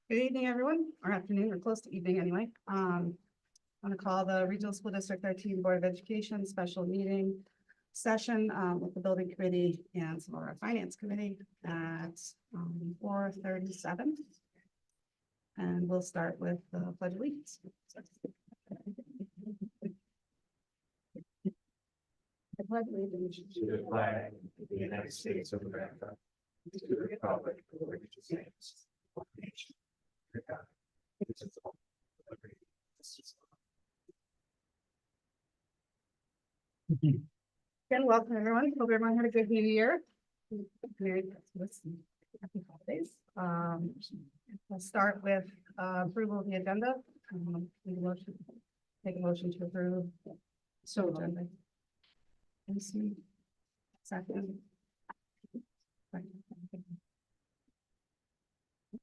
Good evening, everyone, or afternoon, or close to evening anyway. I'm going to call the Regional School District 13 Board of Education special meeting session with the building committee and some of our finance committee at 4:37. And we'll start with the Pledge of Allegiance. I pledge allegiance to the flag of the United States of America, to the republic for which it stands, one nation, under God, indivisible, with liberty and justice for all. Again, welcome everyone. Hope everyone had a good New Year. Merry Christmas and happy holidays. We'll start with approval of the agenda. Take a motion to approve. So agenda. Second.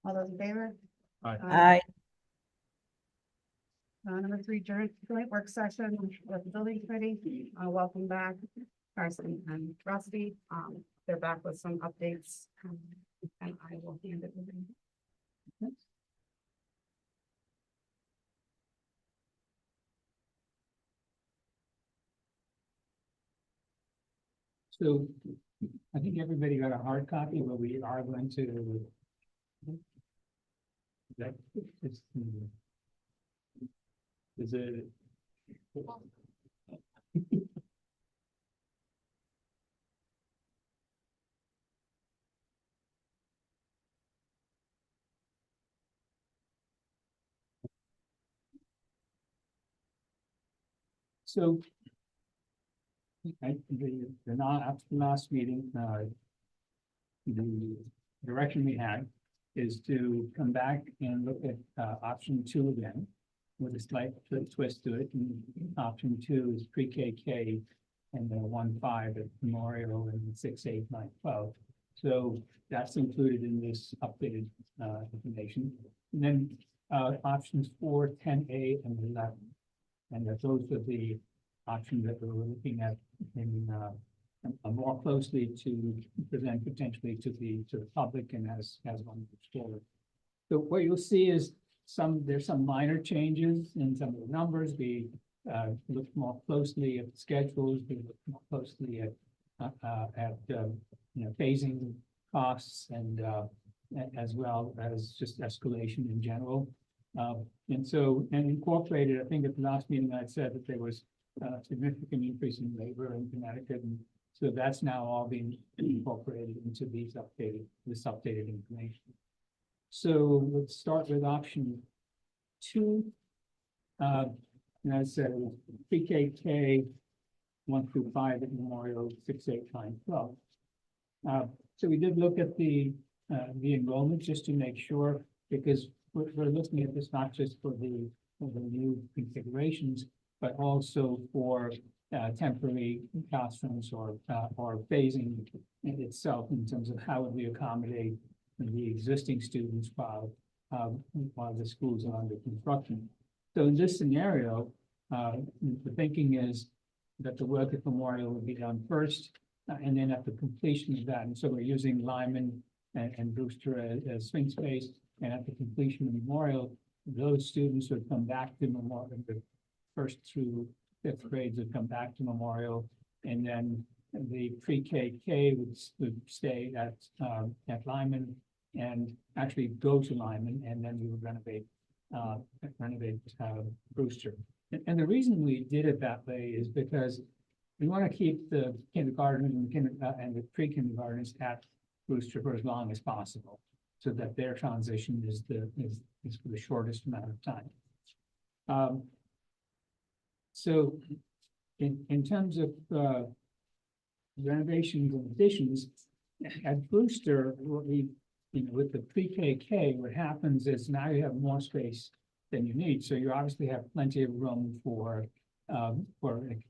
All those in favor? Aye. Number 3, joint work session with the building committee. Welcome back, Carson and Rusty. They're back with some updates, and I will hand it over. So I think everybody got a hard copy, but we are going to. That is it. So after the last meeting, the direction we had is to come back and look at option 2 again with a slight twist to it. And option 2 is pre-KK and the 1-5 at Memorial and 6, 8, 9, 12. So that's included in this updated information. And then options 4, 10A, and 11. And those are the options that we're looking at in more closely to present potentially to the public and as one moves forward. So what you'll see is there's some minor changes in some of the numbers. We look more closely at the schedules. We look more closely at phasing costs and as well as just escalation in general. And incorporated, I think at the last meeting I said that there was a significant increase in labor in Connecticut, and so that's now all being incorporated into this updated information. So let's start with option 2. And I said it was pre-KK 1 through 5 at Memorial, 6, 8, 9, 12. So we did look at the enrollment just to make sure, because we're looking at this not just for the new configurations, but also for temporary classrooms or phasing in itself in terms of how would we accommodate the existing students while the schools are under construction. So in this scenario, the thinking is that the work at Memorial would be done first, and then at the completion of that, and so we're using Lyman and Brewster as swing space, and at the completion of Memorial, those students would come back to Memorial. The 1st through 5th grades would come back to Memorial, and then the pre-KK would stay at Lyman and actually go to Lyman, and then we would renovate Brewster. And the reason we did it that way is because we want to keep the kindergarten and the pre-kindergartners at Brewster for as long as possible, so that their transition is for the shortest amount of time. So in terms of renovations and additions at Brewster, with the pre-KK, what happens is now you have more space than you need. So you obviously have plenty of room for an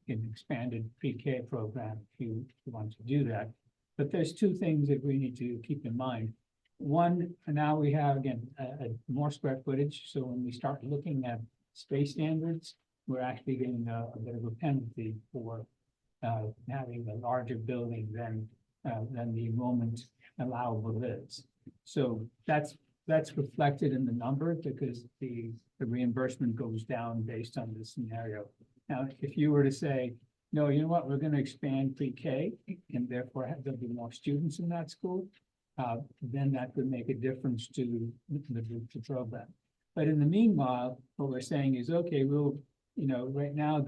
expanded pre-K program if you want to do that. But there's 2 things that we need to keep in mind. One, now we have, again, more square footage. So when we start looking at space standards, we're actually getting a bit of a penalty for having a larger building than the enrollment allowable is. So that's that's reflected in the number because the reimbursement goes down based on the scenario. Now, if you were to say, no, you know what, we're gonna expand pre-K and therefore there'll be more students in that school, then that would make a difference to the program. But in the meanwhile, what we're saying is, okay, we'll, right now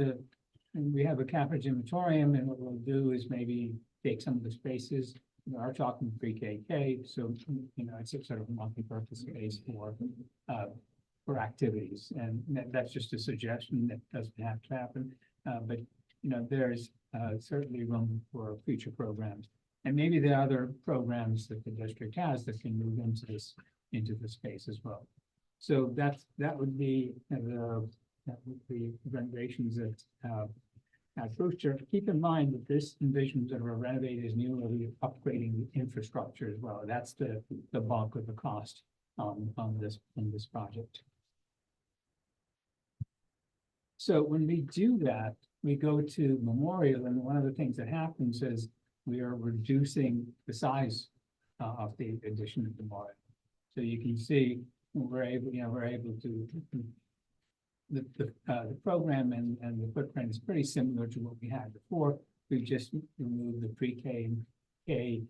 we have a Catholic gymnatorium, and what we'll do is maybe take some of the spaces. We are talking pre-K, so it's a sort of multi-purpose space for activities, and that's just a suggestion that doesn't have to happen. But there's certainly room for future programs, and maybe there are other programs that the district has that can move into the space as well. So that would be the renovations at Brewster. Keep in mind that this envisions that are renovated is newly upgrading the infrastructure as well. That's the bulk of the cost on this project. So when we do that, we go to Memorial, and one of the things that happens is we are reducing the size of the addition of Memorial. So you can see we're able to. The program and the footprint is pretty similar to what we had before. We've just removed the pre-K and K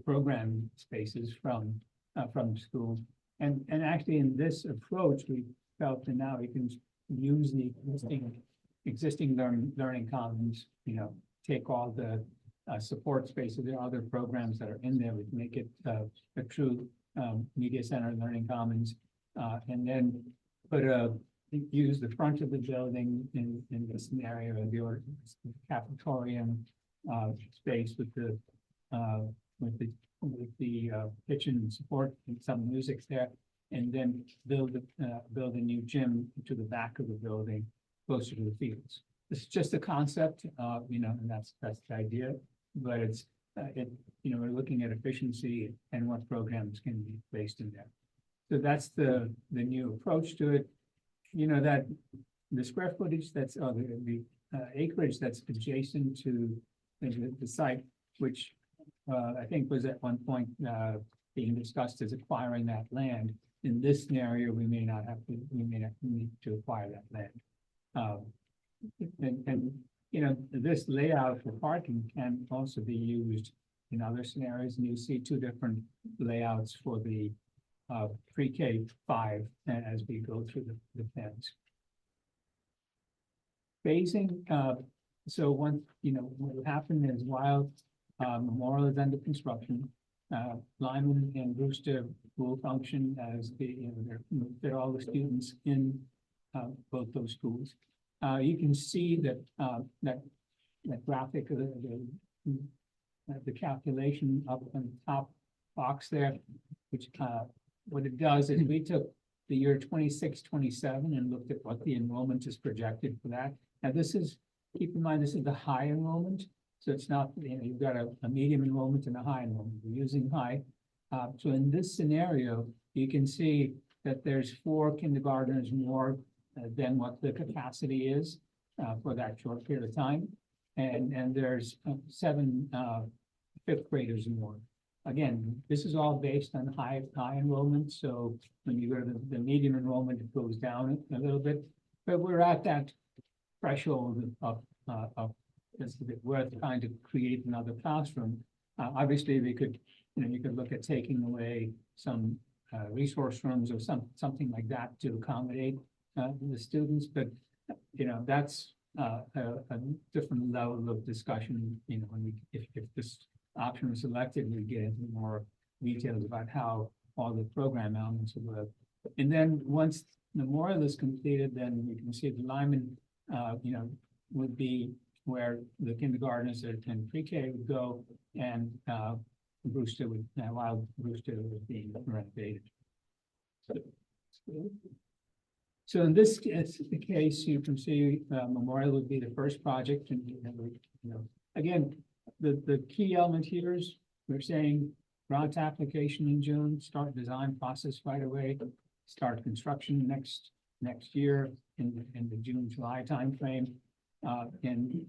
program spaces from the school. And actually in this approach, we felt that now we can use the existing learning commons, take all the support spaces, there are other programs that are in there, we can make it a true media center learning commons, and then use the front of the building in this scenario of the cafetorium space with the kitchen support and some music's there, and then build a new gym to the back of the building closer to the fields. This is just a concept, and that's the idea, but we're looking at efficiency and what programs can be placed in there. So that's the new approach to it. That the square footage that's the acreage that's adjacent to the site, which I think was at one point being discussed as acquiring that land. In this scenario, we may not need to acquire that land. This layout for parking can also be used in other scenarios, and you see two different layouts for the pre-K 5 as we go through the plans. Phasing, so what would happen is while Memorial is under construction, Lyman and Brewster will function as fit all the students in both those schools. You can see that graphic of the calculation up on the top box there, which what it does is we took the year 26-27 and looked at what the enrollment is projected for that. Now keep in mind, this is the high enrollment. So it's not, you've got a medium enrollment and a high enrollment. We're using high. So in this scenario, you can see that there's 4 kindergartners more than what the capacity is for that short period of time. And there's 7 fifth graders more. Again, this is all based on high enrollment. So when you go to the medium enrollment, it goes down a little bit. But we're at that threshold of is it worth trying to create another classroom? Obviously, we could, you could look at taking away some resource rooms or something like that to accommodate the students, but that's a different level of discussion. When if this option was selected, we get into more details about how all the program elements will work. And then once Memorial is completed, then you can see the Lyman, would be where the kindergartners and pre-K would go, and Brewster would, while Brewster was being renovated. So in this case, you can see Memorial would be the first project, and again, the key element here is we're saying grant application in June, start design process right away, start construction next year in the June-July timeframe. And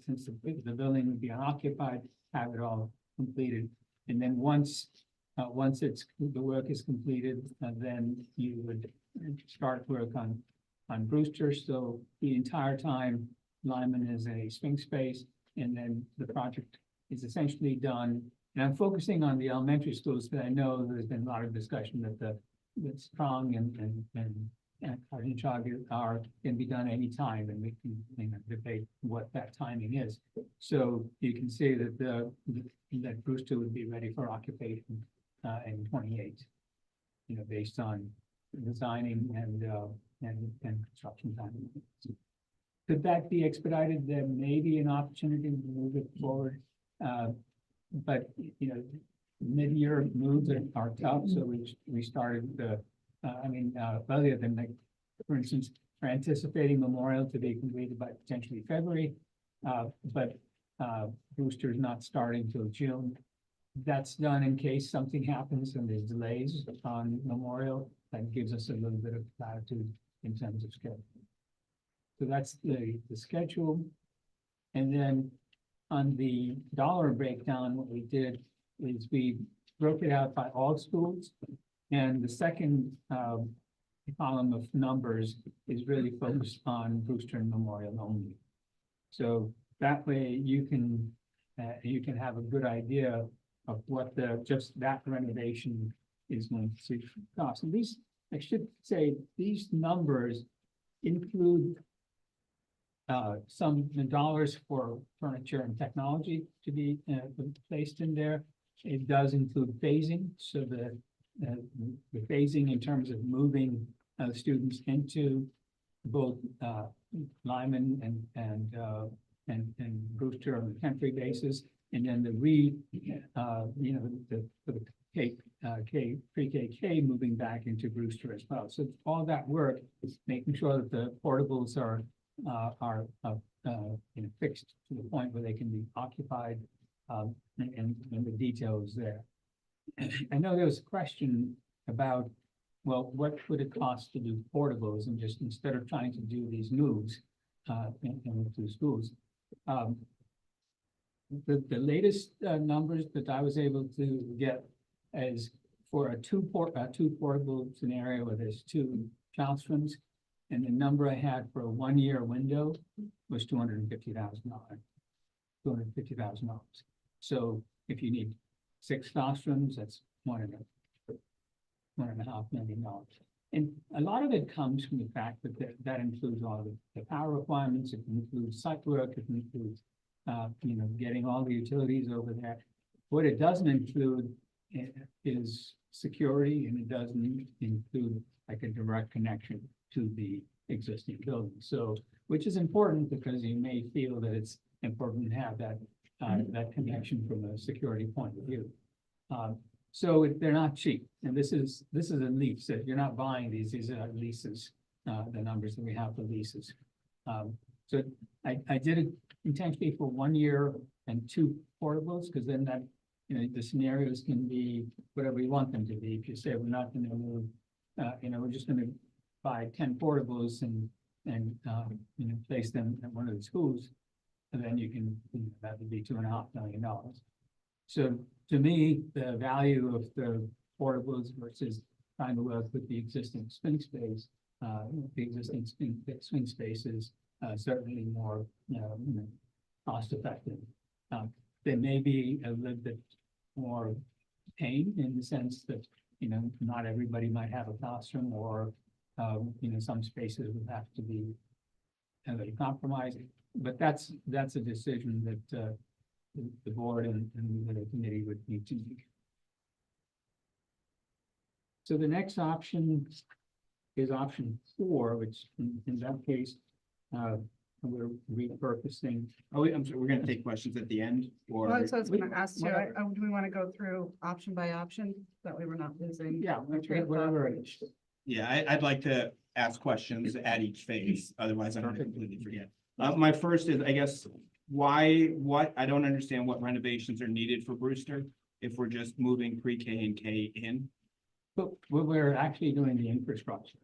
since the building would be unoccupied, have it all completed. And then once Once the work is completed, then you would start work on Brewster. So the entire time, Lyman is a swing space, and then the project is essentially done. And I'm focusing on the elementary schools, because I know there's been a lot of discussion that that Strong and Chog can be done anytime, and we can debate what that timing is. So you can see that that Brewster would be ready for occupation in 28, based on designing and construction timing. Could that be expedited? There may be an opportunity to move it forward. But mid-year moves are tough, so we started earlier than, like, for instance, we're anticipating Memorial to be completed by potentially February, but Brewster's not starting till June. That's done in case something happens and there's delays on Memorial. That gives us a little bit of latitude in terms of schedule. So that's the schedule. And then on the dollar breakdown, what we did is we broke it out by all schools. And the second column of numbers is really focused on Brewster and Memorial only. So that way you can have a good idea of what just that renovation is going to cost. And these, I should say, these numbers include some dollars for furniture and technology to be placed in there. It does include phasing, so the phasing in terms of moving students into both Lyman and Brewster on a temporary basis, and then the pre-K moving back into Brewster as well. So all that work is making sure that the portables are fixed to the point where they can be occupied, and the details there. I know there was a question about, well, what would it cost to do portables, and just instead of trying to do these moves into schools. The latest numbers that I was able to get is for a two portable scenario where there's 2 classrooms, and the number I had for a 1-year window was $250,000. $250,000. So if you need 6 classrooms, that's $1.5 million. And a lot of it comes from the fact that includes all the power requirements. It includes site work. It includes getting all the utilities over there. What it doesn't include is security, and it doesn't include like a direct connection to the existing building. So, which is important because you may feel that it's important to have that that connection from a security point of view. So they're not cheap, and this is a lease. So you're not buying these are leases. The numbers that we have for leases. So I did it intentionally for 1 year and 2 portables, because then that the scenarios can be whatever you want them to be. If you say we're not going to move, we're just going to buy 10 portables and place them at one of the schools, and then you can that would be $2.5 million. So to me, the value of the portables versus trying to work with the existing swing space, the existing swing spaces, certainly more cost effective. There may be a little bit more pain in the sense that not everybody might have a classroom, or some spaces would have to be heavily compromised. But that's a decision that the board and the committee would need to make. So the next option is option 4, which in that case, we're repurposing. Oh, I'm sorry, we're gonna take questions at the end, or? Well, that's what I was gonna ask you. whatever. Do we want to go through option by option? That way we're not losing. Yeah, train of thought. whatever it is. Yeah, I'd like to ask questions at each phase, otherwise I'm gonna Perfect. completely forget. My first is, I guess, I don't understand what renovations are needed for Brewster if we're just moving pre-K and K in. But we're actually doing the infrastructure,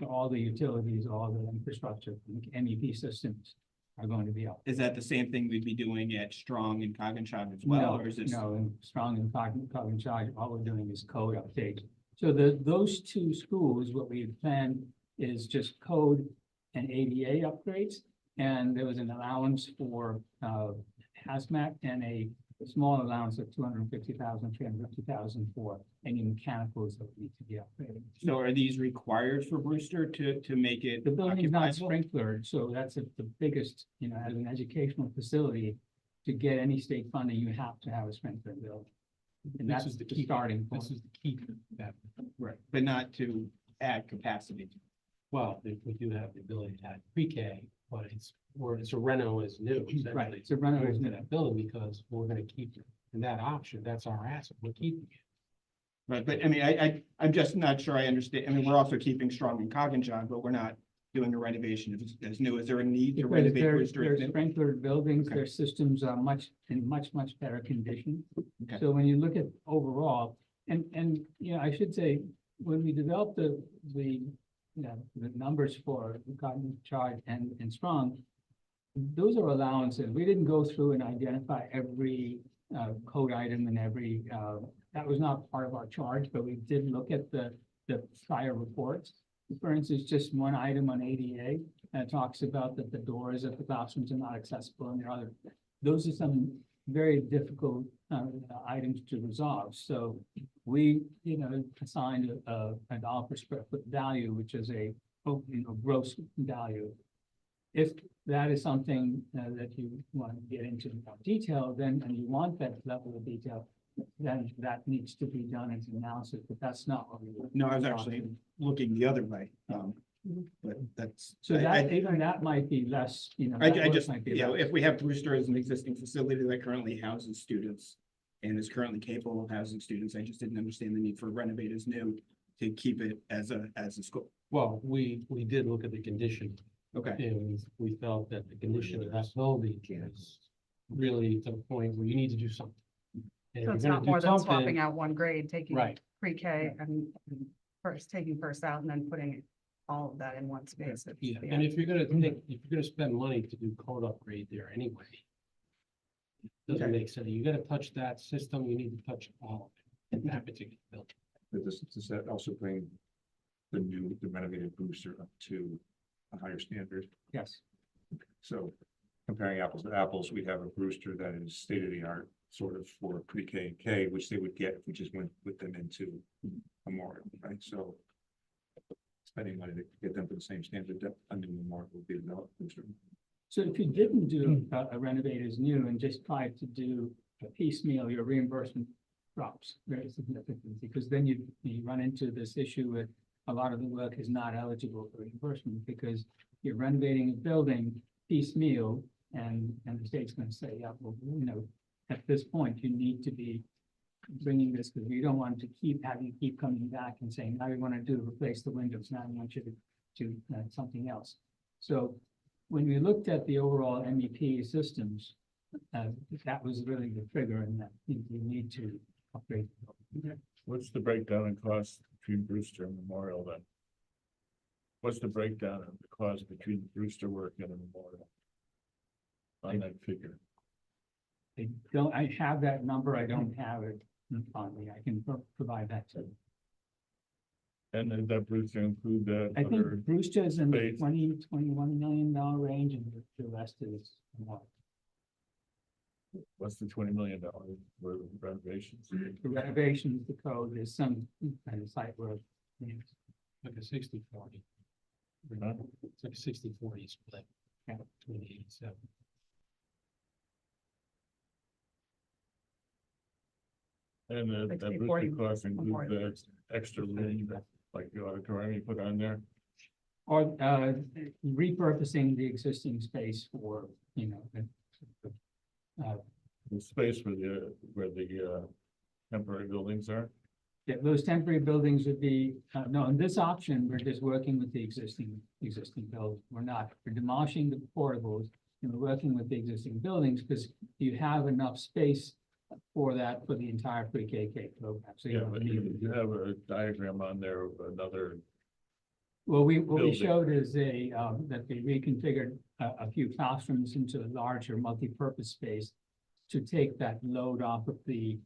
all the utilities, all the infrastructure, MEP systems. are going to be up. Is that the same thing we'd be doing at Strong and Coggins as well, or is this? No, in Strong and Coggins, all we're doing is code update. So those two schools, what we had planned is just code and ADA upgrades. And there was an allowance for hazmat and a small allowance of 250,000, 350,000 for any mechanicals that need to be upgraded. So are these required for Brewster to make it? The building's not occupiable? sprinklered, so that's the biggest, as an educational facility, to get any state funding, you have to have a sprinkler building. And This that's is the the key. starting point. This is the key to that. Right, but not to add capacity. Well, we do have the ability to add pre-K, but it's a reno is new. essentially. Right, it's a reno is Move new. That building because we're gonna keep it. And that option, that's our asset. We're keeping it. Right, but I mean, I'm just not sure I understand. I mean, we're also keeping Strong and Coggins, but we're not doing a renovation if it's as new. Is there a need to Because renovate they're Brewster? as new? sprinklered buildings, Okay. their systems are in much better condition. Okay. So when you look at overall, and, I should say, when we developed the numbers for Cotton Charge and Strong, those are allowances. We didn't go through and identify every code item and every, that was not part of our charge, but we did look at the prior reports. For instance, just one item on ADA talks about that the doors of the classrooms are not accessible, and there are other. Those are some very difficult items to resolve. So we, assigned a $1 per square foot value, which is a gross value. If that is something that you want to get into more detail, then, and you want that level of detail, then that needs to be done as analysis, but that's not what we. No, I was actually looking the other way. But that's. So I- that, even that might be less, I that work just, might be you know, less. if we have Brewster as an existing facility that currently houses students and is currently capable of housing students, I just didn't understand the need for renovate as new to keep it as a school. Well, we did look at the condition Okay, and we felt that the condition of that building is really to the point where you need to do something. And So if it's you're not gonna do more than something- swapping out one grade, taking Right. pre-K and taking first out and then putting all of that in one space. It's- Yeah, and if you're gonna spend money to do code upgrade there anyway. It doesn't Okay. make sense. You gotta touch that system, you need to touch all of it in that particular building. But does that also bring the renovated Brewster up to a higher standard? Yes, So comparing apples to apples, we have a Brewster that is state of the art sort of for pre-K and K, which they would get if we just went with them into Memorial, right? So spending money to get them to the same standard that a new Memorial would be developed. Brewster. so if you didn't do a renovate as new and just tried to do a piecemeal, your reimbursement drops very significantly, because then you run into this issue with a lot of the work is not eligible for reimbursement, because you're renovating a building piecemeal, and the state's gonna say, yeah, well, at this point, you need to be bringing this, because we don't want to keep coming back and saying, now we want to replace the windows, now we want you to do something else. So when we looked at the overall MEP systems, that was really the trigger, and that you need to upgrade. What's the breakdown in cost between Brewster and Memorial then? What's the breakdown of the cost between the Brewster work and the Memorial? On that figure, I have that number, I don't have it in front of me, I can provide that to you. and did that Brewster include that I think other, Brewster's in the space. $21 million range, and the rest is more. what's the $20 million for renovations? The renovations, the code, there's some kind of site work. Like a 60-40. Huh? It's like a 60-40 split. Yeah. Between the 87. And that 60, Brewster 40 cost includes Memorial. the extra room, like the auditorium you put on there? Or repurposing the existing space for, The space where the temporary buildings are? yeah, those temporary buildings would be, no, in this option, we're just working with the existing building. We're demolishing the portables, and we're working with the existing buildings, because you have enough space for that, for the entire pre-K program. So you Yeah, don't but need. you have a diagram on there of another Well, what we building. showed is that they reconfigured a few classrooms into a larger multi-purpose space to take that load off of the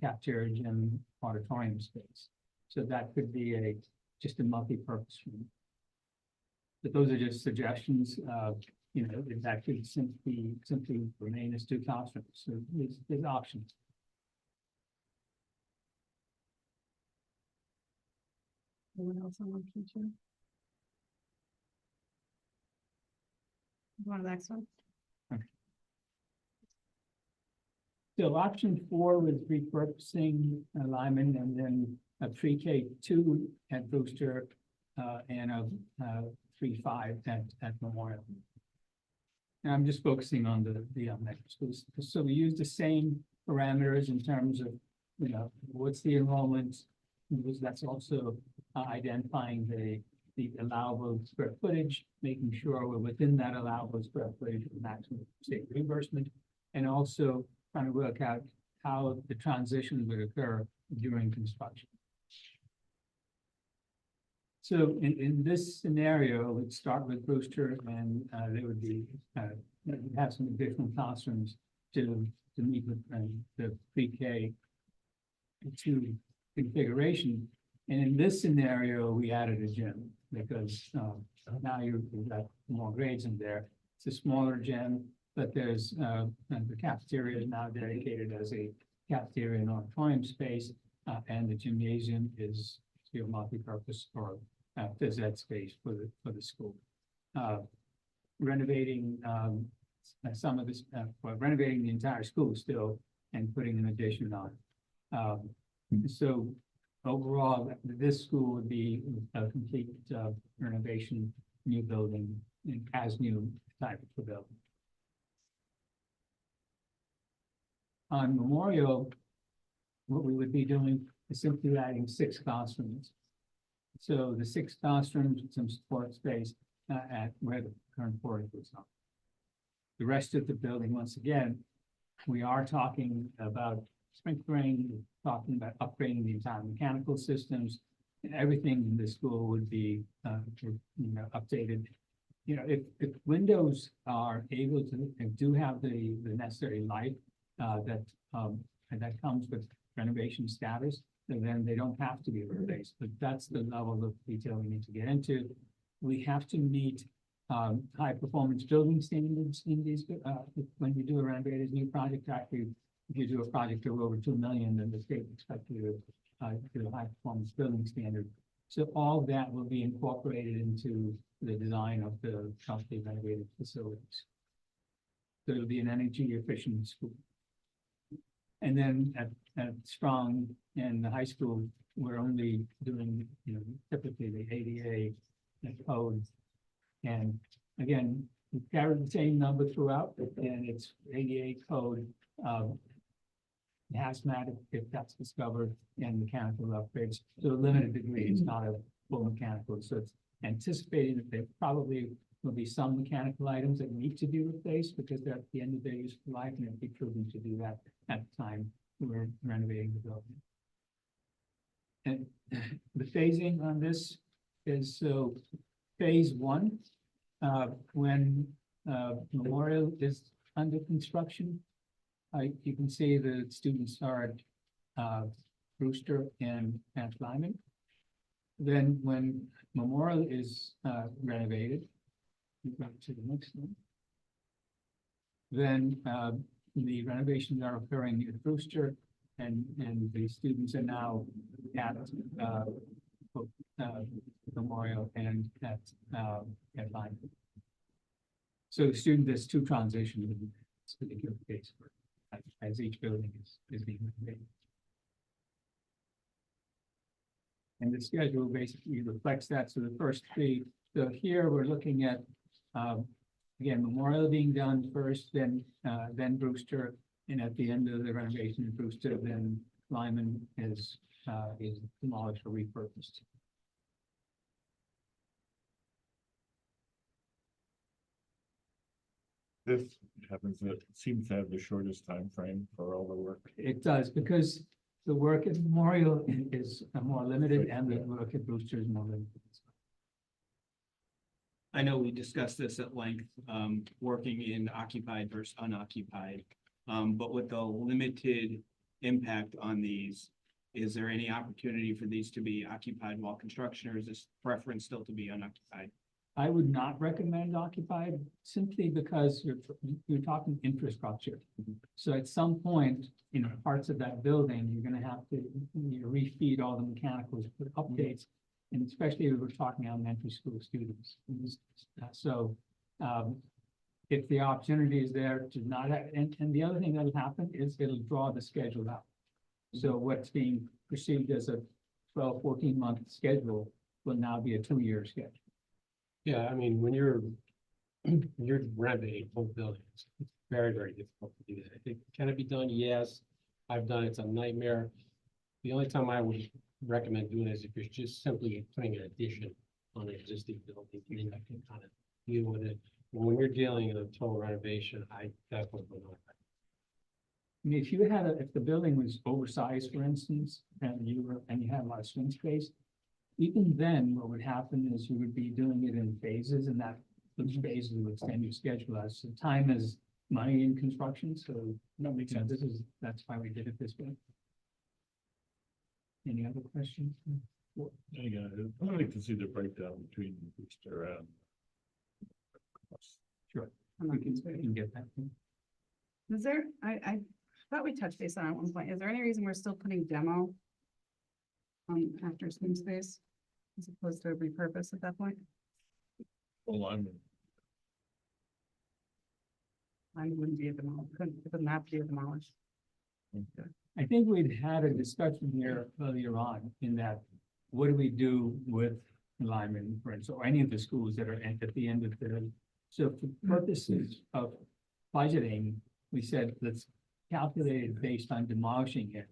cafeteria gym auditorium space. So that could be just a multi-purpose room. But those are just suggestions, that could simply remain as 2 classrooms, so there's options. Anyone else on option 2? Go on to the next one. So option 4 was repurposing Lyman, and then a pre-K2 at Brewster, and a 3-5 at Memorial. And I'm just focusing on the elementary schools. So we use the same parameters in terms of, what's the enrollment, because that's also identifying the allowable square footage, making sure we're within that allowable square footage for maximum state reimbursement, and also trying to work out how the transition would occur during construction. So in this scenario, we'd start with Brewster, and there would be have some additional classrooms to meet with the pre-K 2 configuration. And in this scenario, we added a gym because now you've got more grades in there. It's a smaller gym, but there's the cafeteria is now dedicated as a cafeteria and auditorium space, and the gymnasium is your multi-purpose or phys ed space for the school. Renovating some of this, renovating the entire school still, and putting an addition on. So overall, this school would be a complete renovation, new building, as new type of building. On Memorial, what we would be doing is simply adding 6 classrooms. So the 6 classrooms with some support space at where the current board was on. The rest of the building, once again, we are talking about sprinkling, talking about upgrading the entire mechanical systems. Everything in the school would be updated. If windows are able to and do have the necessary light that comes with renovation status, then they don't have to be replaced. But that's the level of detail we need to get into. We have to meet high performance building standards in these when you do a renovated new project. Actually, if you do a project of over 2 million, then the state expects you to do a high performance building standard. So all that will be incorporated into the design of the renovated facilities. So it'll be an energy efficient school. And then at Strong and the high school, we're only doing, typically the ADA code. And again, we carry the same number throughout, and it's ADA code, hazmat if that's discovered, and mechanical upgrades to a limited degree. It's not a full mechanical. So it's anticipating that there probably will be some mechanical items that need to be replaced because they're at the end of their useful life, and it'd be prudent to do that at the time we're renovating the building. And the phasing on this is so phase 1, when Memorial is under construction, you can see the students are at Brewster and at Lyman. Then when Memorial is renovated, we go to the next one. Then the renovations are occurring at Brewster, and the students are now at Memorial and at Lyman. So the student, there's 2 transitions in this particular case as each building is being renovated. And the schedule basically reflects that. So the first 3, so here we're looking at again, Memorial being done first, then Brewster, and at the end of the renovation of Brewster, then Lyman is demolished or repurposed. This happens to seem to have the shortest time frame for all the work. It does, because The work at Memorial is more limited and the work at Brewster is more limited. I know we discussed this at length, working in occupied versus unoccupied. But with the limited impact on these, is there any opportunity for these to be occupied while construction, or is this preference still to be unoccupied? I would not recommend occupied simply because you're talking infrastructure. So at some point, parts of that building, you're gonna have to refeed all the mechanicals for updates. And especially if we're talking elementary school students. So if the opportunity is there to not have, and the other thing that'll happen is it'll draw the schedule out. So what's being perceived as a 12, 14-month schedule will now be a 2-year schedule. Yeah, I mean, when you're renovating whole buildings, it's very, very difficult to do that. I think, can it be done? Yes, I've done it. It's a nightmare. The only time I would recommend doing it is if you're just simply putting an addition on an existing building, and then you can kind of deal with it. When you're dealing in a total renovation, I definitely would not. I mean, if the building was oversized, for instance, and you had a lot of swing space, even then, what would happen is you would be doing it in phases, and those phases would extend your schedule out. So time is money in construction, so that makes sense. That's why we did it this way. Any other questions? Yeah, I'd like to see the breakdown between Brewster and. We can get that. Is there, I thought we touched base on it at one point. Is there any reason we're still putting demo after swing space as opposed to repurpose at that point? Well, I wouldn't be demolished, it wouldn't have to be demolished. I think we'd had a discussion here earlier on in that, what do we do with Lyman, for instance, or any of the schools that are at the end of the, so for purposes of budgeting, we said, let's calculate it based on demolishing it.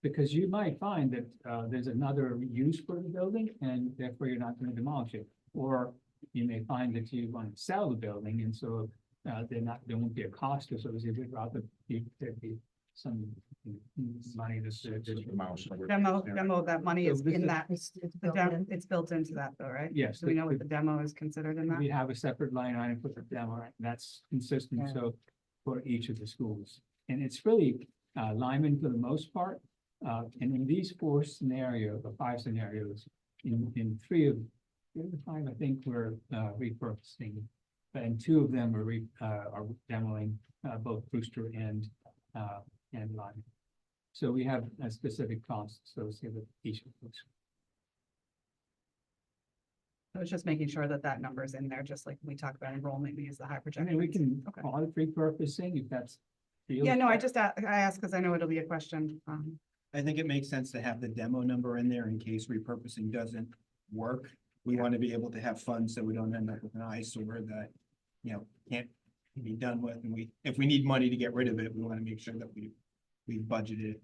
Because you might find that there's another use for the building and therefore you're not going to demolish it. Or you may find that you want to sell the building and so there won't be a cost associated with it, rather there'd be some money that's Demo, that money So is this in is- that, it's built into that though, right? Yes. Do we know what the demo is considered in that? We have a separate line item for the demo, right? That's consistent, Yeah. so for each of the schools. And it's really Lyman for the most part. And in these 4 scenarios, or 5 scenarios, in 3 of the 5, I think we're repurposing. And 2 of them are demoing both Brewster and Lyman. So we have a specific cost associated with each of those. I was just making sure that that number is in there, just like we talk about enrollment, we use the high I projection. mean, we can Okay. call it repurposing if that's. Yeah, no, I asked because I know it'll be a question. I think it makes sense to have the demo number in there in case repurposing doesn't work. We want to be able to have funds so we don't end up with an eyesore that, can't be done with. And if we need money to get rid of it, we want to make sure that we've budgeted.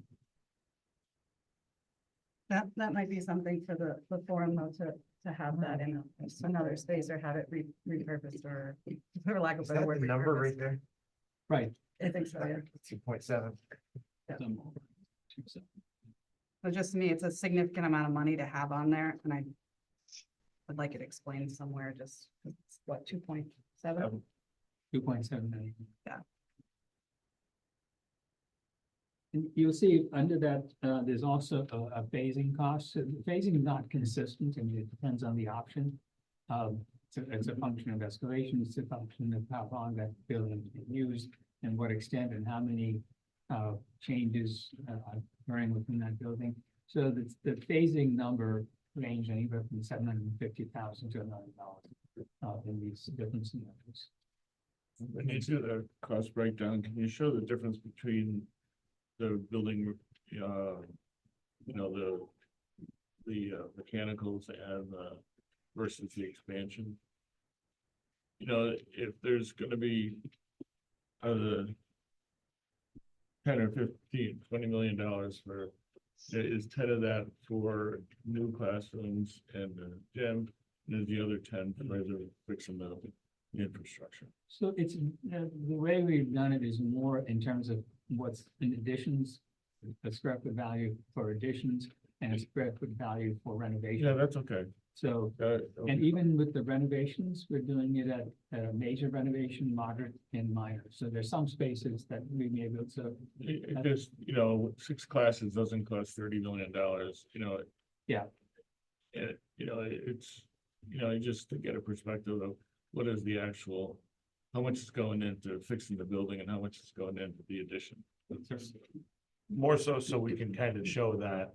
That might be something for the forum though, to have that in another space or have it repurposed or for lack of Is a better that word. the number repurposed. right there? Right. I think so, yeah. 2.7. So just to me, it's a significant amount of money to have on there and I'd like it explained somewhere, just, it's what, 2.7? 2.7 million. Yeah. And you'll see under that, there's also a phasing cost. So the phasing is not consistent and it depends on the option. It's a function of escalation, it's a function of how long that building is being used and what extent and how many changes are occurring within that building. So the phasing number range anywhere from $750,000 to $1 million in these different scenarios. When you do the cost breakdown, can you show the difference between the building, the mechanicals and versus the expansion? If there's gonna be out of the 10 or 15, $20 million for, is 10 of that for new classrooms and the gym, and is the other 10 for the bricks and metal infrastructure? So it's, the way we've done it is more in terms of what's in additions a square foot value for additions and a square foot value for Yeah, renovation. that's okay. So, and even with the renovations, we're doing it at a major renovation, moderate and minor. So there's some spaces that we may be able to, It just, 6 classes doesn't cost $30 million, yeah, it's, just to get a perspective of what is the actual, how much is going into fixing the building and how much is going into the addition. More so we can kind of show that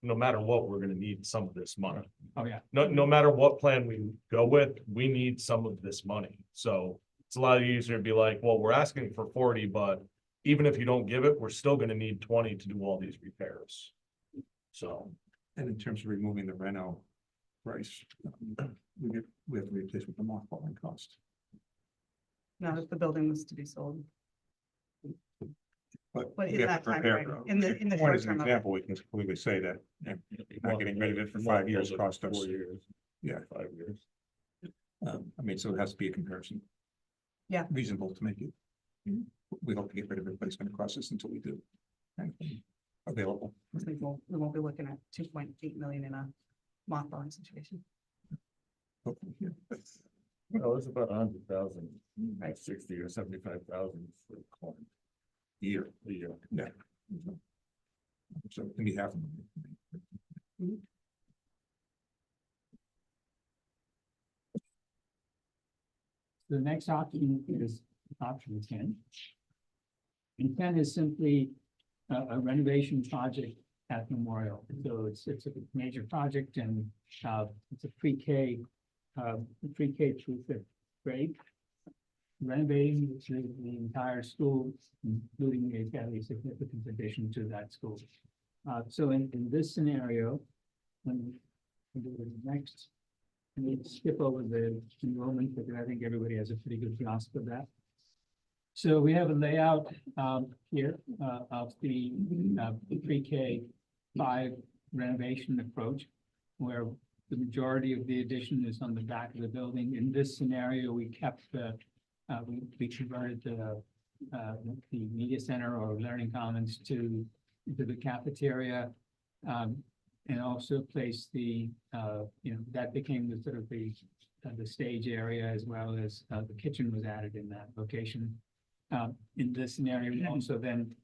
no matter what, we're gonna need some of this money. oh, yeah. No matter what plan we go with, we need some of this money. So it's a lot easier to be like, well, we're asking for 40, but even if you don't give it, we're still gonna need 20 to do all these repairs. So, And in terms of removing the reno price, we have to replace with the mothballing cost. Not if the building was to be sold. But in we have that to time prepare frame, for- in the if short point as an term of it. example, we can completely say that not getting rid of it for 5 years cost us, 4 years. Yeah. 5 years. I mean, so it has to be a comparison. Yeah. Reasonable to make it. We hope to get rid of it, but it's gonna cost us until we do. kind of thing. Available. I think we won't be looking at 2.8 million in a mothballing situation. Hopefully, yeah. Well, it's about 100,000, Right. 60 or 75,000 for corn Year. a year. Yeah. So it can be half. of it. The next option is option 10. And 10 is simply a renovation project at Memorial. So it's a major project and it's a pre-K through 5th grade. Renovating the entire school, including a fairly significant addition to that school. So in this scenario, when we do the next, we skip over the enrollment, because I think everybody has a pretty good grasp of that. So we have a layout here of the pre-K 5 renovation approach, where the majority of the addition is on the back of the building. In this scenario, we kept we converted the media center or learning commons to the cafeteria, and also placed the that became the sort of the stage area, as well as the kitchen was added in that location. In this scenario, we also then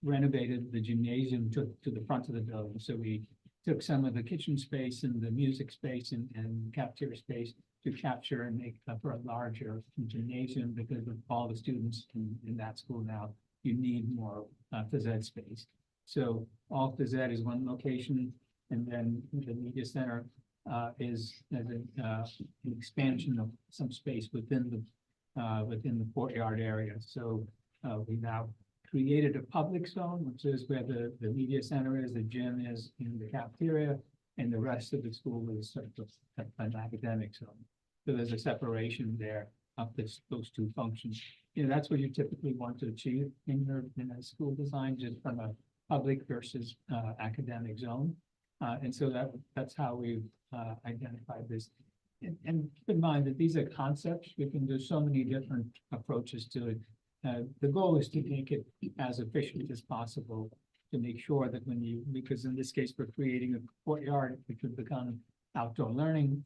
renovated the gymnasium to the front of the building. So we took some of the kitchen space and the music space and cafeteria space to capture and make for a larger gymnasium, because of all the students in that school now, you need more phys ed space. So all phys ed is one location, and then the media center is an expansion of some space within the courtyard area. So we now created a public zone, which is where the media center is, the gym is in the cafeteria, and the rest of the school is sort of an academic zone. So there's a separation there of those two functions. That's what you typically want to achieve in a school design, just from a public versus academic zone. And so that's how we've identified this. And keep in mind that these are concepts. We can do so many different approaches to it. The goal is to make it as efficient as possible, to make sure that because in this case, we're creating a courtyard, which would become outdoor learning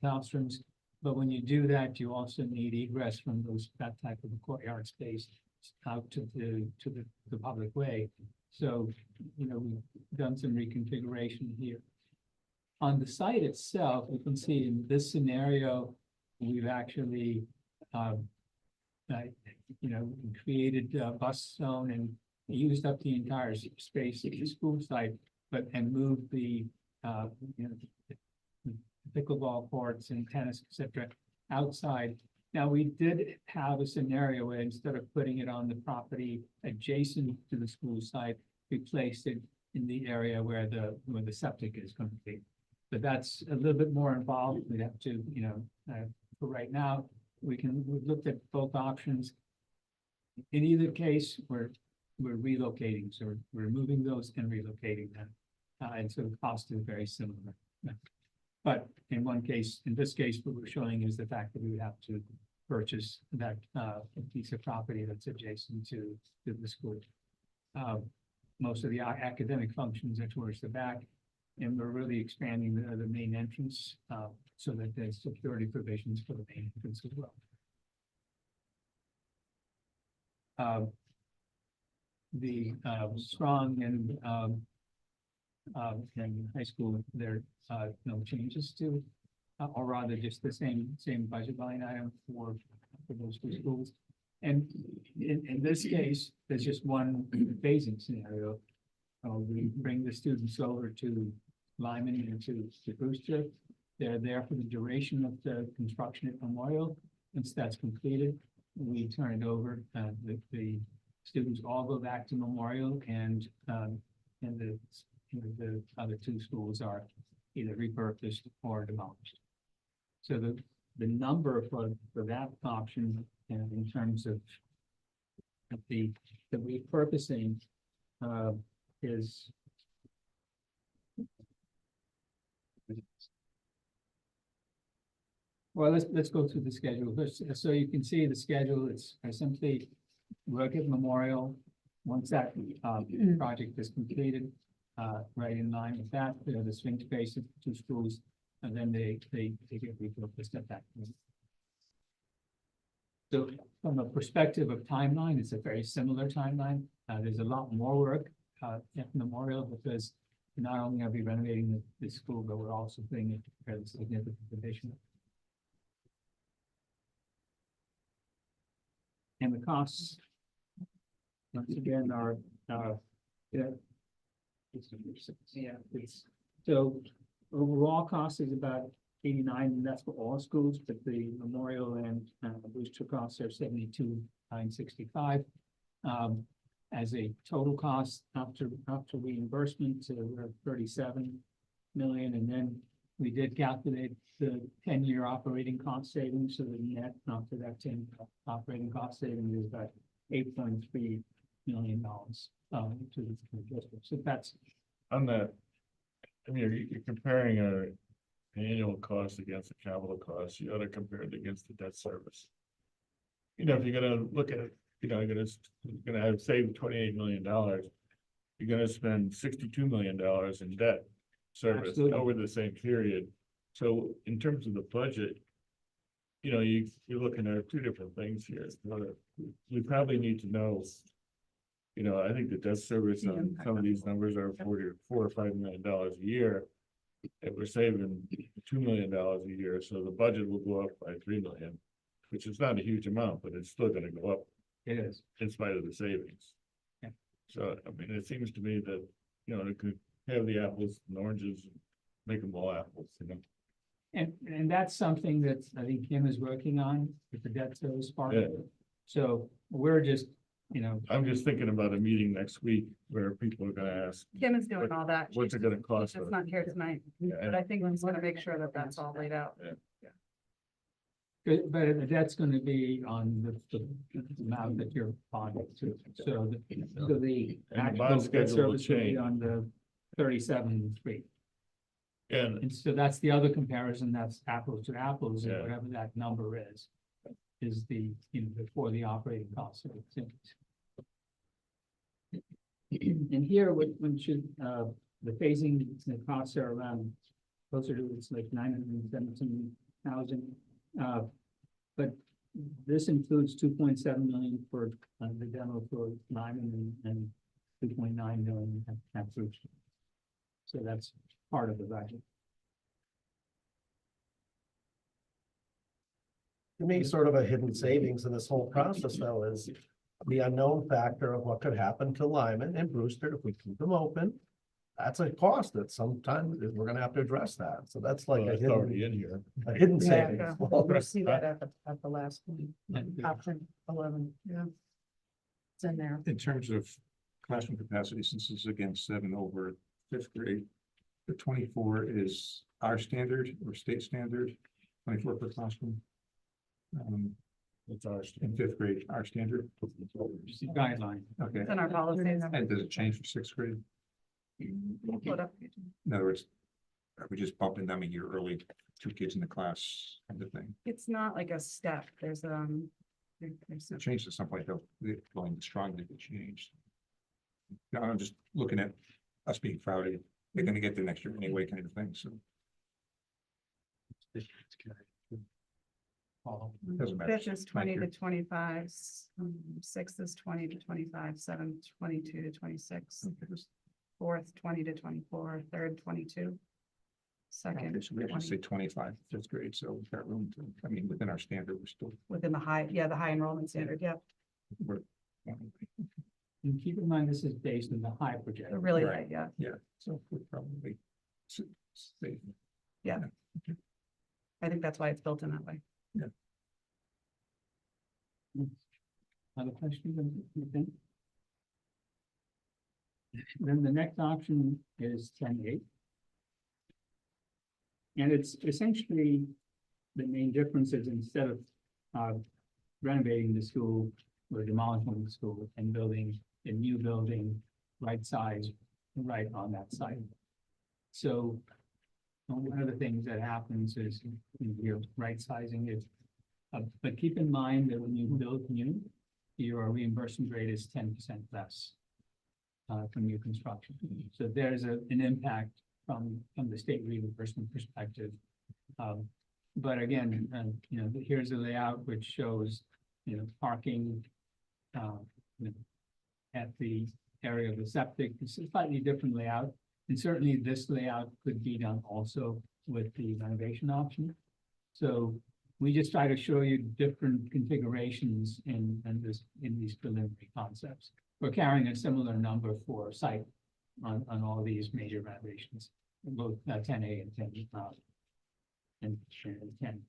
classrooms. But when you do that, you also need egress from that type of a courtyard space out to the public way. So, we've done some reconfiguration here. On the site itself, you can see in this scenario, we've actually, created a bus zone and used up the entire space of the school site, and moved the pickleball courts and tennis, etc., outside. Now, we did have a scenario where instead of putting it on the property adjacent to the school site, we placed it in the area where the septic is going to be. But that's a little bit more involved. We'd have to, for right now, we've looked at both options. In either case, we're relocating, so we're removing those and relocating them. And so the cost is very similar. But in this case, what we're showing is the fact that we would have to purchase that piece of property that's adjacent to the school. most of the academic functions are towards the back. And we're really expanding the main entrance, so that there's security provisions for the main entrance as well. The strong and high school, there no changes to, or rather just the same budget line item for those two schools. And in this case, there's just one phasing scenario. We bring the students over to Lyman and to Brewster. They're there for the duration of the construction at Memorial. Once that's completed, we turn it over. The students all go back to Memorial, and the other two schools are either repurposed or demolished. So the number for that option, in terms of the repurposing, is well, let's go through the schedule. So you can see the schedule. It's simply work at Memorial. Once that project is completed, right in line with that, the swing space of the two schools, and then they get repurposed at that point. So from a perspective of timeline, it's a very similar timeline. There's a lot more work at Memorial, because not only are we renovating the school, but we're also putting it to fairly significant addition. And the costs, once again, are so overall cost is about 89, and that's for all schools, but the Memorial and Brewster costs are 72,965. As a total cost after reimbursement, we're at 37 million, and then we did calculate the 10-year operating cost savings, so the net after that 10 operating cost savings is about $8.3 million to the district. So that's On that, I mean, you're comparing our annual cost against the capital cost. You ought to compare it against the debt service. You know, if you're gonna look at it, you know, you're gonna have saved $28 million. You're gonna spend $62 million in debt service Absolutely. over the same period. So in terms of the budget, you know, you're looking at two different things here. We probably need to know, you know, I think the debt service on some of these numbers are $4 or $5 million a year. And we're saving $2 million a year, so the budget will go up by 3 million, which is not a huge amount, but it's still gonna go up it is. in spite of the savings. Yeah. So, I mean, it seems to me that, you know, it could have the apples and oranges, and make them all apples, you know? And that's something that I think Kim is working on with the debt service part. Yeah. So we're just, you know, I'm just thinking about a meeting next week where people are gonna ask, Kim is doing all that. what's it gonna cost She's us? not here tonight, Yeah, but I think we want to make sure that that's all laid out. but the debt's going to be on the amount that you're bonding to. So the And the actual bond debt schedule will service will be change. on the 37.3. And And so that's the other comparison, that's apples to apples, and Yeah. whatever that number is the, you know, before the operating costs. So it's- And here, when should, the phasing, the costs are around closer to, it's like 917,000. But this includes 2.7 million for the demo for Lyman and 2.9 million at Brewster. So that's part of the budget. To me, sort of a hidden savings in this whole process, though, is the unknown factor of what could happen to Lyman and Brewster if we keep them open. That's a cost that sometimes we're gonna have to address that. So that's like well, a it's already hidden, in here. a hidden Yeah, savings. yeah. Well, We'll see that at the last one, And option 11, yeah. It's in there. In terms of classroom capacity, since it's again 7 over 5th grade, the 24 is our standard or state standard, 24 per classroom. It's ours. In 5th grade, our standard. Just the guideline. Okay, It's in our policies. and does it change for 6th grade? We'll put up. In other words, are we just bumping them a year early, 2 kids in the class kind of thing? It's not like a step, there's there's It changed at some point, though, the going strongly to change. No, I'm just looking at us being crowded, they're gonna get there next year anyway, kind of thing, so it doesn't matter. Fifth is 20 to 25, sixth is 20 to 25, seventh, 22 to 26, fourth, 20 to 24, third, 22. Second, Okay, so we actually 20 say 25, fifth grade, so we've got room to, I mean, within our standard, we're still. within the high, the high enrollment standard, yeah, we're- And keep in mind, this is based on the high projection. they're really Right. high, yeah. So we're probably. Safe. I think that's why it's built in that way. Other questions? Anything? Then the next option is 10A. And it's essentially, the main difference is instead of renovating the school or demolishing the school and building a new building, right size, right on that site. So one of the things that happens is you're right sizing it. But keep in mind that when you build new, your reimbursement rate is 10% less from new construction. So there's an impact from the state reimbursement perspective. But again, you know, here's a layout which shows, you know, parking you know, at the area of the septic. It's a slightly different layout. And certainly this layout could be done also with the renovation option. So we just try to show you different configurations in these preliminary concepts. We're carrying a similar number for site on all these major renovations, both 10A and 10 and 10.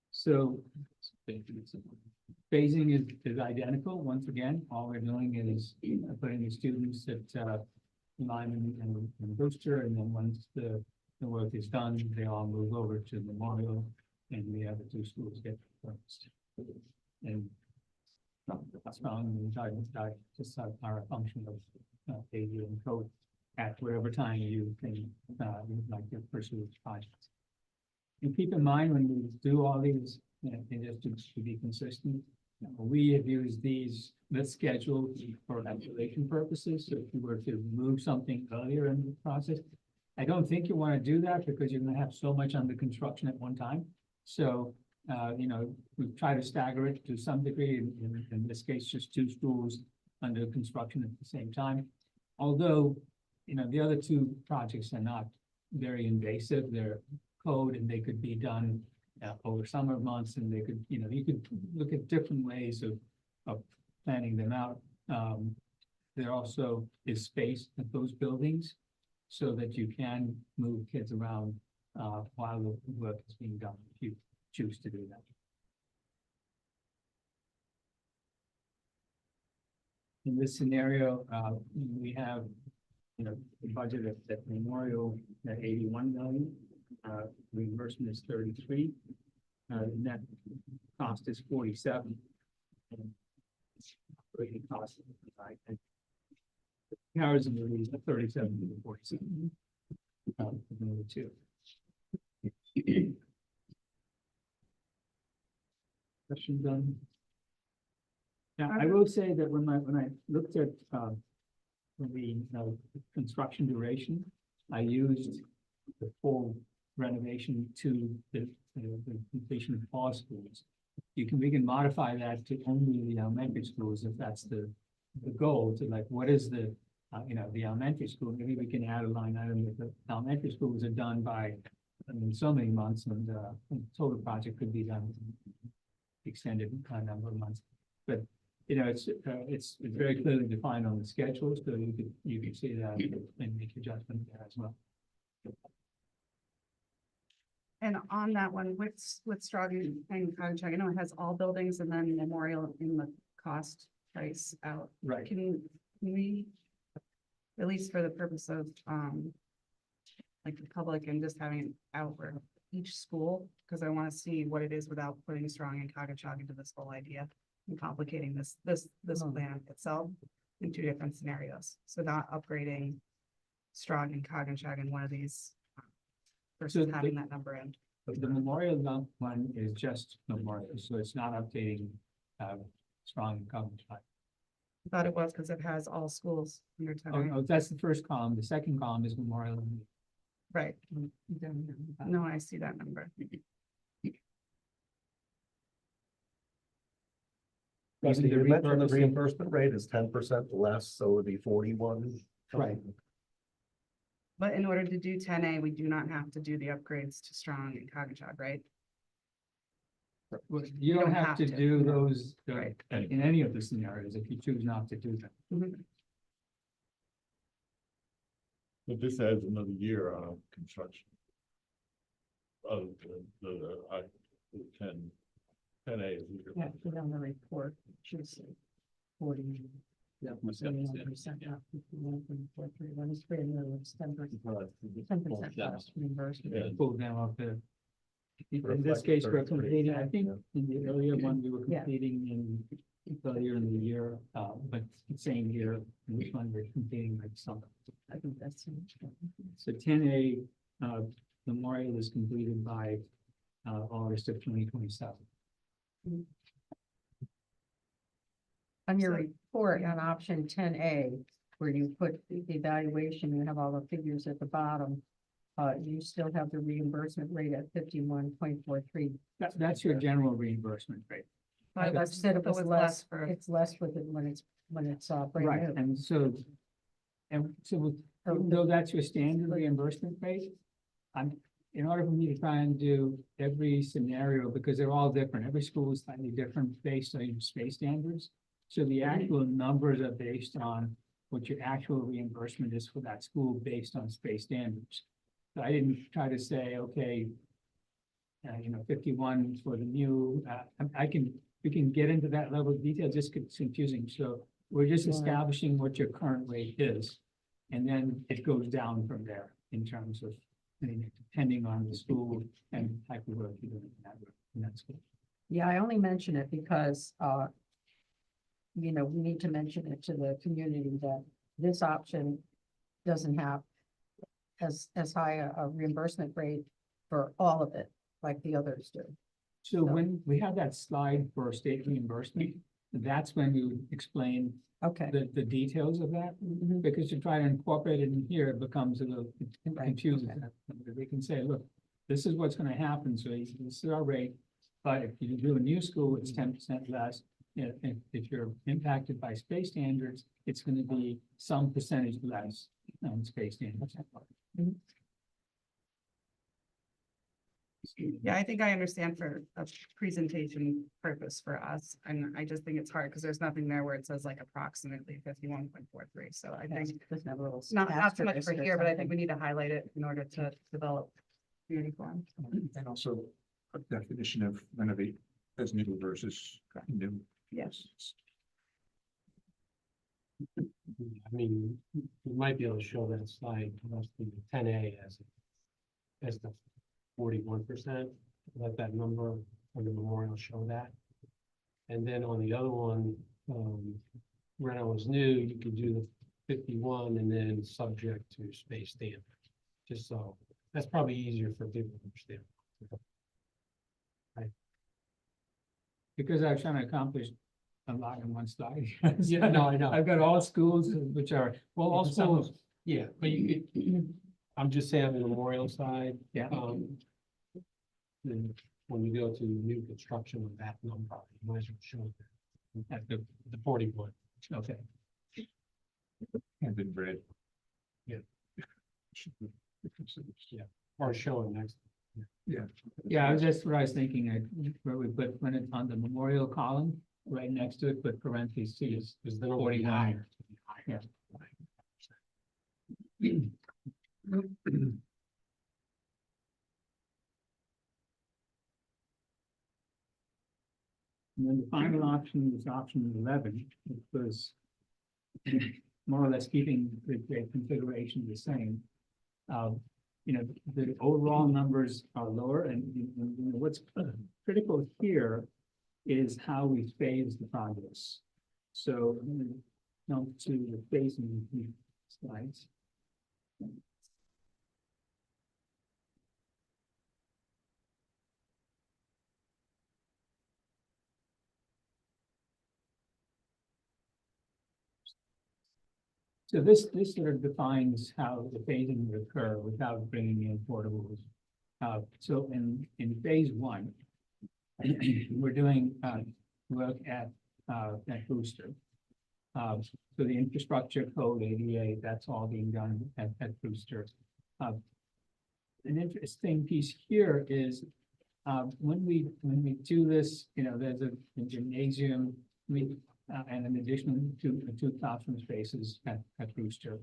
So phasing is identical. Once again, all we're doing is putting the students at Lyman and Brewster, and then once the work is done, they all move over to Memorial, and the other two schools get first. And just are a function of AU and code at whatever time you think you'd like to pursue projects. And keep in mind when we do all these, you know, and just to be consistent, you know, we have used this schedule for calculation purposes. So if you were to move something earlier in the process, I don't think you want to do that because you're going to have so much under construction at one time. So, you know, we try to stagger it to some degree. In this case, just two schools under construction at the same time. Although, you know, the other two projects are not very invasive. They're code and they could be done over summer months, and they could, you know, you could look at different ways of planning them out. There also is space at those buildings so that you can move kids around while the work is being done, if you choose to do that. In this scenario, we have, you know, the budget at Memorial at 81 million. Reimbursement is 33. Net cost is 47. And operating cost is 5. And comparison is 37 to 47. Number two. Questions on? Now, I will say that when I looked at the construction duration, I used the full renovation to the completion of all schools. We can modify that to only the elementary schools if that's the goal, to like, what is the you know, the elementary school, maybe we can add a line item that the elementary schools are done by, I mean, so many months, and the total project could be done extended number of months. But you know, it's very clearly defined on the schedule, so you could see that and make adjustment there as well. And on that one, with Strong and Cottage, I know it has all buildings and then Memorial in the cost price out. Right. Can we, at least for the purpose of, like the public and just having it out for each school, because I want to see what it is without putting Strong and Cottage into this whole idea and complicating this plan itself in two different scenarios. So not upgrading Strong and Cottage in one of these versus So having that number in. The Memorial one is just Memorial, so it's not updating Strong and Cottage. I thought it was because it has all schools under ten Oh, A. no, that's the first column. The second column is Memorial. Right. No, I see that number. Rusty, Even the you mentioned the repurposing- reimbursement rate is 10% less, so it would be 41. Right. But in order to do ten A, we do not have to do the upgrades to Strong and Cognitive, right? Well, you don't have to do those Right. in any of the scenarios if you choose not to do them. Mhm. But this adds another year of construction. Of the 10 A is. Yeah, put on the report, choose 40. Yeah. 21%, not 51.43. When it's greater than it's 10%. 10% less reimbursement. Yeah. Pull them off the. In this Reflect case, we're 33, completing, I think, yeah. in the earlier one, we were Yeah. completing in earlier in the year, but same year, in this one, we're completing like summer. I think that's. So 10A, Memorial is completed by, August of 2027. On your So- report on option 10A, where you put the evaluation, you have all the figures at the bottom. You still have the reimbursement rate at 51.43. That's your general reimbursement rate. But I said it so was it's less, for, it's less with it when it's brand Right, new. and so, even though that's your standard reimbursement rate, in order for me to try and do every scenario, because they're all different, every school is slightly different based on your space standards. So the actual numbers are based on what your actual reimbursement is for that school based on space standards. So I didn't try to say, okay, 51 for the new, we can get into that level of detail, just gets confusing. So we're just Yeah. establishing what your current rate is. And then it goes down from there in terms of, depending on the school and the type of work you're doing in that school. Yeah, I only mention it because, we need to mention it to the community that this option doesn't have as high a reimbursement rate for all of it, like the others do. So when we have that slide for state reimbursement, that's when we would explain Okay. the details of that. Mhm. Because to try to incorporate it in here, it becomes a little Right, confusing. okay. They can say, look, this is what's gonna happen, so this is our rate. But if you do a new school, it's 10% less. If you're impacted by space standards, it's gonna be some percentage less on space standards. yeah, I think I understand for a presentation purpose for us. And I just think it's hard because there's nothing there where it says like approximately 51.43. So I think Doesn't have a little not so much for asterisk or here, but I think something. we need to highlight it in order to develop community forums. And also a definition of renovate as new versus new. Yes. I mean, we might be able to show that slide, plus the 10A as the 41%, let that number on the memorial show that. And then on the other one, when I was new, you could do the 51 and then subject to space standard. Just so, that's probably easier for people to understand. Because I was trying to accomplish a lot in one slide. Yeah, no, I know. I've got all schools which are, Well, all Some of- schools, yeah, but you could, I'm just saying on the memorial side, yeah, then when you go to new construction with that number, you might as well show that, at the, the 41. okay. And in red. Yeah. Yeah. Or show it next. Yeah, I was just what I was thinking, where we put, when it's on the memorial column, right next to it, put parentheses, Because then it'll be 41. higher. Yeah. And then the final option was option 11, which was more or less keeping the configuration the same. The overall numbers are lower, and what's critical here is how we phase the progress. So I'm gonna jump to the phasing slides. So this sort of defines how the phasing would occur without bringing in portables. So in phase one, we're doing, work at Brewster. So the infrastructure code, ADA, that's all being done at Brewster. An interesting piece here is, when we do this, you know, there's a gymnasium, and in addition to two classroom spaces at Brewster.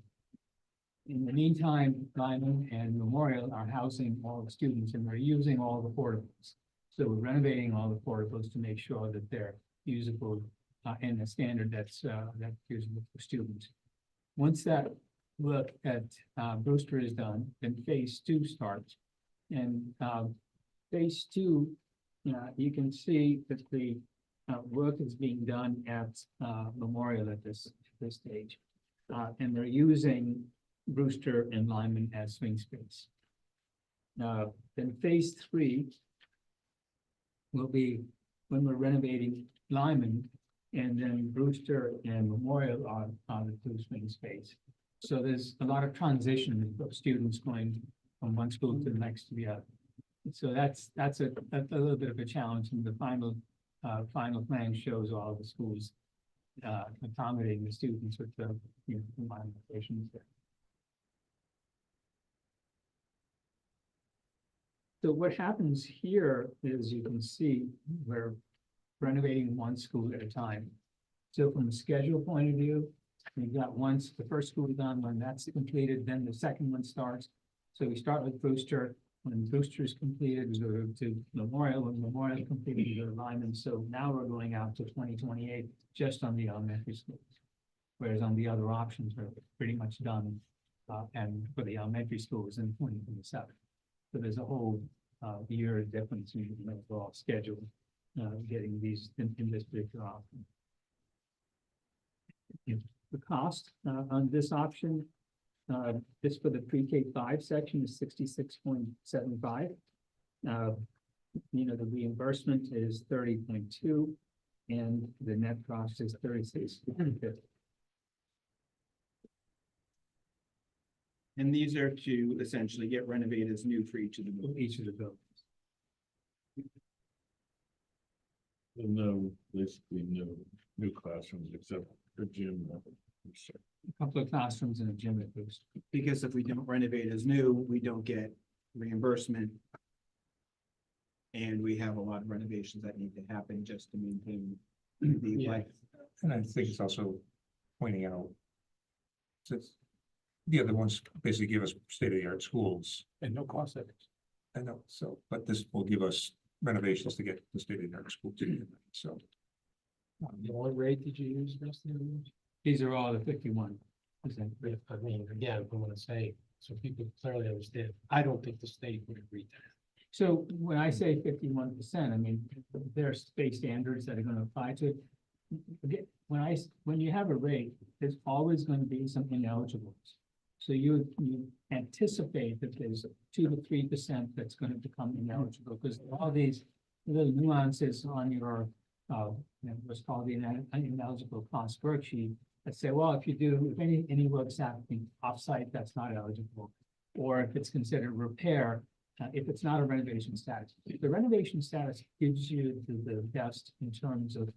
In the meantime, Lyman and Memorial are housing all the students and they're using all the portables. So we're renovating all the portables to make sure that they're usable in a standard that's usable for students. Once that work at Brewster is done, then phase two starts. And phase two, you can see that the work is being done at Memorial at this stage. And they're using Brewster and Lyman as swing space. Then phase three will be when we're renovating Lyman, and then Brewster and Memorial are the two swing space. So there's a lot of transition of students going from one school to the next to the other. So that's a little bit of a challenge, and the final plan shows all the schools accommodating the students with the modifications there. So what happens here is, you can see we're renovating one school at a time. So from a schedule point of view, we've got once the first school done, when that's completed, then the second one starts. So we start with Brewster. When Brewster is completed, we go to Memorial. When Memorial is completed, we go to Lyman. So now we're going out to 2028 just on the elementary schools. Whereas on the other options are pretty much done, and for the elementary schools in 2027. So there's a whole year difference in the overall schedule, getting these in this particular option. The cost on this option, this for the pre-K 5 section is 66.75. The reimbursement is 30.2, and the net cost is 36.50. And these are to essentially get renovated as new for each of the buildings. Each of the buildings. No, basically no new classrooms except for gym. A couple of classrooms and a gym at Brewster. Because if we don't renovate as new, we don't get reimbursement. And we have a lot of renovations that need to happen just to maintain the Yeah. life. And I think it's also pointing out, since the other ones basically give us state-of-the-art schools. And no cost savings. I know, so, but this will give us renovations to get the state-of-the-art school too, so. What rate did you use, Justin? These are all the 51%. I mean, again, I want to say, so people clearly understand, I don't think the state would agree to that. So when I say 51%, I mean, there are state standards that are going to apply to it. Again, when you have a rate, there's always going to be some ineligibles. So you anticipate that there's 2 to 3% that's going to become ineligible, because all these little nuances on your what's called the ineligible cost worksheet that say, well, if any work's happening offsite, that's not eligible, or if it's considered repair, if it's not a renovation status. The renovation status gives you the best in terms of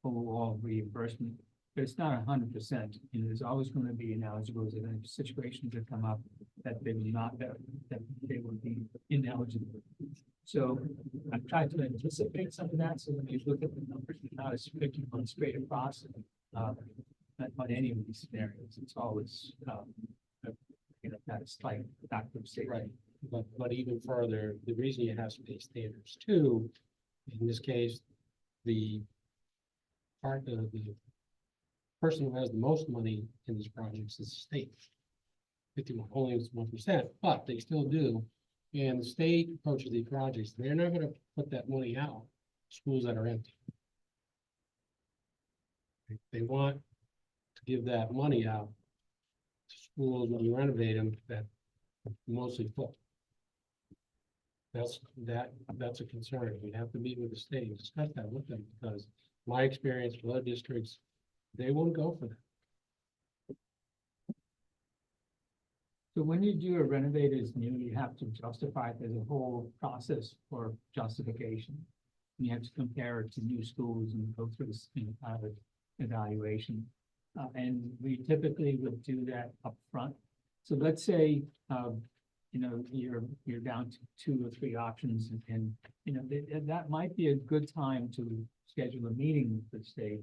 overall reimbursement, but it's not 100%. There's always going to be ineligibles and situations that come up that they will not, that they will be ineligible. So I've tried to anticipate some of that. So when you look at the numbers, you're not as quick on straight across on any of these scenarios. It's always that is slight factor of safety. Right. But even further, the reason you have state standards too, in this case, the part of the person who has the most money in these projects is the state. 51, only is 1%, but they still do. And the state approaches these projects, they're not gonna put that money out, schools that are empty. They want to give that money out to schools when you renovate them that are mostly full. That's a concern. We have to meet with the state and discuss that with them, because my experience with other districts, they won't go for that. So when you do a renovate as new, you have to justify it. There's a whole process for justification. You have to compare it to new schools and go through this evaluation. And we typically would do that up front. So let's say, you know, you're down to 2 or 3 options and, you know, that might be a good time to schedule a meeting with the state.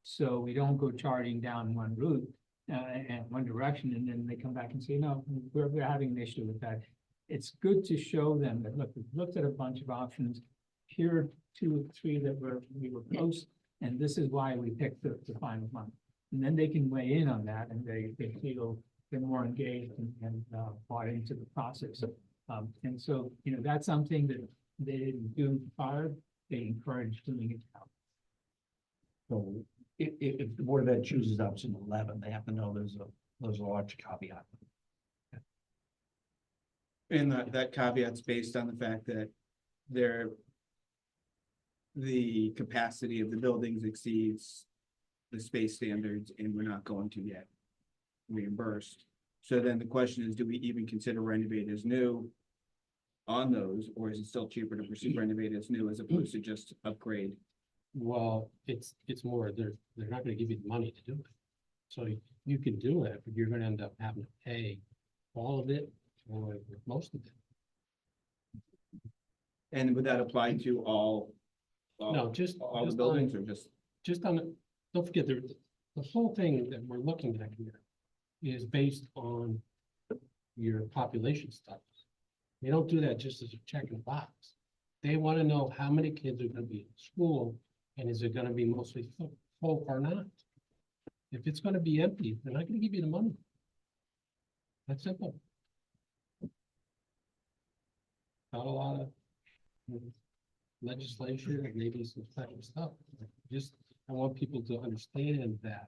So we don't go charging down one route and one direction, and then they come back and say, no, we're having an issue with that. It's good to show them that, look, we've looked at a bunch of options. Here are 2 or 3 that we were close, and this is why we picked the final one. And then they can weigh in on that, and they feel they're more engaged and bought into the process. And so, you know, that's something that they didn't do prior. They encourage doing it now. So if the Board of Ed chooses option 11, they have to know there's a large caveat. And that caveat's based on the fact that the capacity of the buildings exceeds the space standards, and we're not going to get reimbursed. So then the question is, do we even consider renovate as new on those, or is it still cheaper to pursue renovate as new as opposed to just upgrade? Well, it's more, they're not gonna give you the money to do it. So you can do it, but you're gonna end up having to pay all of it or most of it. And would that apply to all No, just the just buildings, on, or just? just on, don't forget, the whole thing that we're looking at here is based on your population studies. They don't do that just as a check in the box. They want to know how many kids are going to be in school, and is it going to be mostly full or not? If it's going to be empty, they're not going to give you the money. That's simple. Not a lot of legislation, and maybe some special stuff. Just, I want people to understand that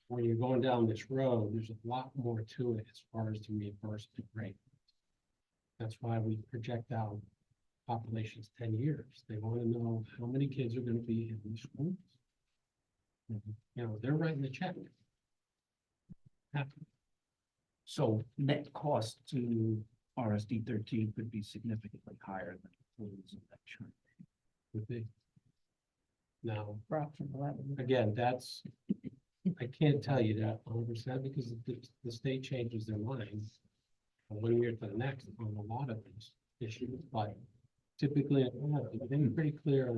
when you're going down this road, there's a lot more to it as far as the reimbursement rate. That's why we project out populations 10 years. They want to know how many kids are going to be in these schools. You know, they're writing the check. So net cost to RSD13 could be significantly higher than employees of that church. Would be. Now, For option 11. again, that's, I can't tell you that 100% because the state changes their minds from one year to the next on a lot of these issues, but typically, I've been pretty clear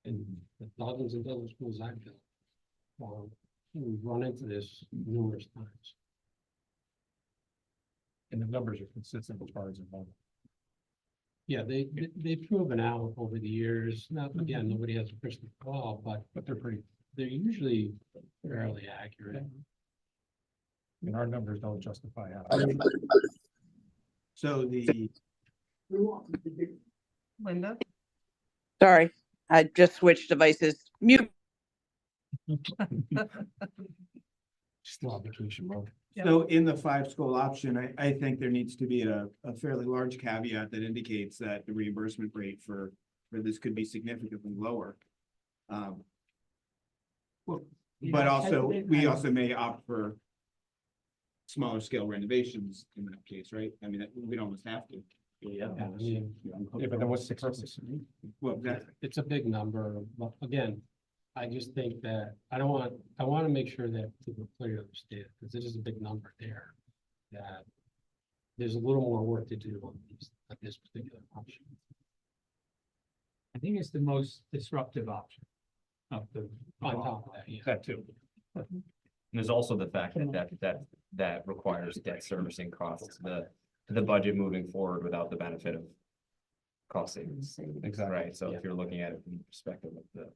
in the dozens and dozens of schools I've built. We've run into this numerous times. And the numbers are consistent as far as involvement. Yeah, they've proven out over the years. Now, again, nobody has a crystal ball, but they're usually fairly accurate. And our numbers don't justify it. So the, Linda? Sorry, I just switched devices. Mute. Still on vacation mode. so in the 5-school option, I think there needs to be a fairly large caveat that indicates that the reimbursement rate for this could be significantly lower. Well, But also, we also may opt for smaller scale renovations in that case, right? I mean, we'd almost have to. Yeah. I mean, Yeah, but then what's the purpose? Well, that, it's a big number, but again, I just think that I want to make sure that people clearly understand, because it is a big number there. That there's a little more work to do on this particular option. I think it's the most disruptive option of the. On top of that, yeah. That too. And there's also the fact that requires debt servicing costs to the budget moving forward without the benefit of cost savings. Exactly. Right, so if you're looking at it from the perspective of the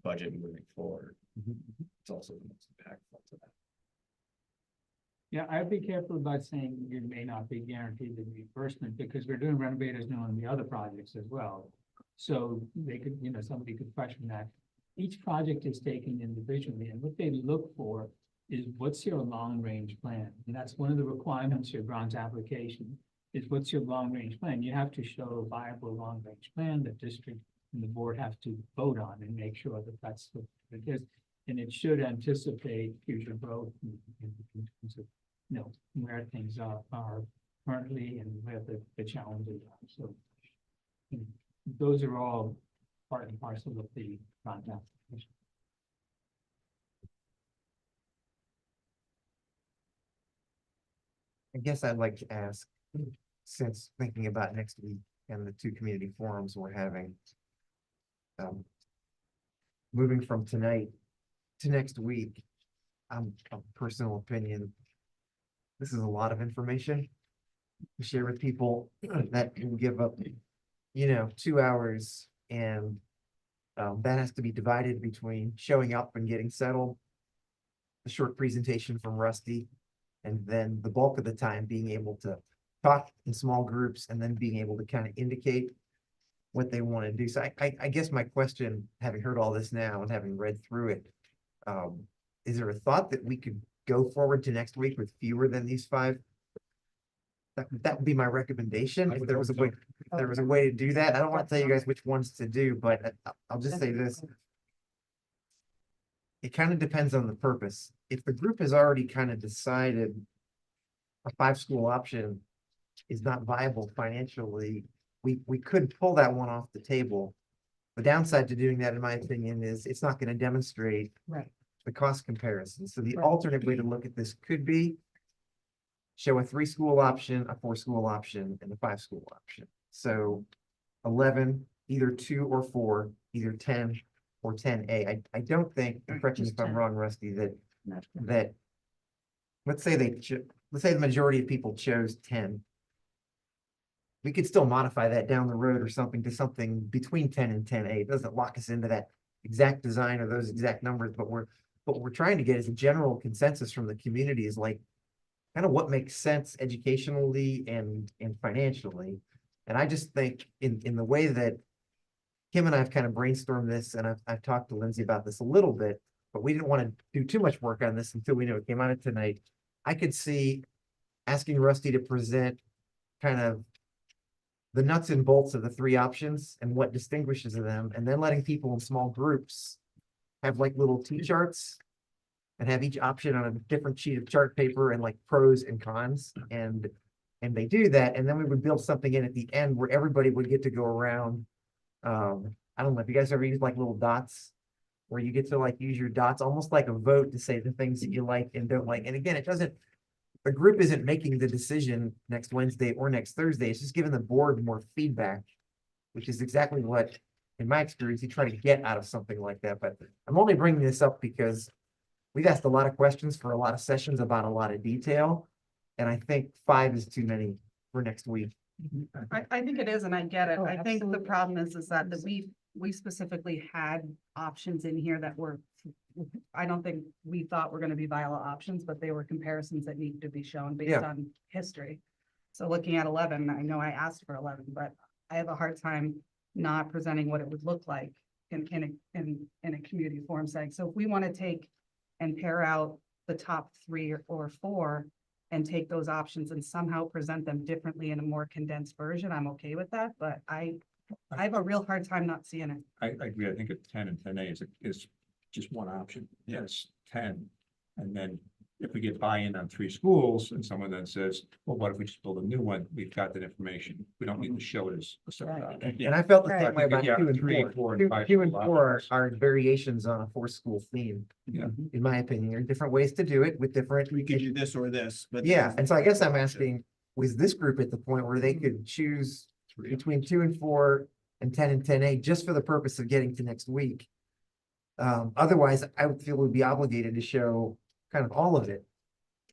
budget moving forward, it's also the most impactful to that. Yeah, I'd be careful about saying you may not be guaranteed the reimbursement because we're doing renovators now on the other projects as well. So they could, you know, somebody could question that. Each project is taken individually, and what they look for is what's your long-range plan? And that's one of the requirements of your grant application is what's your long-range plan? You have to show a viable long-range plan that district and the board have to vote on and make sure that that's what it is. And it should anticipate future growth in terms of you know, where things are currently and where the challenges are, so. you know, Those are all part and parcel of the contact. I guess I'd like to ask, since thinking about next week and the two community forums we're having. Moving from tonight to next week, a personal opinion. This is a lot of information to share with people that can give up, 2 hours and that has to be divided between showing up and getting settled. A short presentation from Rusty, and then the bulk of the time being able to talk in small groups and then being able to kind of indicate what they want to do. So I guess my question, having heard all this now and having read through it, is there a thought that we could go forward to next week with fewer than these 5? That would be my recommendation. If there was a way, if there was a way to do that. I don't want to tell you guys which ones to do, but I'll just say this. It kind of depends on the purpose. If the group has already kind of decided a 5-school option is not viable financially, we could pull that one off the table. The downside to doing that, in my opinion, is it's not going to demonstrate Right. the cost comparison. So the Right. alternate way to look at this could be show a 3-school option, a 4-school option, and a 5-school option. So 11, either 2 or 4, either 10 or 10A. I don't think, and correct me Just if I'm 10. wrong, Rusty, that Not- let's say let's say the majority of people chose 10. We could still modify that down the road or something to something between 10 and 10A. It doesn't lock us into that exact design or those exact numbers, but what we're trying to get is a general consensus from the community is like kind of what makes sense educationally and financially. And I just think in the way that Kim and I have kind of brainstormed this, and I've talked to Lindsay about this a little bit, but we didn't want to do too much work on this until we knew it came out of tonight. I could see asking Rusty to present kind of the nuts and bolts of the 3 options and what distinguishes them, and then letting people in small groups have like little T-charts and have each option on a different sheet of chart paper and like pros and cons. And they do that, and then we would build something in at the end where everybody would get to go around. I don't know if you guys ever used like little dots where you get to like use your dots almost like a vote to say the things that you like and don't like. And again, the group isn't making the decision next Wednesday or next Thursday. It's just giving the board more feedback, which is exactly what, in my experience, you try to get out of something like that. But I'm only bringing this up because we've asked a lot of questions for a lot of sessions about a lot of detail. And I think 5 is too many for next week. I think it is, and I get it. Oh, I think the absolutely. problem is that we specifically had options in here that were, I don't think we thought were gonna be viable options, but they were comparisons that needed to be shown based Yeah. on history. So looking at 11, I know I asked for 11, but I have a hard time not presenting what it would look like in a community forum setting. So if we want to take and pair out the top 3 or 4 and take those options and somehow present them differently in a more condensed version, I'm okay with that, but I have a real hard time not seeing it. I agree. I think a 10 and 10A is just one option. Yes, 10. And then if we get buy-in on 3 schools and someone then says, well, what if we just build a new one? We've got that information. We don't need to show it as a separate Right. option. And I felt the Right. same way about Yeah, 2 and 3, 4. 4, and 2 5 2 and school 4 options. are variations on a 4-school theme. Yeah. In my opinion, there are different ways to do it with different. We could do this or this, but. Yeah, and so I guess I'm asking, was this group at the point where they could choose between 2 and 4 and 10 and 10A just for the purpose of getting to next week? Otherwise, I would feel we'd be obligated to show kind of all of it.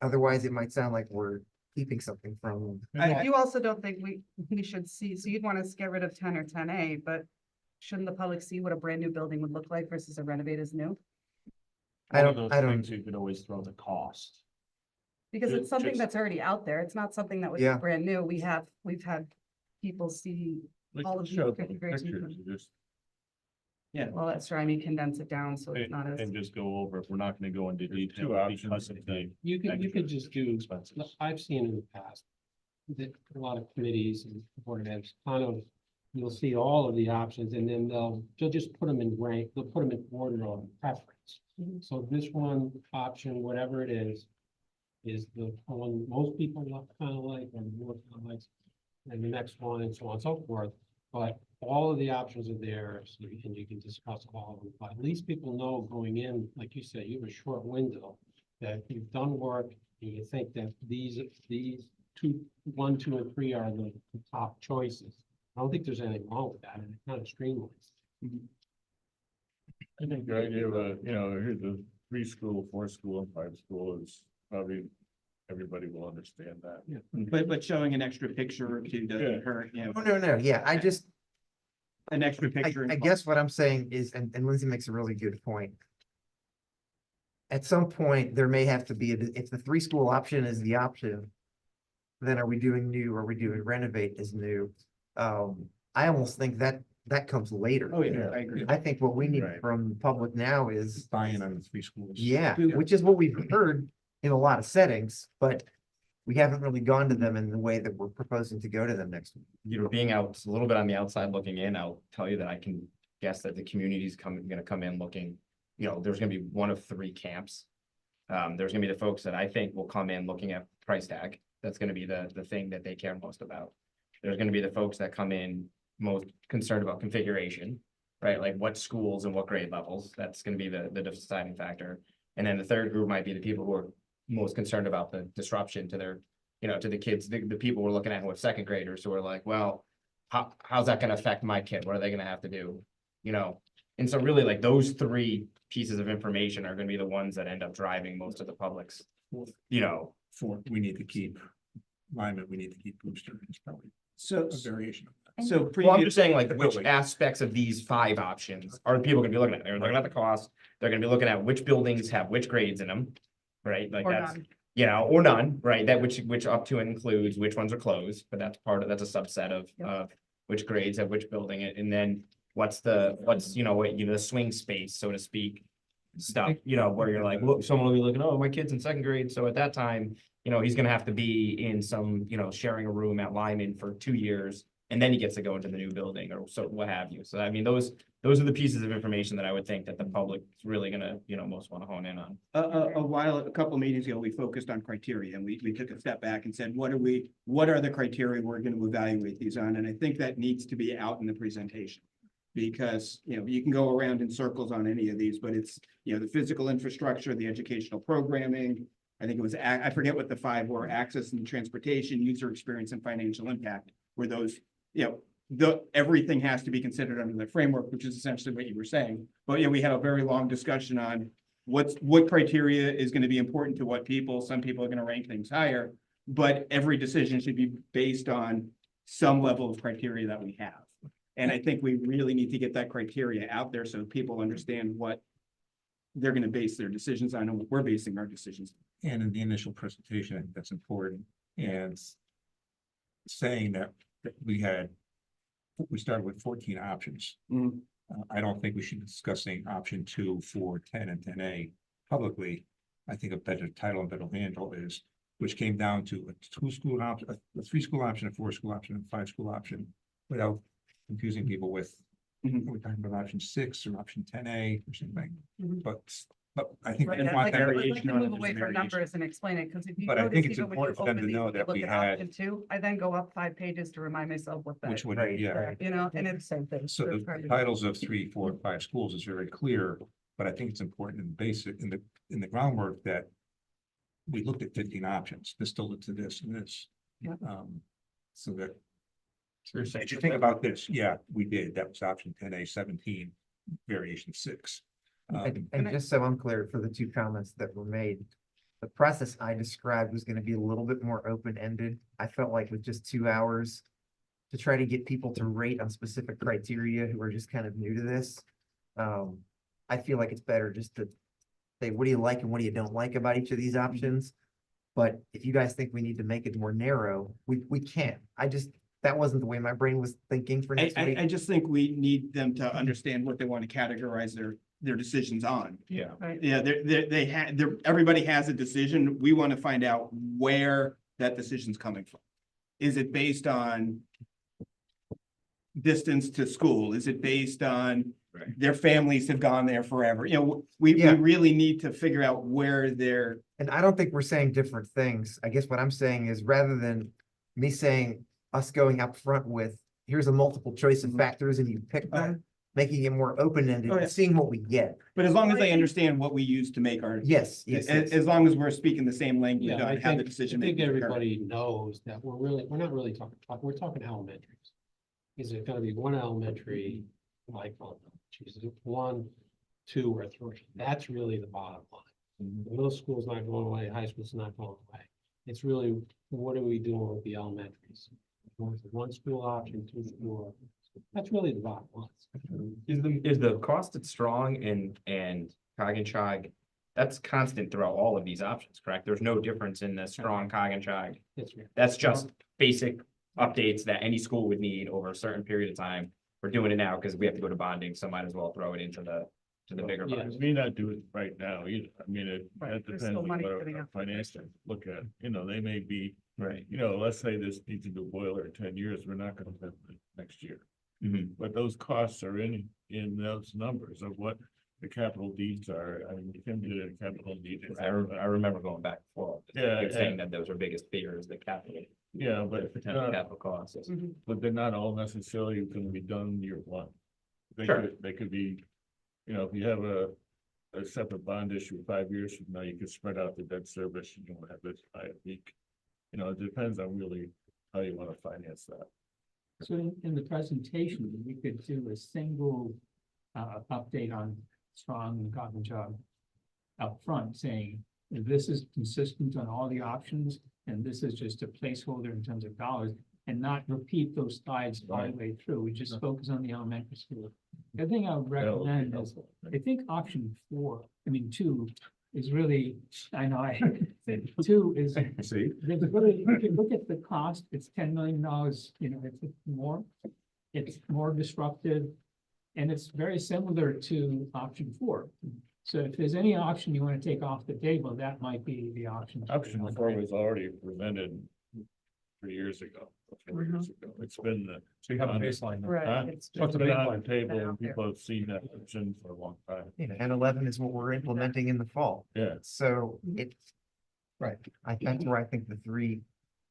Otherwise, it might sound like we're keeping something from. You also don't think we should see, so you'd want us to get rid of 10 or 10A, but shouldn't the public see what a brand new building would look like versus a renovated new? I One of don't, those I don't, things you could always throw the cost. Because it's something Just- that's already out there. It's not something that was Yeah. brand new. we've had people see, Like, All of these show the configurations. pictures, you just, well, that's true. I mean, condense it down so it's not as. and just go over, if we're not gonna go into There's 2 detail options. because of the. You could just do, Expenses. I've seen in the past, that a lot of committees and board of eds, kind of, you'll see all of the options, and then they'll just put them in rank, they'll put them in order of preference. Mhm. So this one option, whatever it is, is the one most people kind of like, and more kind of likes, and the next one, and so on and so forth. But all of the options are there, so you can discuss all of them, but at least people know going in, like you said, you have a short window. That you've done work, and you think that these two, 1, 2, and 3 are the top choices. I don't think there's anything wrong with that, and it kind of streamlines. I think the idea of here's a 3-school, 4-school, and 5-school is probably, everybody will understand that. But showing an extra picture or two doesn't hurt, Oh, no, yeah, I just, an extra I picture. guess what I'm saying is, and Lindsay makes a really good point. At some point, there may have to be, if the 3-school option is the option, then are we doing new, or are we doing renovate as new? I almost think that comes later. Oh, yeah, I agree. I think what we need Right. from the public now is, Buy-in on the 3 schools. yeah, which is what we've heard in a lot of settings, but we haven't really gone to them in the way that we're proposing to go to them next week. You know, being out a little bit on the outside looking in, I'll tell you that I can guess that the community's gonna come in looking, there's gonna be one of 3 camps. There's gonna be the folks that I think will come in looking at price tag. That's gonna be the thing that they care most about. There's gonna be the folks that come in most concerned about configuration, right? Like what schools and what grade levels. That's gonna be the deciding factor. And then the third group might be the people who are most concerned about the disruption to their, to the kids, the people we're looking at with 2nd graders who are like, well, how's that gonna affect my kid? What are they gonna have to do? And so really like those 3 pieces of information are gonna be the ones that end up driving most of the public's, We need to keep Lyman, we need to keep Brewster. It's probably So, a variation of that. so Well, I'm previous, just saying like The which building. aspects of these 5 options are people gonna be looking at? They're looking at the cost, they're gonna be looking at which buildings have which grades in them, right? Like Or that's, none. or none, right? That which up to includes which ones are closed, but that's that's a subset of which grades have which building it, and then what's the swing space, so to speak. Stuff, where you're like, look, someone will be looking, oh, my kid's in 2nd grade, so at that time, he's gonna have to be in some, sharing a room at Lyman for 2 years. And then he gets to go into the new building or so what have you. So I mean, those are the pieces of information that I would think that the public is really gonna, most want to hone in on. a couple of meetings ago, we focused on criteria and we took a step back and said, what are the criteria we're going to evaluate these on? And I think that needs to be out in the presentation. Because, you can go around in circles on any of these, but it's, the physical infrastructure, the educational programming. I think it was, I forget what the 5 were: access and transportation, user experience, and financial impact. Were those, everything has to be considered under the framework, which is essentially what you were saying. But we had a very long discussion on what criteria is going to be important to what people. Some people are going to rank things higher, but every decision should be based on some level of criteria that we have. And I think we really need to get that criteria out there so people understand what they're going to base their decisions on and what we're basing our decisions on. And in the initial presentation, I think that's important. And saying that we started with 14 options. Mhm. I don't think we should be discussing option 2, 4, 10, and 10A publicly. I think a better title and better handle is, which came down to a 2-school option, a 3-school option, a 4-school option, and a 5-school option, without confusing people with, Mhm. we're talking about option 6 or option 10A or something. Mhm. But I think. Right, we I'd want like that to variation on it, move there's away from variation. numbers and explain it, because if you But I think notice, it's even when you important for them open to these, know you that look we at had- option 2, I then go up 5 pages to remind myself what Which that, would, Right, yeah. and it's Same thing. So That's the part of it. titles of 3, 4, and 5 schools is very clear, but I think it's important in basic, in the groundwork that we looked at 15 options, distilled it to this and this. Yeah. So that, did you think about this? Yeah, we did. That was option 10A, 17, variation 6. And just so I'm clear for the 2 comments that were made, the process I described was gonna be a little bit more open-ended. I felt like with just 2 hours to try to get people to rate on specific criteria who are just kind of new to this. I feel like it's better just to say, what do you like and what do you don't like about each of these options? But if you guys think we need to make it more narrow, we can. That wasn't the way my brain was thinking for next week. I just think we need them to understand what they want to categorize their decisions on. Yeah. right? Yeah, everybody has a decision. We want to find out where that decision's coming from. Is it based on distance to school? Is it based on their families have gone there forever? We Yeah. really need to figure out where And I don't think we're saying different things. I guess what I'm saying is rather than me saying us going up front with, here's a multiple choice of factors and you pick them, making it more open-ended, Oh, yeah. and seeing what we get. But as long as Well, I they think- understand what we use to make our, Yes, yes, yes. as long as we're speaking the same language, Yeah, I have the think, decision. I think making occur. everybody knows that we're not really we're talking elementaries. Is it gonna be one elementary, like, is it 1, 2, or 3? That's really the bottom line. The middle school's not going away, high school's not going away. It's really, what are we doing with the elementaries? Going with one school option, 2 school, that's really the bottom line. Is the cost at Strong and Cog and Chog, that's constant throughout all of these options, correct? There's no difference in the Strong, Cog and Chog. That's just basic updates that any school would need over a certain period of time. We're doing it now because we have to go to bonding, so might as well throw it into the bigger Yeah. budget. We may not do it right now either. I mean, Right, that there's depends still on money what sitting our out there. financials look at. You know, they may be, Right. you know, let's say this needs a new boiler in 10 years, we're not gonna have it next year. Mhm. But those costs are in those numbers of what the capital needs are. I mean, Kim did a capital need. I remember going back and forth. Yeah, You're saying that those are biggest fears, the capital, Yeah, the but, potential capital costs. but they're not all necessarily gonna be done in year one. Sure. They could be, you know, if you have a separate bond issue 5 years from now, you can spread out the debt service, you don't have this high a peak. You know, it depends on really how you wanna finance that. So in the presentation, we could do a single update on Strong and Cog and Jog up front, saying this is consistent on all the options, and this is just a placeholder in terms of dollars, and not repeat those slides all the way through. We just focus on the elementary school. The other thing I would That would be recommend is, helpful. I think option 2 is really, I know, 2 is. See? There's really, if you look at the cost, it's $10 million, you know, it's more. It's more disruptive. And it's very similar to option 4. So if there's any option you want to take off the table, that might be the option. Option 4 was already presented 3 years ago, 4 years ago. It's been the. So you have a on- baseline. Huh? Right. It's It's been on the been table out and there. people have seen that option for a long time. Yeah, and 11 is what we're implementing in the fall. Yeah. So it's. Right. That's where I think the 3,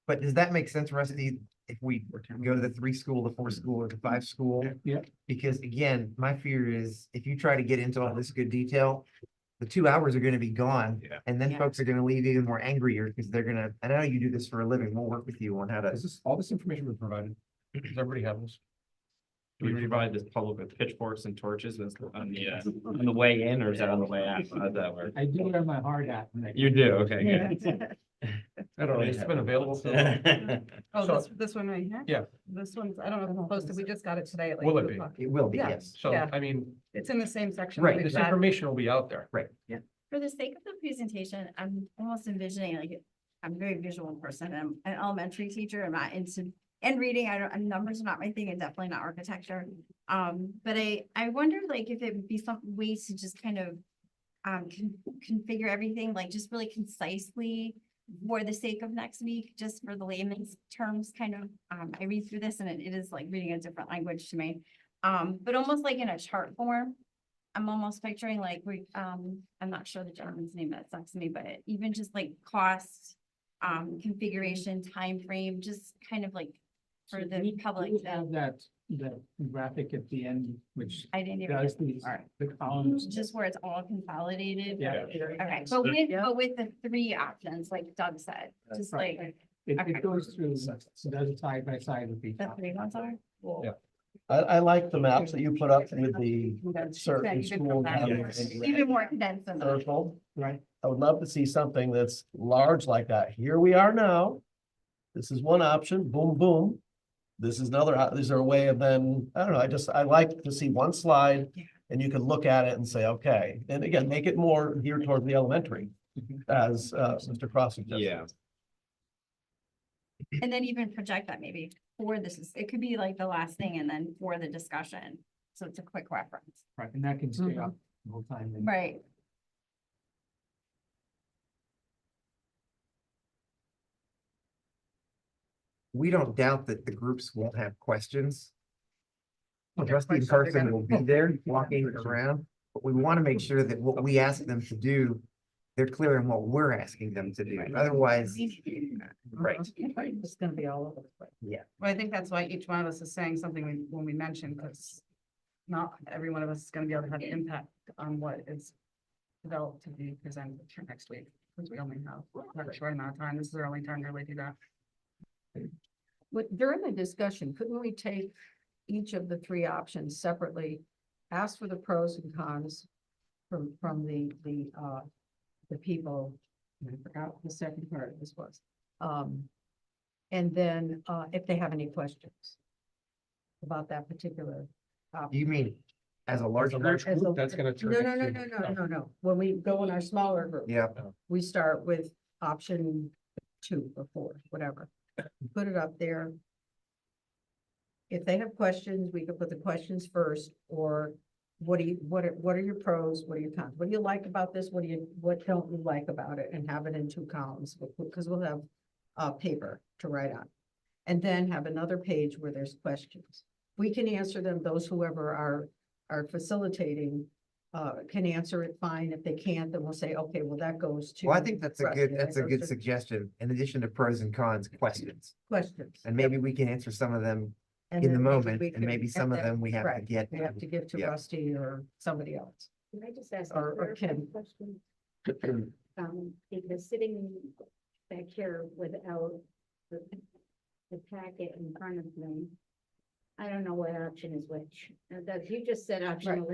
but does that make sense, Rusty? If we go to the 3 school, the 4 school, or the 5 school? Yeah. Because again, my fear is if you try to get into all this good detail, the 2 hours are gonna be gone. Yeah. And then Yeah. folks are gonna leave even more angrier because they're gonna, I know you do this for a living. We'll work with you on how to. Is this, all this information was provided? Does everybody have this? Do we provide this public with pitchforks and torches on the way in, or is that on the way out? How does that work? I do wear my hard hat. when I- You do, okay, good. I don't know, it's been available. Oh, So- this one right here? Yeah. This one's, I don't know if it's posted, we just got it today at like. Will it 2 be? o'clock. It will be, Yeah. yes. So, Yeah. I mean, It's in the same section. Right, that this we've got. information will be out there. For the sake of the presentation, I'm almost envisioning, like, I'm a very visual person. I'm an elementary teacher. I'm not into, and reading, numbers are not my thing and definitely not architecture. But I wondered like if it would be some ways to just kind of configure everything, like just really concisely for the sake of next week, just for the layman's terms, kind of, I read through this and it is like reading a different language to me. But almost like in a chart form. I'm almost picturing like I'm not sure the gentleman's name that sucks me, but even just like cost, configuration, time frame, just kind of like for So the we public to, have that graphic at the end, which I didn't even, does get- these, all right, the columns. just where it's all consolidated. Yeah. Okay, So- but with the 3 options, like Doug said, just Right. like It okay. goes through, it does side by side with each. the 3 ones are. Yeah. I like the maps that you put up with the certain Even schools. from having that, a even more condensed than that. circle. Right. I would love to see something that's large like that. Here we are now. This is one option, boom, boom. This is another, is there a way of then, I don't know, I like to see one slide and you can look at it and say, okay. And again, make it more geared towards the elementary as Mr. Cross suggested. Yeah. And then even project that maybe for this, it could be like the last thing and then for the discussion. So it's a quick reference. Right, and that can stay up the whole time. Right. We don't doubt that the groups won't have questions. Okay, Rusty in questions are person gonna- will be there walking around, but we want to make sure that what we ask them to do they're clear on what we're asking them to do. Otherwise, Right. It's gonna be all over the place. yeah. Well, I think that's why each one of us is saying something when we mention, because not every one of us is gonna be able to have impact on what is developed to be presented for next week, because we only have a short amount of time. This is our only time to really do that. But during the discussion, couldn't we take each of the three options separately? Ask for the pros and cons from the people. I forgot what the second part of this was. And then, if they have any questions about that particular. option. You mean as a large As a group? large group, that's gonna turn. No. When we go in our smaller group. Yeah, We start with option 2 or 4, whatever. Put it up there. If they have questions, we could put the questions first, or what are your pros, what are your cons? What do you like about this? What don't you like about it? And have it in 2 columns, because we'll have paper to write on. And then have another page where there's questions. We can answer them, those whoever are facilitating can answer it fine. If they can't, then we'll say, okay, well, that goes to. well, I think that's a Rusty, good, that that's a goes good to suggestion. In addition to pros and cons, questions. Questions. And maybe we can answer some of them And in the then maybe moment, we and can- maybe some of then- them we have to right, get. We have to give to Yeah. Rusty or somebody else. Can I just ask Or- a or Kim. clarifying question? Because sitting back here without the packet in front of me, I don't know what option is which. Now, Doug, you just said option.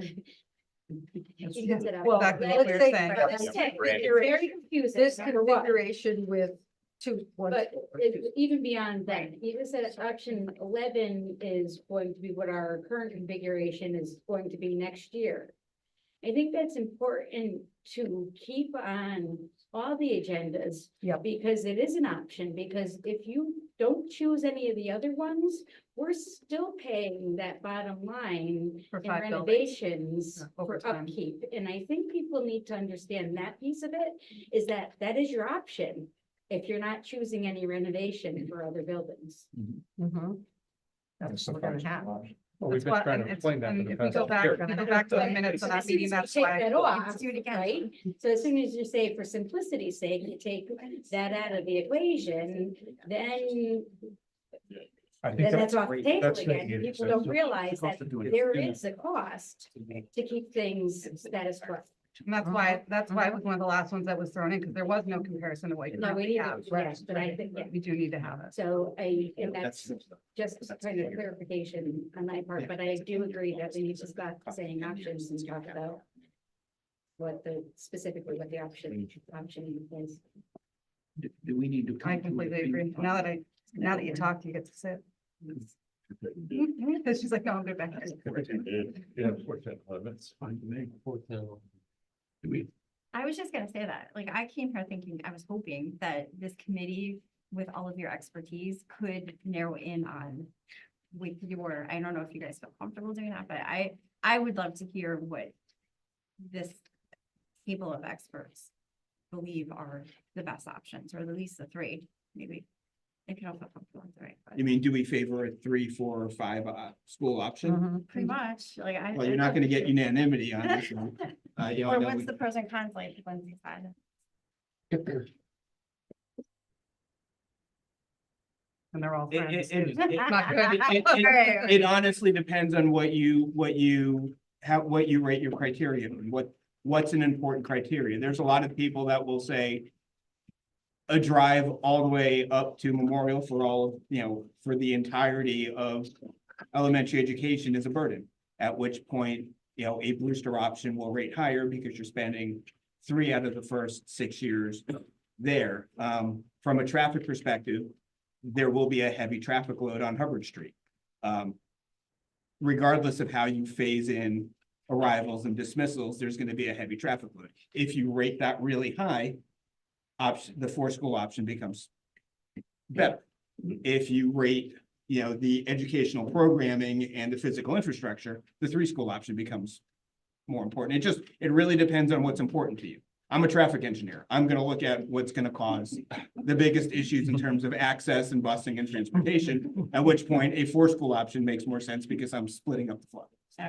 You just said Well, option. Exactly let's what we're say- saying. let's Yeah, take Brandon. It's configuration- very confusing. This number one. configuration with But even beyond that, you just said option 11 is going to be what our current configuration is going to be next year. I think that's important to keep on all the agendas. Yep. Because it is an option, because if you don't choose any of the other ones, we're still paying that bottom line For in 5 buildings. renovations Yeah, over for time. upkeep. And I think people need to understand that piece of it, is that that is your option if you're not choosing any renovation for other buildings. That's what we're gonna have. Well, we've That's been why, trying and to it's, explain that. and for the if we past go back, year. if we go back to the minutes of that meeting, that's Take why. that off, right? So as soon as you say, for simplicity's sake, you take that out of the equation, then I think that's off the great. table That's again. great. People don't realize that to do it. there is a cost to keep things status quo. And that's why it was one of the last ones that was thrown in, because there was no comparison to what you No, we currently need have. it, yes, but I think, yeah. We do need to have it. So and that's just kind of clarification on my part, but I do agree that we need to stop saying options and talk about specifically what the option is. Do we need to? I completely agree. Now that you talked, you get to sit. She's like, no, I'm good back here. Yeah, 410, That's fine to me. Do Do we, I was just gonna say that, like, I came here thinking, I was hoping that this committee, with all of your expertise, could narrow in on with your, I don't know if you guys feel comfortable doing that, but I would love to hear what this table of experts believe are the best options, or at least the 3, maybe. If you don't feel comfortable with the right, but You mean, do we favor a 3, 4, or 5 school option? pretty much, like, I. Well, you're not gonna get unanimity on this one. You know, I Or know what's we- the pros and cons like, Lindsay said? And they're all It- friends. it- too. it- Not good. It honestly depends on what you rate your criteria, and what's an important criteria. There's a lot of people that will say a drive all the way up to Memorial for for the entirety of elementary education is a burden. At which point, a Brewster option will rate higher because you're spending 3 out of the first 6 years there. From a traffic perspective, there will be a heavy traffic load on Hubbard Street. Regardless of how you phase in arrivals and dismissals, there's going to be a heavy traffic load. If you rate that really high, the 4-school option becomes better. If you rate, the educational programming and the physical infrastructure, the 3-school option becomes more important. It really depends on what's important to you. I'm a traffic engineer. I'm gonna look at what's gonna cause the biggest issues in terms of access and busing and transportation, at which point a 4-school option makes more sense because I'm splitting up the flow.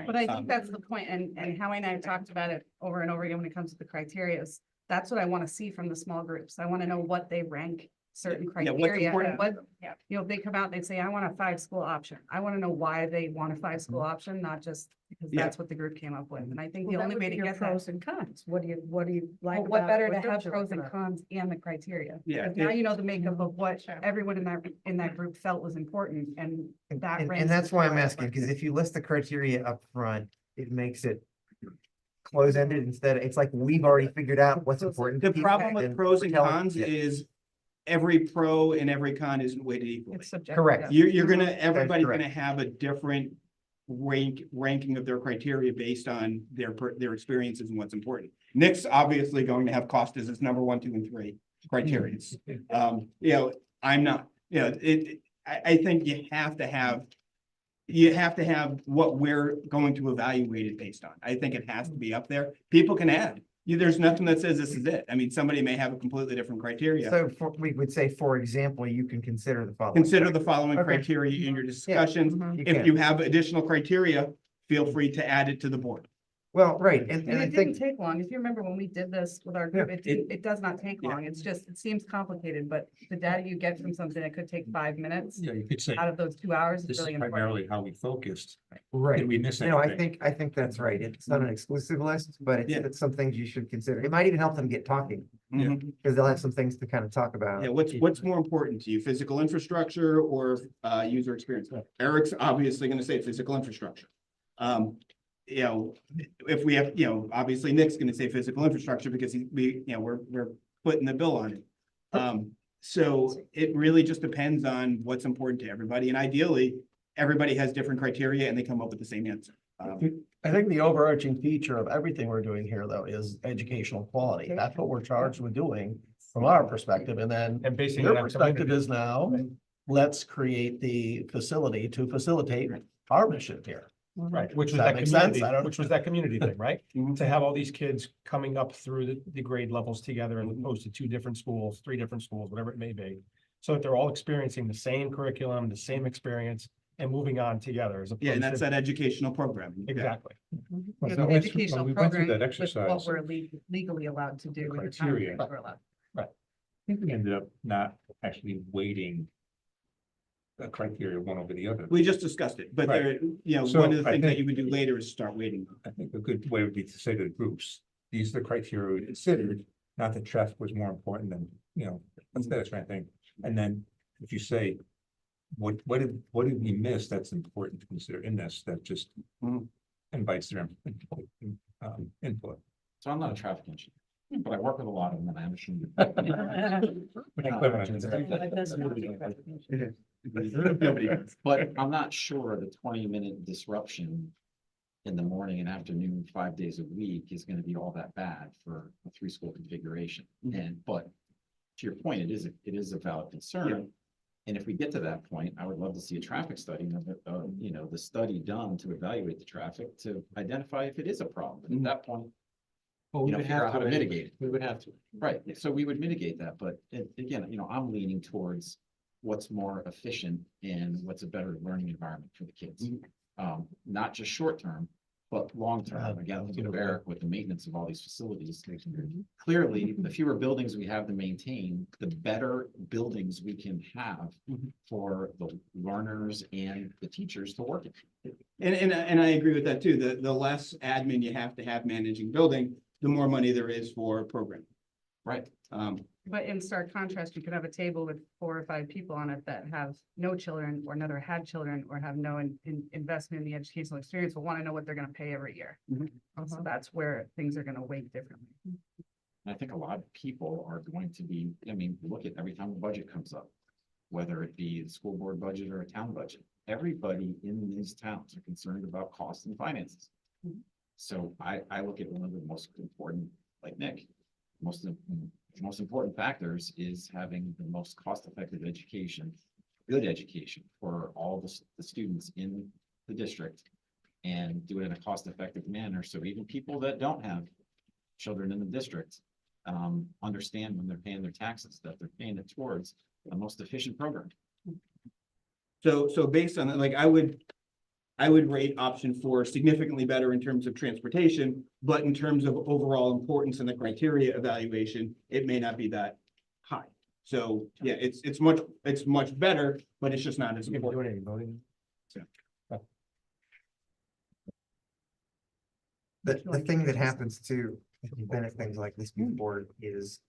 But I think that's the point, and Howie and I have talked about it over and over again when it comes to the criteria is that's what I want to see from the small groups. I want to know what they rank certain Yeah, what's criteria. important. And what, you know, if they come out, and they say, I want a 5-school option. I want to know why they want a 5-school option, not just because Yeah. that's what the group came up with. And I think Well, the that only would way be to your get that. pros and cons. What do you like? Well, what about better it? to What don't have you pros like and about it? cons and the criteria? Yeah, Because now it- you know the makeup of what everyone in that group felt was important, and that. And ranks that's into why our I'm asking, because if you list the criteria up front, it makes it close-ended instead. It's like we've already figured out what's important. to The people, problem with and pros we're and telling- cons yeah, is every pro and every con isn't weighted equally. It's subjective. Correct. yeah. You're gonna, everybody's correct. gonna have a different ranking of their criteria based on their experiences and what's important. Nick's obviously going to have cost as his number 1, 2, and 3 criteria. You know, I'm not, you know, I think you have to have what we're going to evaluate it based on. I think it has to be up there. People can add. There's nothing that says this is it. I mean, somebody may have a completely different criteria. So we would say, for example, you can consider the following. Consider the following Okay. criteria in your discussions. Mhm. You If can. you have additional criteria, feel free to add it to the board. Well, right, and And I it didn't think, take long. If you remember when we did this with our group, it does not take Yeah. long. It's just, it seems complicated, but the data you get from something that could take 5 minutes Yeah, you could say, out of those 2 hours is this is really important. primarily how we focused. right, Did we miss no, anything? I think that's right. It's not an exclusive list, but Yeah. it's some things you should consider. It might even help them get talking, Yeah. because they'll have some things to kind of talk about. Yeah, what's more important to you, physical infrastructure or user experience? Eric's obviously gonna say physical infrastructure. You know, if we have, you know, obviously Nick's gonna say physical infrastructure because we're putting the bill on it. So it really just depends on what's important to everybody, and ideally, everybody has different criteria and they come up with the same answer. I think the overarching feature of everything we're doing here, though, is educational quality. That's what we're charged with doing from our perspective, and then And basically. your perspective is now, let's create the facility to facilitate our mission here. Right, which Does was that that make sense? community, I don't- which was that community thing, right? Mhm. To have all these kids coming up through the grade levels together as opposed to 2 different schools, 3 different schools, whatever it may be. So that they're all experiencing the same curriculum, the same experience, and moving on together as opposed to. Yeah, and that's that educational programming. Yeah. Exactly. You Well, know, so the when educational we went through program that with exercise, what we're legally allowed to do. the with the time criteria. frames we're allowed. I think we ended up not actually weighting a criteria one over the other. We just discussed it, but Right. there, you know, So one of the I things that think- you would do later is start waiting. I think a good way would be to say to the groups, these are the criteria we considered, not that traffic was more important than, you know, that's that kind of thing. And then if you say, what did we miss that's important to consider in this, that just Mhm. invites their input. So I'm not a traffic engineer, but I work with a lot of them and I understand. But I'm not sure the 20-minute disruption in the morning and afternoon, 5 days a week is gonna be all that bad for a 3-school configuration. But to your point, it is a valid concern. And if we get to that point, I would love to see a traffic study, the study done to evaluate the traffic, to identify if it is a problem. And at that point, Well, we would figure out have how to to, mitigate it. we would have to. Right, so we would mitigate that, but again, I'm leaning towards what's more efficient and what's a better learning environment for the kids. Not just short term, but long term. Again, thinking of Eric with the maintenance of all these facilities. Clearly, the fewer buildings we have to maintain, the better buildings we can have for the learners and the teachers to work in. And I agree with that too. The less admin you have to have managing building, the more money there is for programming. Right. But in stark contrast, you could have a table with 4 or 5 people on it that have no children or never had children or have no investment in the educational experience, but want to know what they're going to pay every year. So that's where things are going to weight differently. And I think a lot of people are going to be, look at every time a budget comes up, whether it be the school board budget or a town budget, everybody in these towns are concerned about costs and finances. So I look at one of the most important, like Nick, most important factors is having the most cost-effective education, good education for all the students in the district, and do it in a cost-effective manner. So even people that don't have children in the district understand when they're paying their taxes, that they're paying it towards the most efficient program. So based on that, like I would, I would rate option 4 significantly better in terms of transportation, but in terms of overall importance and the criteria evaluation, it may not be that high. So, yeah, it's much better, but it's just not as You can do important. any voting. The thing that happens too, if you've been at things like this before, is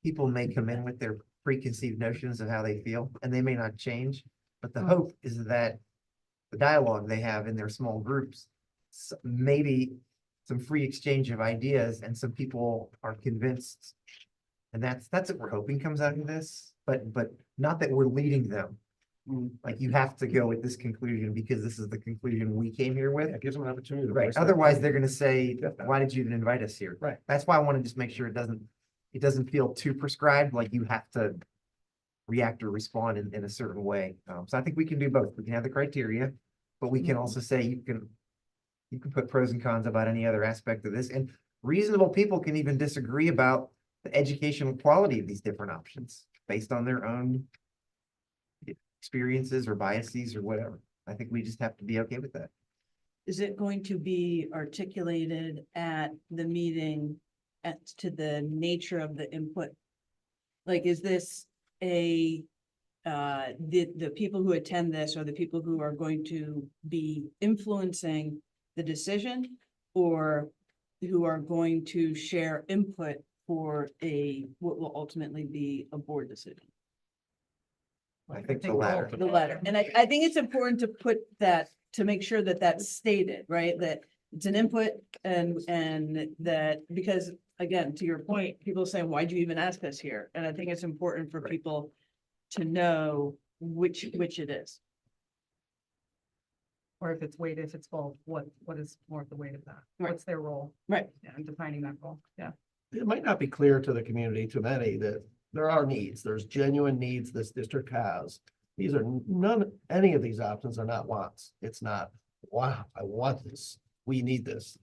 people may come in with their preconceived notions of how they feel, and they may not change. But the hope is that the dialogue they have in their small groups, maybe some free exchange of ideas, and some people are convinced. And that's what we're hoping comes out of this, but not that we're leading them. Like, you have to go with this conclusion because this is the conclusion we came here with. It gives them an opportunity. to Right, voice their otherwise opinion. they're gonna say, Get that. why did you even invite us here? Right. That's why I want to just make sure it doesn't feel too prescribed, like you have to react or respond in a certain way. So I think we can do both. We can have the criteria, but we can also say you can put pros and cons about any other aspect of this, and reasonable people can even disagree about the educational quality of these different options based on their own experiences or biases or whatever. I think we just have to be okay with that. Is it going to be articulated at the meeting as to the nature of the input? Like, is this the people who attend this are the people who are going to be influencing the decision, or who are going to share input for what will ultimately be a board decision? I think the latter. The letter. And I think it's important to put that, to make sure that that's stated, right? That it's an input and that, because again, to your point, people say, why'd you even ask us here? And I think it's important for people to know which it is. Or if it's weighted, if it's both, what is more of the weight of that? Right. What's their role? Right. Yeah, and defining that role, yeah. It might not be clear to the community, to many, that there are needs. There's genuine needs this district has. These are any of these options are not wants. It's not, wow, I want this. We need this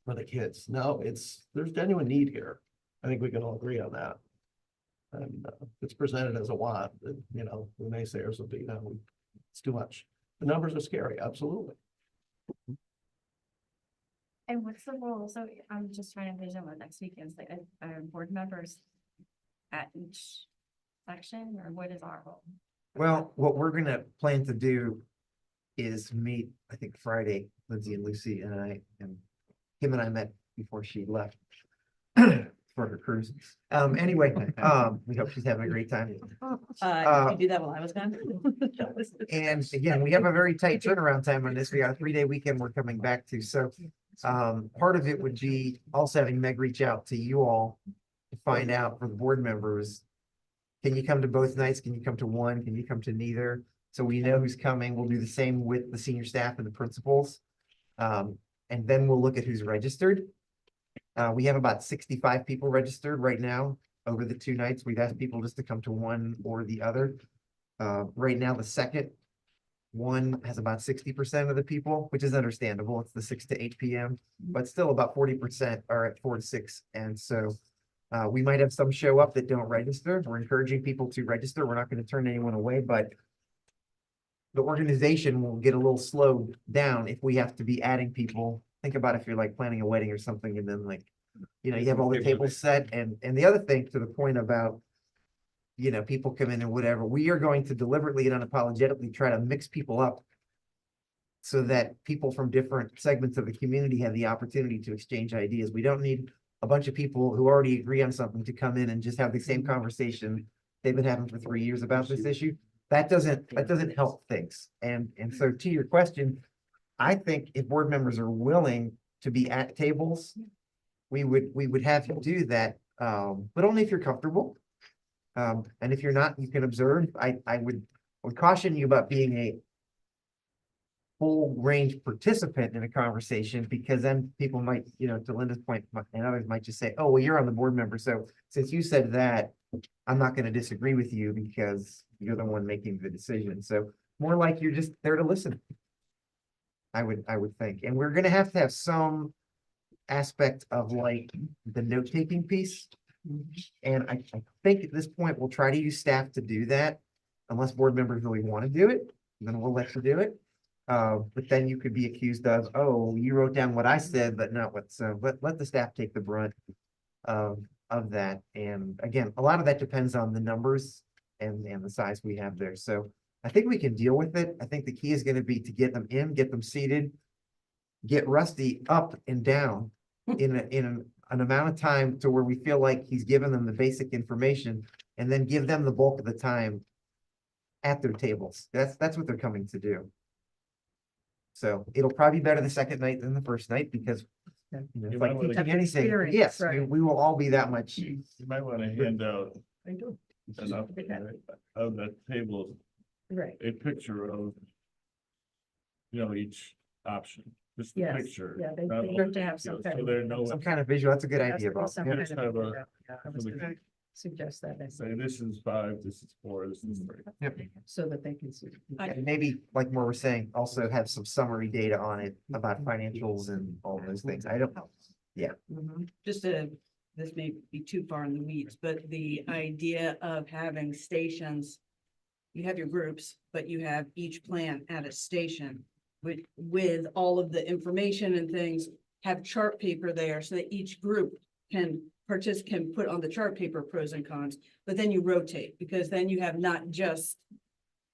for the kids. No, there's genuine need here. I think we can all agree on that. And it's presented as a want, the naysayers will be, no, it's too much. The numbers are scary, absolutely. And what's the role? So I'm just trying to envision what next week is, like, are board members at each section, or what is our role? Well, what we're gonna plan to do is meet, I think Friday, Lindsay and Lucy and I, and Kim and I met before she left for her cruise. Anyway, we hope she's having a great time. Did you do that while I was gone? And again, we have a very tight turnaround time on this. We got a 3-day weekend we're coming back to, so part of it would be also having Meg reach out to you all to find out for the board members. Can you come to both nights? Can you come to one? Can you come to neither? So we know who's coming. We'll do the same with the senior staff and the principals. And then we'll look at who's registered. We have about 65 people registered right now over the 2 nights. We've asked people just to come to one or the other. Right now, the second one has about 60% of the people, which is understandable. It's the 6 to 8 p.m., but still about 40% are at 4 to 6. And so we might have some show up that don't register. We're encouraging people to register. We're not going to turn anyone away, but the organization will get a little slowed down if we have to be adding people. Think about if you're like planning a wedding or something, and then you have all the tables set. And the other thing, to the point about, people come in and whatever, we are going to deliberately and unapologetically try to mix people up so that people from different segments of the community have the opportunity to exchange ideas. We don't need a bunch of people who already agree on something to come in and just have the same conversation they've been having for 3 years about this issue. That doesn't help things. And so to your question, I think if board members are willing to be at tables, we would have you do that, but only if you're comfortable. And if you're not, you can observe. I would caution you about being a full range participant in a conversation, because then people might, to Linda's point, and others might just say, oh, well, you're on the board member. So since you said that, I'm not going to disagree with you because you're the one making the decision. So more like you're just there to listen. I would think. And we're going to have some aspect of like the note-taking piece. And I think at this point, we'll try to use staff to do that, unless board members really want to do it, then we'll let you do it. But then you could be accused of, oh, you wrote down what I said, but not what, so let the staff take the brunt of that. And again, a lot of that depends on the numbers and the size we have there. So I think we can deal with it. I think the key is gonna be to get them in, get them seated, get Rusty up and down in an amount of time to where we feel like he's given them the basic information, and then give them the bulk of the time at their tables. That's what they're coming to do. So it'll probably be better the second night than the first night because you know, You it's might like wanna- teaching anything. Experience, Yes, right. we will all be that much. You might want to hand out I do. enough of that table, Right, a picture of, you know, each option, just a yes, picture. yeah, they not have to have some all- kind So of. they know, Some kind of visual. That's a good Has idea, to be Bob. some Yeah. kind Just of have a- visual, yeah, I was for the- gonna suggest that, I say, think, this is 5, this is 4, this is 3. so that they can see. And maybe, like Maura was saying, also have some summary data on it about financials and all those things. I don't, Mhm. Just to, this may be too far in the weeds, but the idea of having stations. You have your groups, but you have each plan at a station with all of the information and things. Have chart paper there so that each group can put on the chart paper pros and cons, but then you rotate, because then you have not just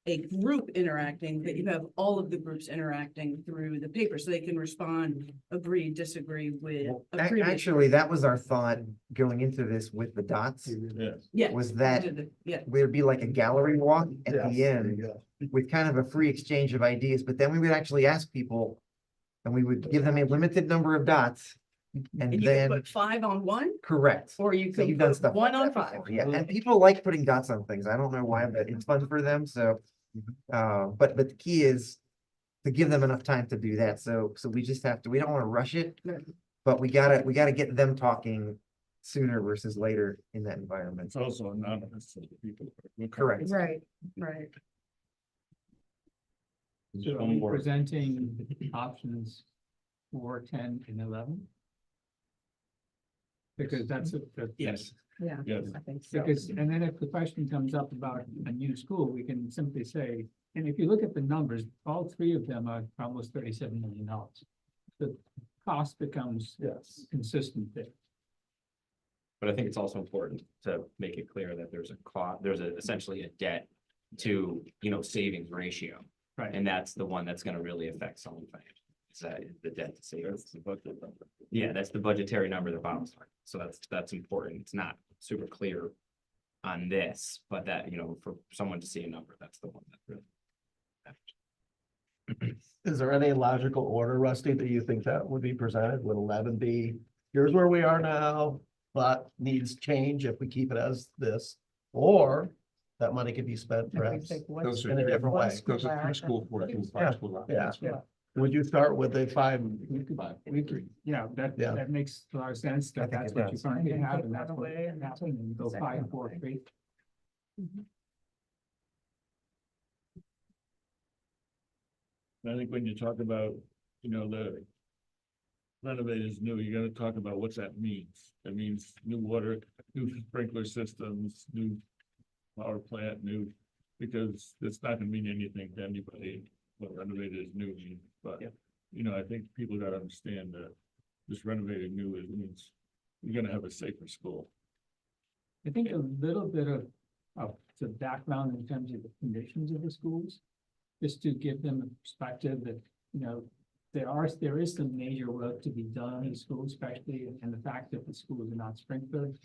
a group interacting, but you have all of the groups interacting through the paper, so they can respond, agree, disagree with. a previous- actually, that was our thought going into this with the dots, Yeah. Yeah. was that Yeah, there'd be like a gallery walk at the Yes, there end you go. with kind of a free exchange of ideas, but then we would actually ask people and we would give them a limited number of dots. And and you can then, put 5 on one, correct. or you So can you've done put stuff 1 like on that 5. before, yeah, and people like putting dots on things. I don't know why, but it's fun for them, so. But the key is to give them enough time to do that, so we just have to, we don't wanna rush it. Right. But we gotta get them talking sooner versus later in that environment. It's also anonymous to the people. Correct. Right, right. So are we presenting options 4, 10, and 11? Because that's Yes. Yeah, Yes. I think so. because, and then if the question comes up about a new school, we can simply say, and if you look at the numbers, all 3 of them are almost $37 million. The cost becomes consistent there. But I think it's also important to make it clear that there's essentially a debt to, savings ratio. Right. And that's the one that's gonna really affect someone financially. Is that the debt to savings? That's the budget number. Yeah, that's the budgetary number that Bob's talking. So that's important. It's not super clear on this, but that, for someone to see a number, that's the one that really. Is there any logical order, Rusty, that you think that would be presented? Would 11 be, here's where we are now, but needs change if we keep it as this? Or that money could be spent If we perhaps take one Those are in a different one way? school Those are back, 3 school, 4, 5 school. options. Yeah. Would you start with the 5? We could, yeah, Yeah. that makes a lot of sense, I that think that's it what you does. currently And then have, take and that's one what away and then happened, and go second 5, one 4, away. 3. I think when you talk about, the renovators new, you gotta talk about what that means. That means new water, new sprinkler systems, new power plant, because it's not gonna mean anything to anybody, what renovated is new means, but, Yep. I think people gotta understand that this renovated new means you're gonna have a safer school. I think a little bit of the background in terms of the conditions of the schools, just to give them a perspective that, there is some major work to be done in schools, especially, and the fact that the schools are not sprinkled.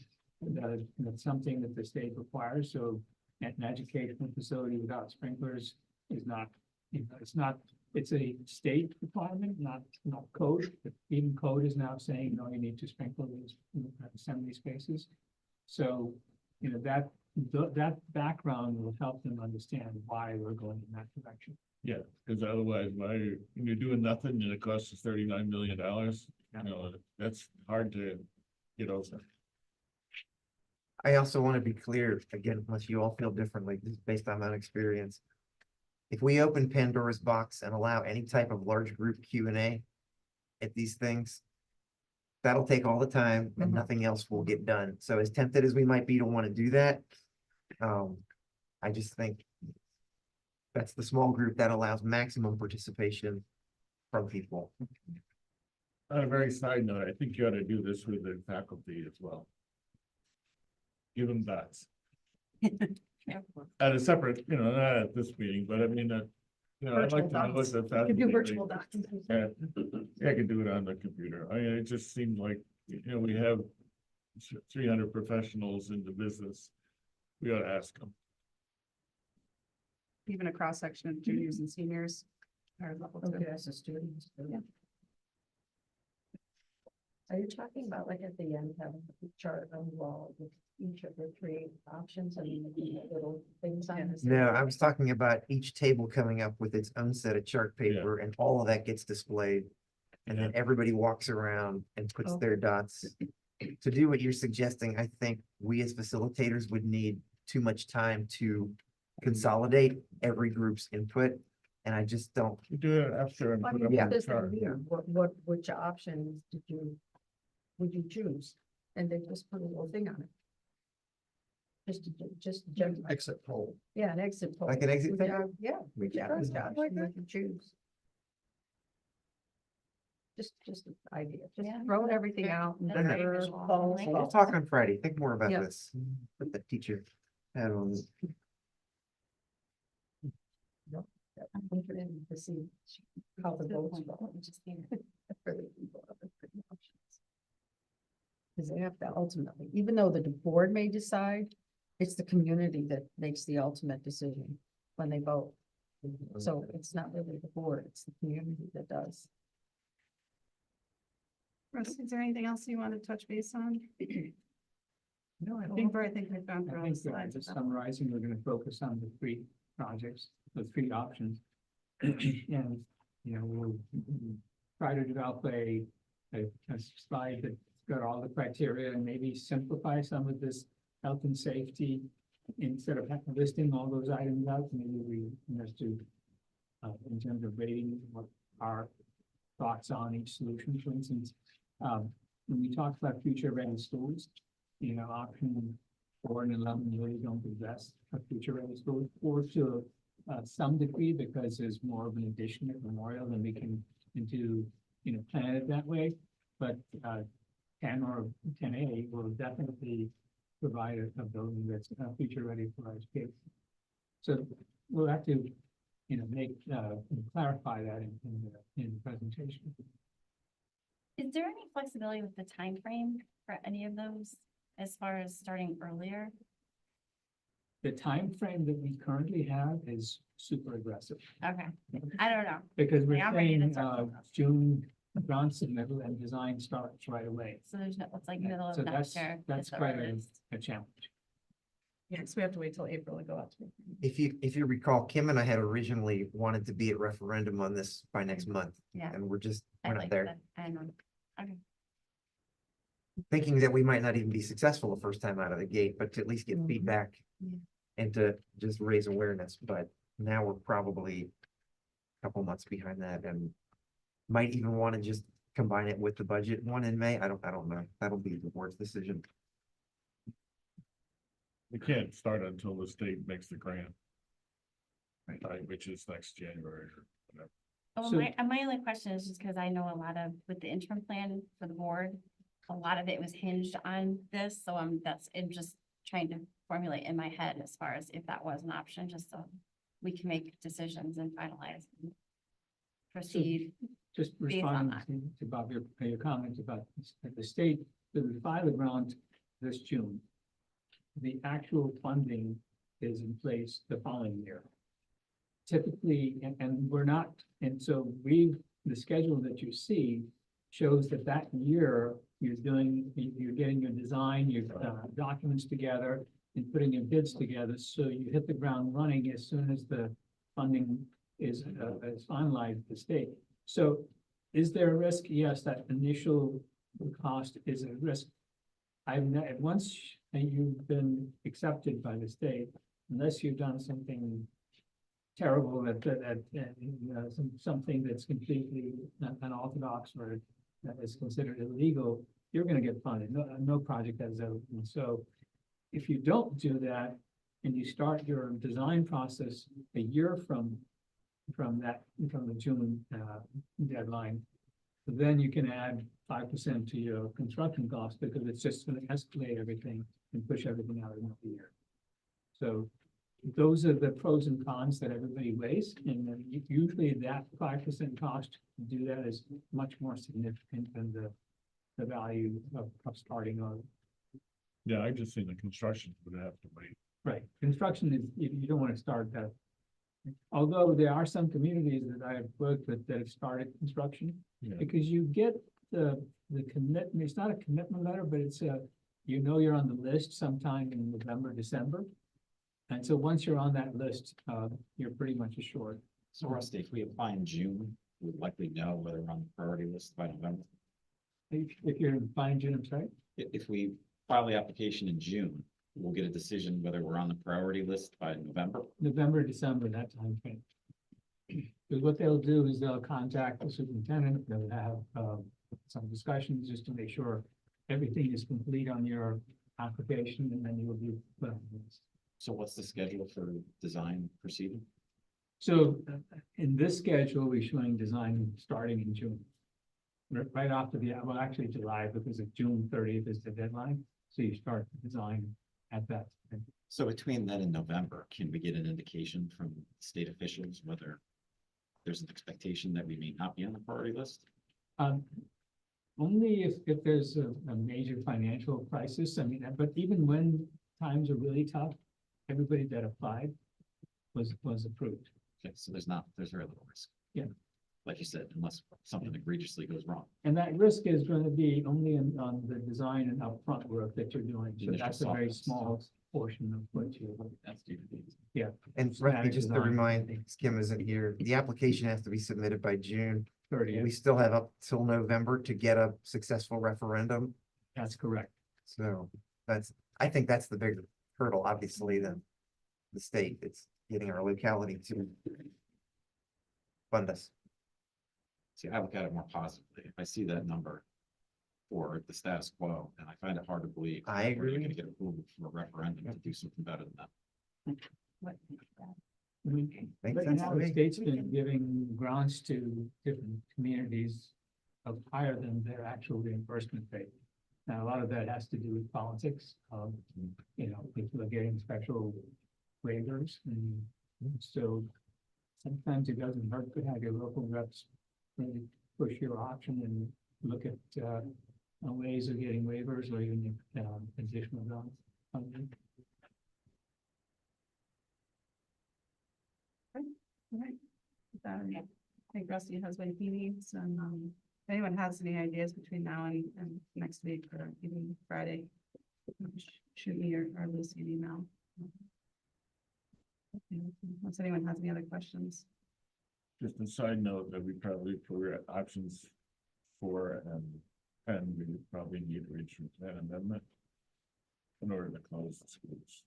That's something that the state requires, so an educational facility without sprinklers is not, it's a state requirement, not code. Even code is now saying, no, you need to sprinkle these assembly spaces. So, that background will help them understand why we're going in that direction. Yeah, because otherwise, when you're doing nothing and it costs us $39 million, that's hard to get over. I also want to be clear, again, unless you all feel differently, this is based on my experience. If we open Pandora's box and allow any type of large group Q&A at these things, that'll take all the time and nothing else will get done. So as tempted as we might be to want to do that, I just think That's the small group that allows maximum participation from people. On a very side note, I think you ought to do this with the faculty as well. Give them dots. At a separate, not at this meeting, but I mean, I'd like to know what the You faculty. could do virtual docs. Yeah, I can do it on the computer. I mean, it just seems like, we have 300 professionals in the business. We ought to ask them. Even a cross section of juniors and seniors. Are level two. Okay, as a student. Yeah. Are you talking about like at the end, having a chart on the wall with each of the three options and little things on this? No, I was talking about each table coming up with its own set of chart paper and all of that gets displayed. And then everybody walks around and puts their dots. To do what you're suggesting, I think we as facilitators would need too much time to consolidate every group's input. And I just don't, You do it after and I put mean, up Yeah. on what the does that chart. mean? Which options would you choose? And they just put a little thing on it. Just general, Exit poll. yeah, an exit poll. Like an exit Which thing? Yeah, We which can- option like you can choose. Just an idea, just Yeah. throwing everything out. and That's very whatever visual. falls, I like we'll falls. talk on Friday. Think more about Yeah. this. Put the teacher hat on. I'm interested to see how the votes go. For the people of the different options. Because they have to ultimately, even though the board may decide, it's the community that makes the ultimate decision when they vote. So it's not really the board, it's the community that does. Russ, is there anything else you want to touch base on? No, I Think think, we've gone through I all the think slides. just summarizing, we're gonna focus on the three projects, the three options. And, we'll try to develop a slide that's got all the criteria and maybe simplify some of this health and safety. Instead of listing all those items out, maybe we just do in terms of rating, what our thoughts on each solution, for instance. When we talk about future ready schools, option 4 and 11 really don't address a future ready school, or to some degree, because there's more of an addition at Memorial than we can do, plan it that way. But 10 or 10A will definitely provide a building that's future ready for our kids. So we'll have to, make clarify that in the presentation. Is there any flexibility with the time frame for any of those as far as starting earlier? The time frame that we currently have is super aggressive, Okay, I don't know. because we're Yeah, I'm ready to saying start something. June grant submittal and design starts right away. So there's no, it's like middle of So next year. that's is the quite earliest. a challenge. Yes, we have to wait till April to go out to. If you recall, Kim and I had originally wanted to be at referendum on this by next month. Yeah. And we're I not like there. that. I know. Okay. Thinking that we might not even be successful the first time out of the gate, but to at least get Mhm. feedback. Yeah. And to just raise awareness, but now we're probably a couple months behind that and might even want to just combine it with the budget one in May. I don't know. That'll be the board's decision. We can't start until the state makes the grant. Right, which is next January or whatever. Oh, So- my only question is just because I know a lot of, with the interim plan for the board, a lot of it was hinged on this, so I'm just trying to formulate in my head as far as if that was an option, just so we can make decisions and finalize. And proceed. Just Based on responding to Bob, your comments about the state, the file the grant this June. The actual funding is in place the following year. Typically, and we're not, and so the schedule that you see shows that year you're getting your design, your documents together and putting your bids together, so you hit the ground running as soon as the funding is finalized at the state. So is there a risk? Yes, that initial cost is a risk. Once you've been accepted by the state, unless you've done something terrible something that's completely unorthodox or that is considered illegal, you're gonna get funded. No project has ever. And so if you don't do that, and you start your design process a year from the June deadline, then you can add 5% to your construction cost because it's just going to escalate everything and push everything out another year. So those are the pros and cons that everybody weighs, and then usually that 5% cost to do that is much more significant than the value of starting on. Yeah, I just think the construction would have to wait. Right, construction is, you don't want to start that. Although there are some communities that I have worked with that have started construction, Yeah. because you get the commitment, it's not a commitment letter, but it's you're on the list sometime in November, December. And so once you're on that list, you're pretty much assured. So Rusty, if we apply in June, we'd likely know whether we're on the priority list by November. If you're in fine June, I'm sorry, If we file the application in June, we'll get a decision whether we're on the priority list by November. November, December, that time frame. Because what they'll do is they'll contact the superintendent, they'll have some discussions just to make sure everything is complete on your application, and then you will be put on the list. So what's the schedule for design proceeding? So in this schedule, we're showing design starting in June. Right after well, actually July, because of June 30th is the deadline. So you start the design at that time. So between then and November, can we get an indication from state officials whether there's an expectation that we may not be on the priority list? Only if there's a major financial crisis. I mean, but even when times are really tough, everybody that applied was approved. Okay, so there's very little risk. Yeah. Like you said, unless something egregiously goes wrong. And that risk is going to be only on the design and upfront work that you're doing. So Initial that's a very software. small portion of what you. That's due to be. Yeah. And Static Rusty, just to design. remind, Kim isn't here, the application has to be submitted by June. 30th. We still have up till November to get a successful referendum. That's correct. So I think that's the bigger hurdle, obviously, than the state. It's getting our locality to fund us. See, I look at it more positively. If I see that number for the status quo, and I find it hard to believe. I We're agree. gonna get approval for a referendum to do something better than that. I mean, Makes right sense now, to the me. state's been giving grants to different communities of higher than their actual reimbursement rate. Now, a lot of that has to do with politics, people are getting special waivers, and so sometimes it doesn't hurt to have your local reps really push your option and look at ways of getting waivers or even additional grants. Right. I think Rusty has what he needs, and if anyone has any ideas between now and next week or even Friday, shoot me or Lucy an email. Unless anyone has any other questions. Just a side note that we probably for options 4 and we probably need to reach that amendment in order to close the schools.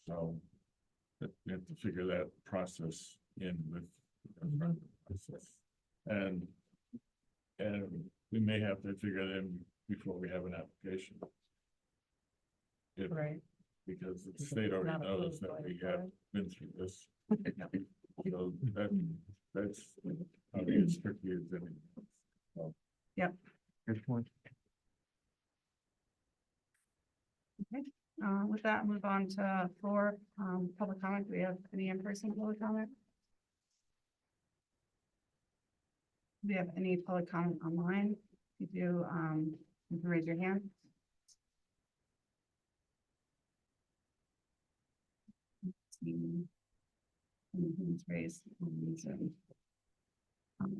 So we have to figure that process in with the process. And we may have to figure that in before we have an application. Right. Because the state already knows that we have been through this. So that's probably as tricky as anything. So, Good point. With that, move on to floor public comment. Do we have any in-person public comment? Do we have any public comment online? If you do, you can raise your hand. Hands raised on Zoom.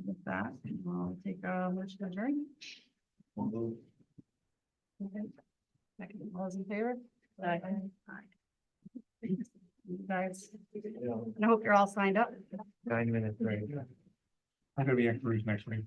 With that, I'll take a motion to adjourn. Okay. Second, all those in favor? Aye. You guys, I hope you're all signed up. 9 minutes, right? I'm gonna be in Cruise next week.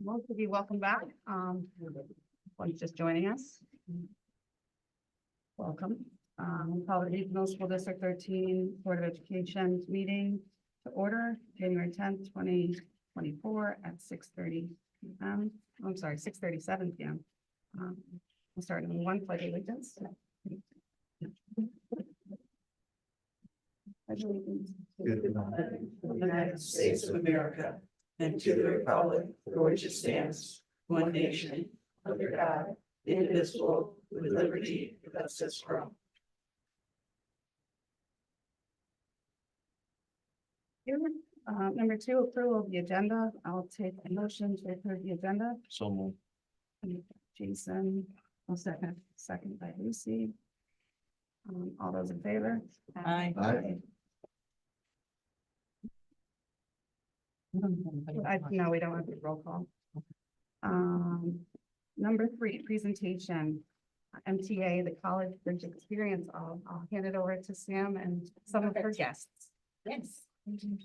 Most of you, welcome back. One's just joining us. Welcome. We'll call the Regional School District 13 Board of Education meeting to order January 10th, 2024 at 6:30 p.m. I'm sorry, 6:37 p.m. We'll start in one pledge of allegiance. Pledge allegiance to the United States of America and to the republic for which it stands, one nation, under God, indivisible, with liberty and justice for all. Number 2, approval of the agenda. I'll take a motion to approve the agenda. So moved. Jason, I'll second by Lucy. All those in favor? Aye. No, we don't have the roll call. Number 3, presentation. MTA, the College Bridge Experience. I'll hand it over to Sam and some of her guests. Yes.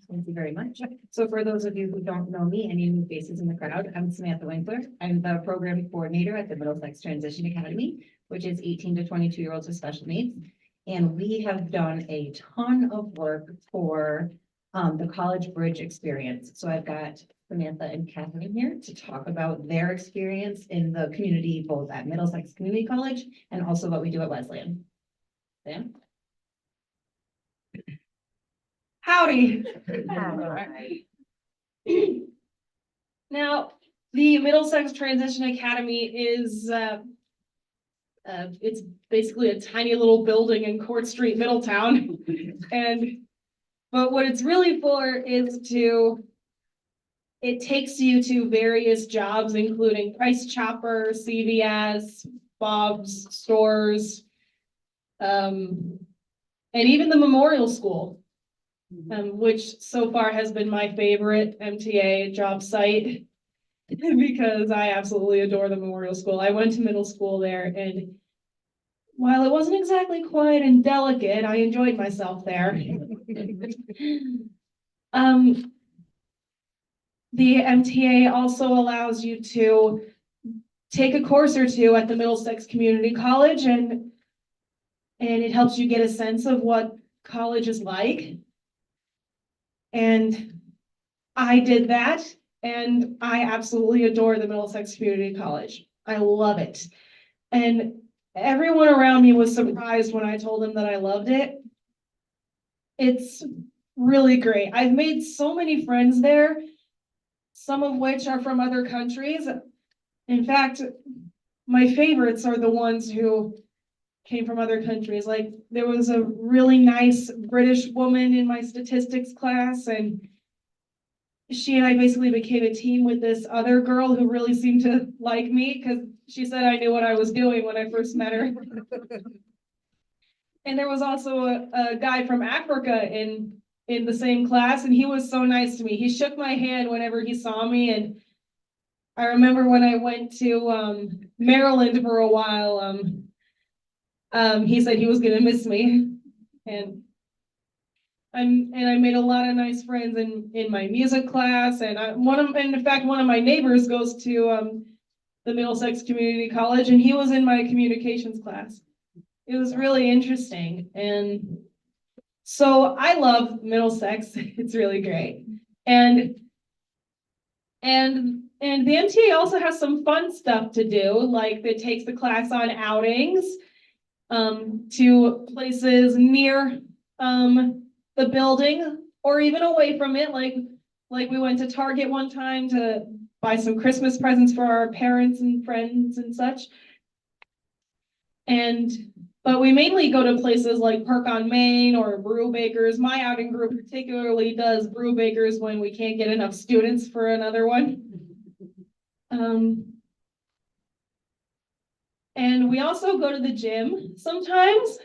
Thank you very much. So for those of you who don't know me, any new faces in the crowd, I'm Samantha Winkler. I'm the program coordinator at the Middlesex Transition Academy, which is 18 to 22-year-olds with special needs. And we have done a ton of work for the College Bridge Experience. So I've got Samantha and Catherine here to talk about their experience in the community, both at Middlesex Community College and also what we do at Wesleyan. Sam? Howdy. Now, the Middlesex Transition Academy is, it's basically a tiny little building in Court Street, Middletown. But what it's really for is it takes you to various jobs, including Price Chopper, CVS, Bob's Stores, and even the Memorial School. Which so far has been my favorite MTA job site because I absolutely adore the Memorial School. I went to middle school there, and while it wasn't exactly quiet and delicate, I enjoyed myself there. The MTA also allows you to take a course or two at the Middlesex Community College, and it helps you get a sense of what college is like. And I did that, and I absolutely adore the Middlesex Community College. I love it. And everyone around me was surprised when I told them that I loved it. It's really great. I've made so many friends there, some of which are from other countries. In fact, my favorites are the ones who came from other countries. Like, there was a really nice British woman in my statistics class, and she and I basically became a team with this other girl who really seemed to like me because she said I knew what I was doing when I first met her. And there was also a guy from Africa in the same class, and he was so nice to me. He shook my hand whenever he saw me, and I remember when I went to Maryland for a while, he said he was gonna miss me, and I made a lot of nice friends in my music class, and in fact one of my neighbors goes to the Middlesex Community College, and he was in my communications class. It was really interesting, and so I love Middlesex. It's really great, and the MTA also has some fun stuff to do, like it takes the class on outings to places near the building or even away from it. Like we went to Target one time to buy some Christmas presents for our parents and friends and such. But we mainly go to places like Park on Main or Brew Bakers. My outing group particularly does Brew Bakers when we can't get enough students for another one. And we also go to the gym sometimes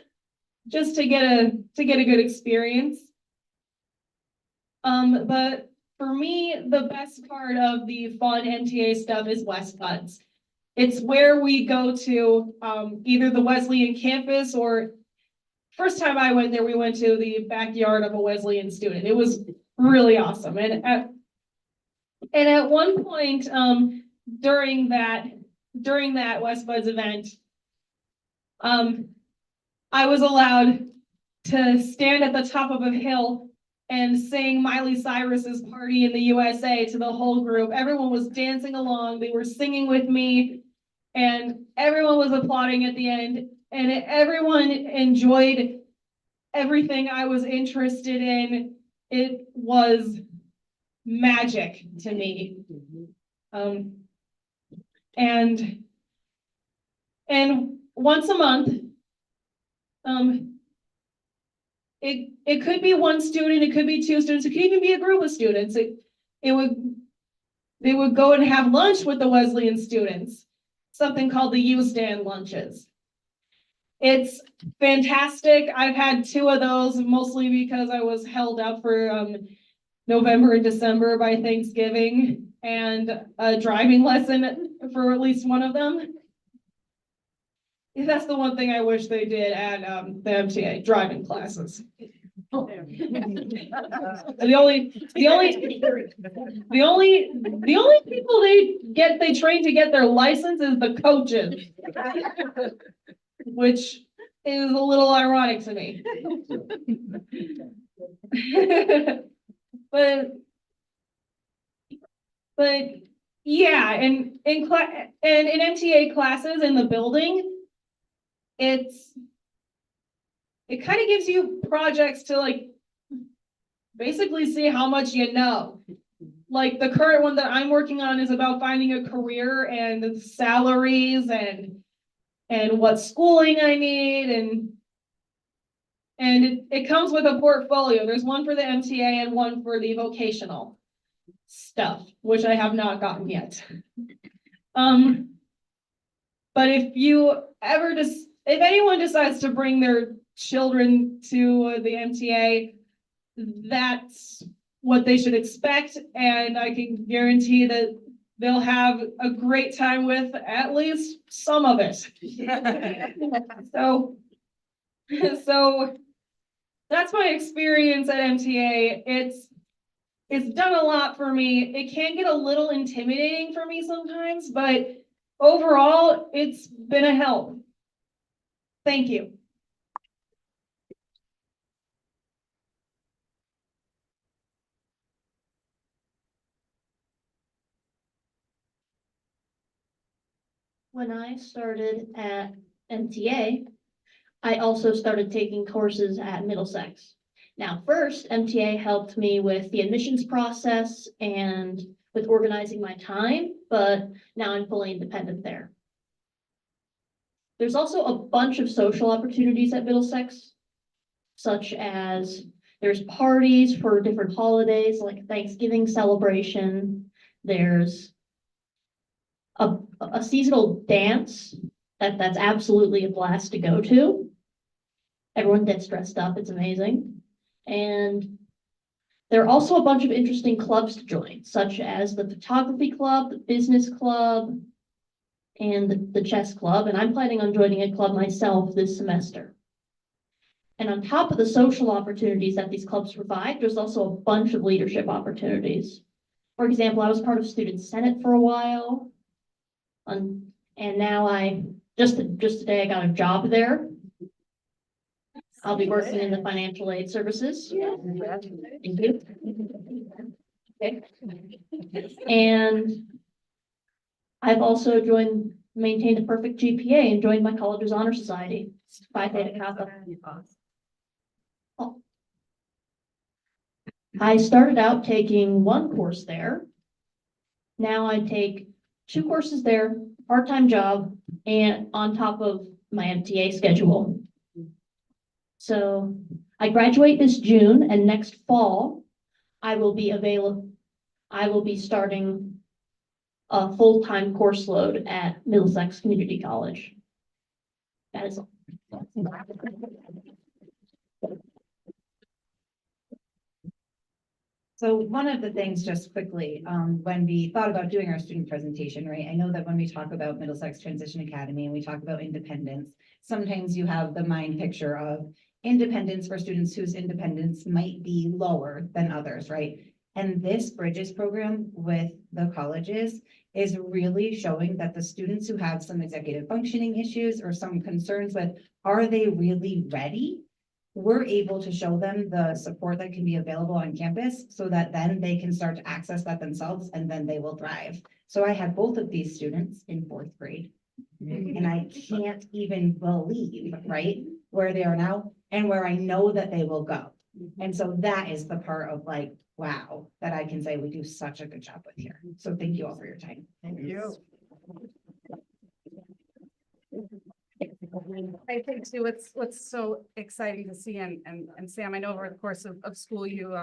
just to get a good experience. But for me, the best part of the fun MTA stuff is West Buds. It's where we go to either the Wesleyan campus, or first time I went there, we went to the backyard of a Wesleyan student. It was really awesome. And at one point, during that West Buds event, I was allowed to stand at the top of a hill and sing Miley Cyrus's Party in the USA to the whole group. Everyone was dancing along, they were singing with me, and everyone was applauding at the end, and everyone enjoyed everything I was interested in. It was magic to me. And once a month, it could be one student, it could be two students, it could even be a group of students. They would go and have lunch with the Wesleyan students, something called the U-Stand lunches. It's fantastic. I've had 2 of those, mostly because I was held up for November and December by Thanksgiving, and a driving lesson for at least one of them. That's the one thing I wish they did at the MTA, driving classes. The only people they train to get their license is the coaches, which is a little ironic to me. But yeah, and in MTA classes in the building, it kind of gives you projects to like basically see how much you know. Like the current one that I'm working on is about finding a career and salaries and what schooling I need, and it comes with a portfolio. There's one for the MTA and one for the vocational stuff, which I have not gotten yet. But if anyone decides to bring their children to the MTA, that's what they should expect, and I can guarantee that they'll have a great time with at least some of it. So that's my experience at MTA. It's done a lot for me. It can get a little intimidating for me sometimes, but overall, it's been a help. Thank you. When I started at MTA, I also started taking courses at Middlesex. Now, first, MTA helped me with the admissions process and with organizing my time, but now I'm fully independent there. There's also a bunch of social opportunities at Middlesex, such as there's parties for different holidays like Thanksgiving celebration. There's a seasonal dance that's absolutely a blast to go to. Everyone gets dressed up, it's amazing. And there are also a bunch of interesting clubs to join, such as the photography club, the business club, and the chess club. And I'm planning on joining a club myself this semester. And on top of the social opportunities that these clubs provide, there's also a bunch of leadership opportunities. For example, I was part of Student Senate for a while. And now just today I got a job there. I'll be working in the financial aid services. Thank you. Okay. And I've also maintained a perfect GPA and joined my college's honor society, Phi Theta Kappa. Oh. I started out taking 1 course there. Now I take 2 courses there, part-time job, and on top of my MTA schedule. So I graduate this June, and next fall, I will be starting a full-time course load at Middlesex Community College. That is all. So one of the things, just quickly, when we thought about doing our student presentation, right? I know that when we talk about Middlesex Transition Academy and we talk about independence, sometimes you have the mind picture of independence for students whose independence might be lower than others, right? And this Bridges program with the colleges is really showing that the students who have some executive functioning issues or some concerns with, are they really ready? We're able to show them the support that can be available on campus so that then they can start to access that themselves and then they will thrive. So I had both of these students in 4th grade. And I can't even believe, right, where they are now and where I know that they will go. And so that is the part of like, wow, that I can say we do such a good job with here. So thank you all for your time. Thank you. I think too, what's so exciting to see, and Sam, I know over the course of school, you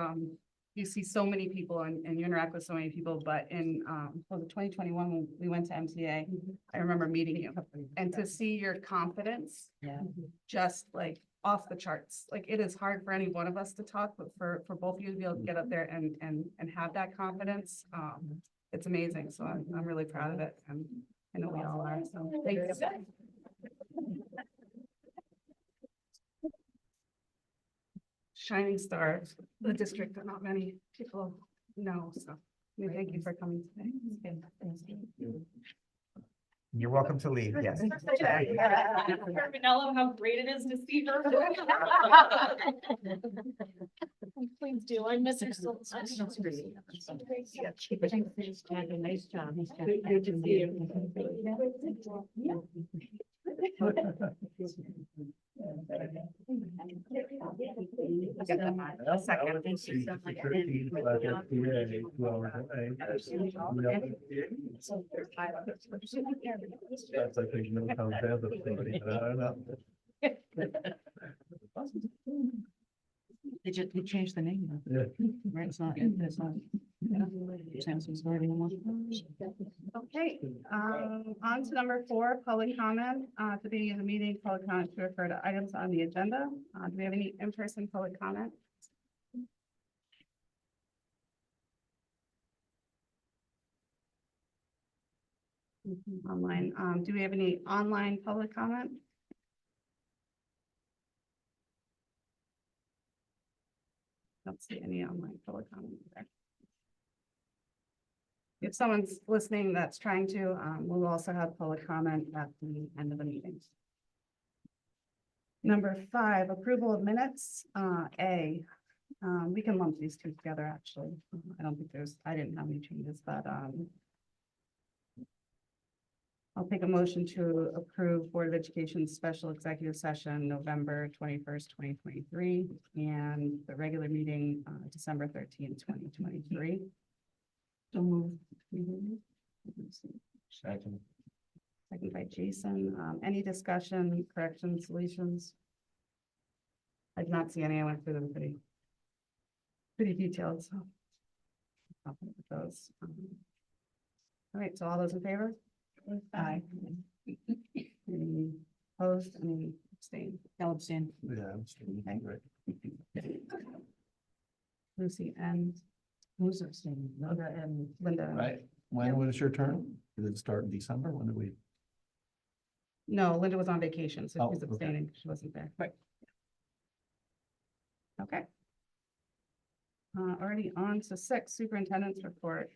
see so many people and you interact with so many people, but in, was it 2021, when we went to MTA, I remember meeting you, and to see your confidence, just like off the charts. Like, it is hard for any one of us to talk, but for both of you to be able to get up there and have that confidence, it's amazing. So I'm really proud of it, and I know we all are, so thank you. Shining star of the district that not many people know, so we thank you for coming today. You're welcome to leave, yes. Carminella, how great it is to see her. Please do, I miss her so much. Nice job. Good to see That's, I think, no town has it, somebody, but I don't know. They changed the name though. Yeah. Right, it's not, Samsung's already in one. Okay, on to number 4, public comment. At the beginning of the meeting, public comment to refer to items on the agenda. Do we have any in-person public comment? Online, do we have any online public comment? Don't see any online public comment there. If someone's listening that's trying to, we'll also have public comment at the end of the meeting. Number 5, approval of minutes, A. We can lump these two together, actually. I didn't have any changes, but I'll take a motion to approve Board of Education special executive session, November 21st, 2023, and the regular meeting, December 13th, 2023. So move. Second. Second by Jason. Any discussion, corrections, deletions? I did not see any. I went through them pretty detailed, so. Confident with those. All right, so all those in favor? Aye. Any opposed, any abstain? I'll abstain. Yeah, I'm still, right. Lucy and Who's abstaining? Linda and Linda. Right, when was your term? Did it start in December? When did we? No, Linda was on vacation, so Oh, she's okay. abstaining. She wasn't there. Right. Okay. Already on to 6, superintendent's report.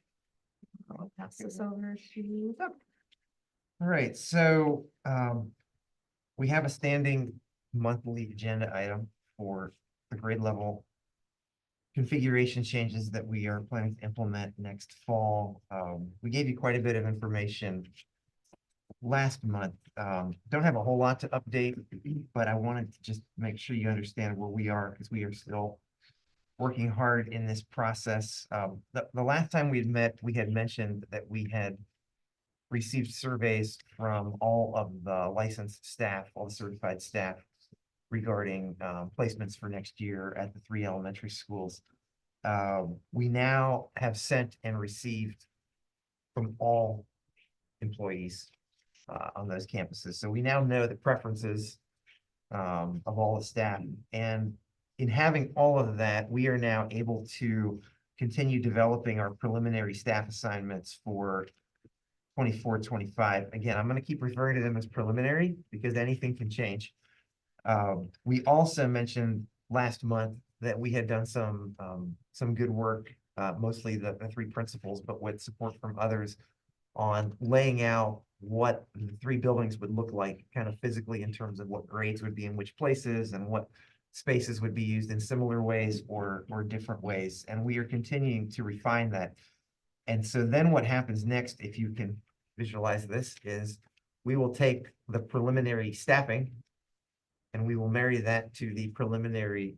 I'll pass this over to Doug. All right, so we have a standing monthly agenda item for the grade level configuration changes that we are planning to implement next fall. We gave you quite a bit of information last month. Don't have a whole lot to update, but I wanted to just make sure you understand where we are, because we are still working hard in this process. The last time we had met, we had mentioned that we had received surveys from all of the licensed staff, all the certified staff, regarding placements for next year at the 3 elementary schools. We now have sent and received from all employees on those campuses. So we now know the preferences of all the staff. And in having all of that, we are now able to continue developing our preliminary staff assignments for 24-25. Again, I'm going to keep referring to them as preliminary because anything can change. We also mentioned last month that we had done some good work, mostly the 3 principals, but with support from others on laying out what the three buildings would look like kind of physically in terms of what grades would be in which places and what spaces would be used in similar ways or different ways. And we are continuing to refine that. And so then what happens next, if you can visualize this, is we will take the preliminary staffing and we will marry that to the preliminary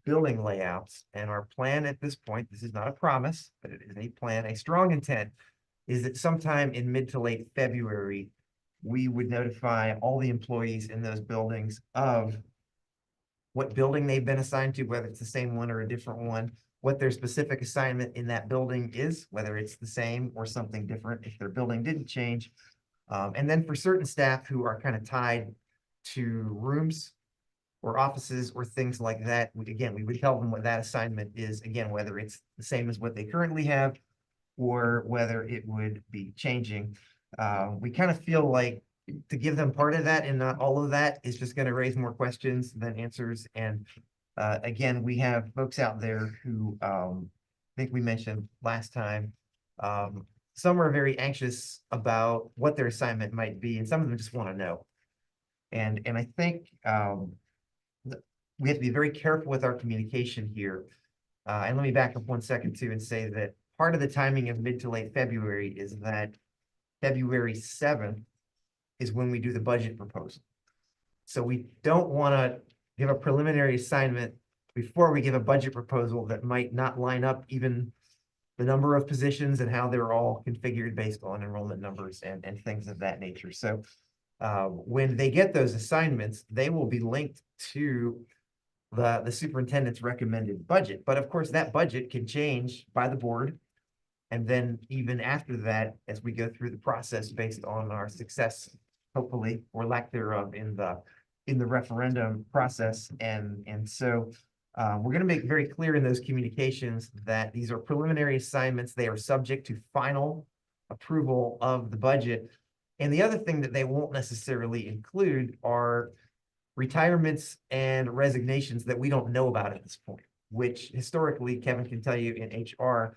building layouts. And our plan at this point, this is not a promise, but it is a plan, a strong intent, is that sometime in mid to late February, we would notify all the employees in those buildings of what building they've been assigned to, whether it's the same one or a different one, what their specific assignment in that building is, whether it's the same or something different, if their building didn't change. And then for certain staff who are kind of tied to rooms or offices or things like that, again, we would tell them what that assignment is, again, whether it's the same as what they currently have or whether it would be changing. We kind of feel like to give them part of that and not all of that is just going to raise more questions than answers. And again, we have folks out there who I think we mentioned last time. Some are very anxious about what their assignment might be, and some of them just want to know. And I think we have to be very careful with our communication here. And let me back up 1 second too and say that part of the timing of mid to late February is that February 7th is when we do the budget proposal. So we don't want to give a preliminary assignment before we give a budget proposal that might not line up even the number of positions and how they're all configured based on enrollment numbers and things of that nature. So when they get those assignments, they will be linked to the superintendent's recommended budget. But of course, that budget can change by the board. And then even after that, as we go through the process based on our success, hopefully, or lack thereof in the referendum process. And so we're going to make very clear in those communications that these are preliminary assignments. They are subject to final approval of the budget. And the other thing that they won't necessarily include are retirements and resignations that we don't know about at this point, which historically, Kevin can tell you in HR,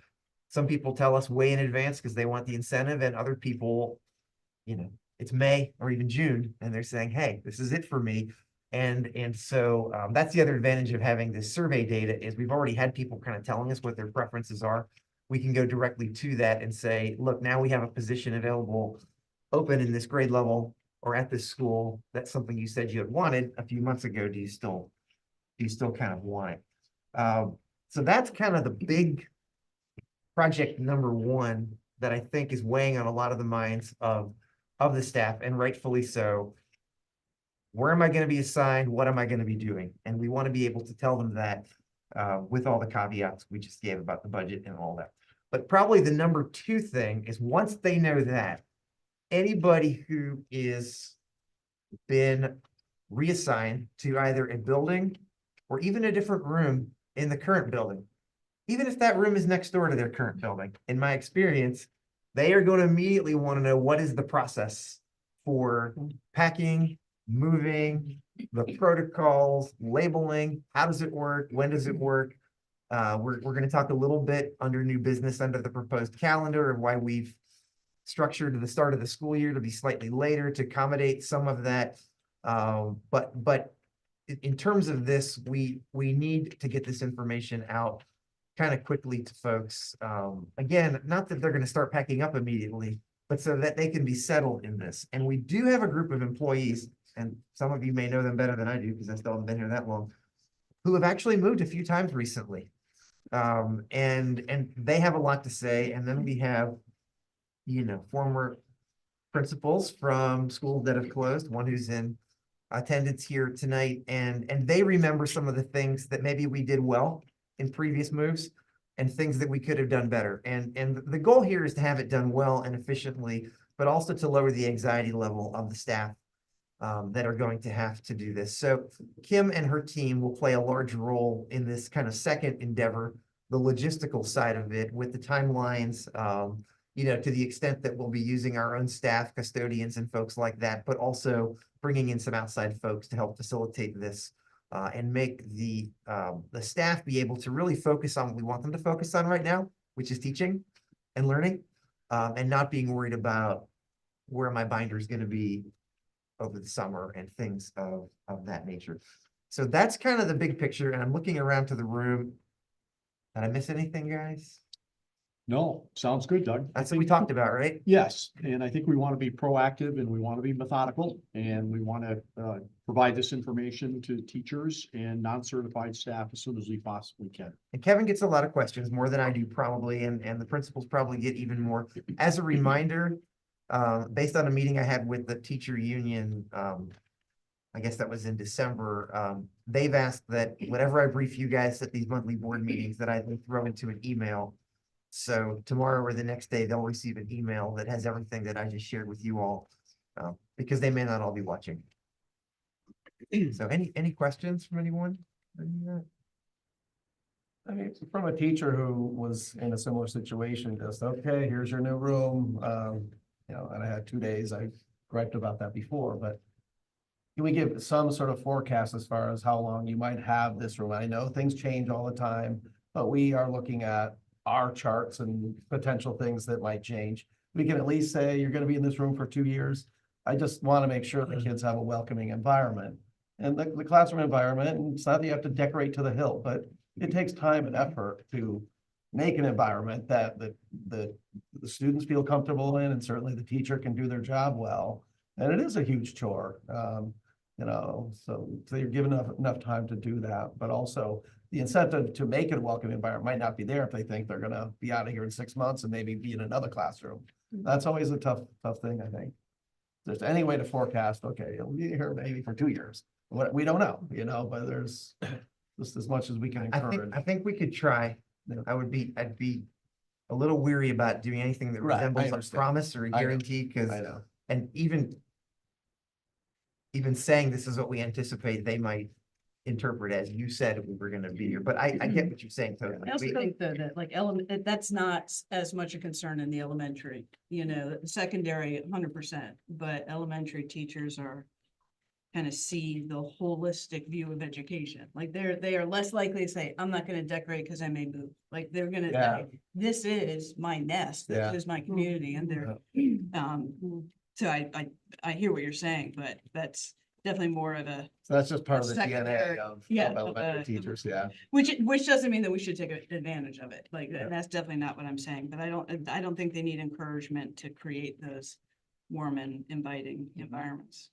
some people tell us way in advance because they want the incentive, and other people, it's May or even June, and they're saying, hey, this is it for me. And so that's the other advantage of having this survey data is we've already had people kind of telling us what their preferences are. We can go directly to that and say, look, now we have a position available open in this grade level or at this school. That's something you said you had wanted a few months ago. Do you still kind of want it? So that's kind of the big project number one that I think is weighing on a lot of the minds of the staff, and rightfully so. Where am I going to be assigned? What am I going to be doing? And we want to be able to tell them that with all the caveats we just gave about the budget and all that. But probably the number two thing is once they know that, anybody who is been reassigned to either a building or even a different room in the current building, even if that room is next door to their current building, in my experience, they are going to immediately want to know what is the process for packing, moving, the protocols, labeling, how does it work, when does it work? We're going to talk a little bit under new business under the proposed calendar of why we've structured the start of the school year to be slightly later to accommodate some of that. But in terms of this, we need to get this information out kind of quickly to folks. Again, not that they're going to start packing up immediately, but so that they can be settled in this. And we do have a group of employees, and some of you may know them better than I do because I still haven't been here that long, who have actually moved a few times recently. And they have a lot to say. And then we have, former principals from schools that have closed, one who's in attendance here tonight, and they remember some of the things that maybe we did well in previous moves and things that we could have done better. And the goal here is to have it done well and efficiently, but also to lower the anxiety level of the staff that are going to have to do this. So Kim and her team will play a large role in this kind of second endeavor, the logistical side of it with the timelines, to the extent that we'll be using our own staff, custodians and folks like that, but also bringing in some outside folks to help facilitate this and make the staff be able to really focus on what we want them to focus on right now, which is teaching and learning. and not being worried about where my binder is gonna be over the summer and things of that nature. So that's kind of the big picture, and I'm looking around to the room. Did I miss anything, guys? No, sounds good, Doug. That's what we talked about, right? Yes, and I think we want to be proactive and we want to be methodical and we want to provide this information to teachers and non-certified staff as soon as we possibly can. And Kevin gets a lot of questions, more than I do probably, and the principals probably get even more. As a reminder, based on a meeting I had with the teacher union, I guess that was in December, they've asked that whenever I brief you guys at these monthly board meetings, that I throw into an email. So tomorrow or the next day, they'll receive an email that has everything that I just shared with you all, because they may not all be watching. So any questions from anyone? I mean, from a teacher who was in a similar situation, just, okay, here's your new room, you know, and I had 2 days, I griped about that before, but can we give some sort of forecast as far as how long you might have this room? I know things change all the time, but we are looking at our charts and potential things that might change. We can at least say you're gonna be in this room for 2 years. I just want to make sure the kids have a welcoming environment. And the classroom environment, and it's not that you have to decorate to the hilt, but it takes time and effort to make an environment that the students feel comfortable in, and certainly the teacher can do their job well. And it is a huge chore, you know, so you're given enough time to do that, but also the incentive to make it a welcoming environment might not be there if they think they're gonna be out of here in 6 months and maybe be in another classroom. That's always a tough thing, I think. If there's any way to forecast, okay, you'll be here maybe for 2 years. We don't know, you know, but there's just as much as we can encourage. I think we could try. I'd be a little weary about doing anything that Right, I resembles a understand. promise or a I know. guarantee, because, I know. and even saying this is what we anticipate, they might interpret as you said we were gonna be here, but I get what you're saying totally. I also We- think though that like that's not as much a concern in the elementary, you know, secondary 100%, but elementary teachers are kind of see the holistic view of education. Like they are less likely to say, I'm not gonna decorate because I may move. Like they're gonna Yeah. say, this is my nest, Yeah. this is my community, and they're, so I hear what you're saying, but that's definitely more of a, So that's just part of the secondary- DNA of yeah, elementary teachers, yeah. which doesn't mean that we should take advantage of it. Like, and that's definitely not what I'm saying, but I don't think they need encouragement to create those warm and inviting environments.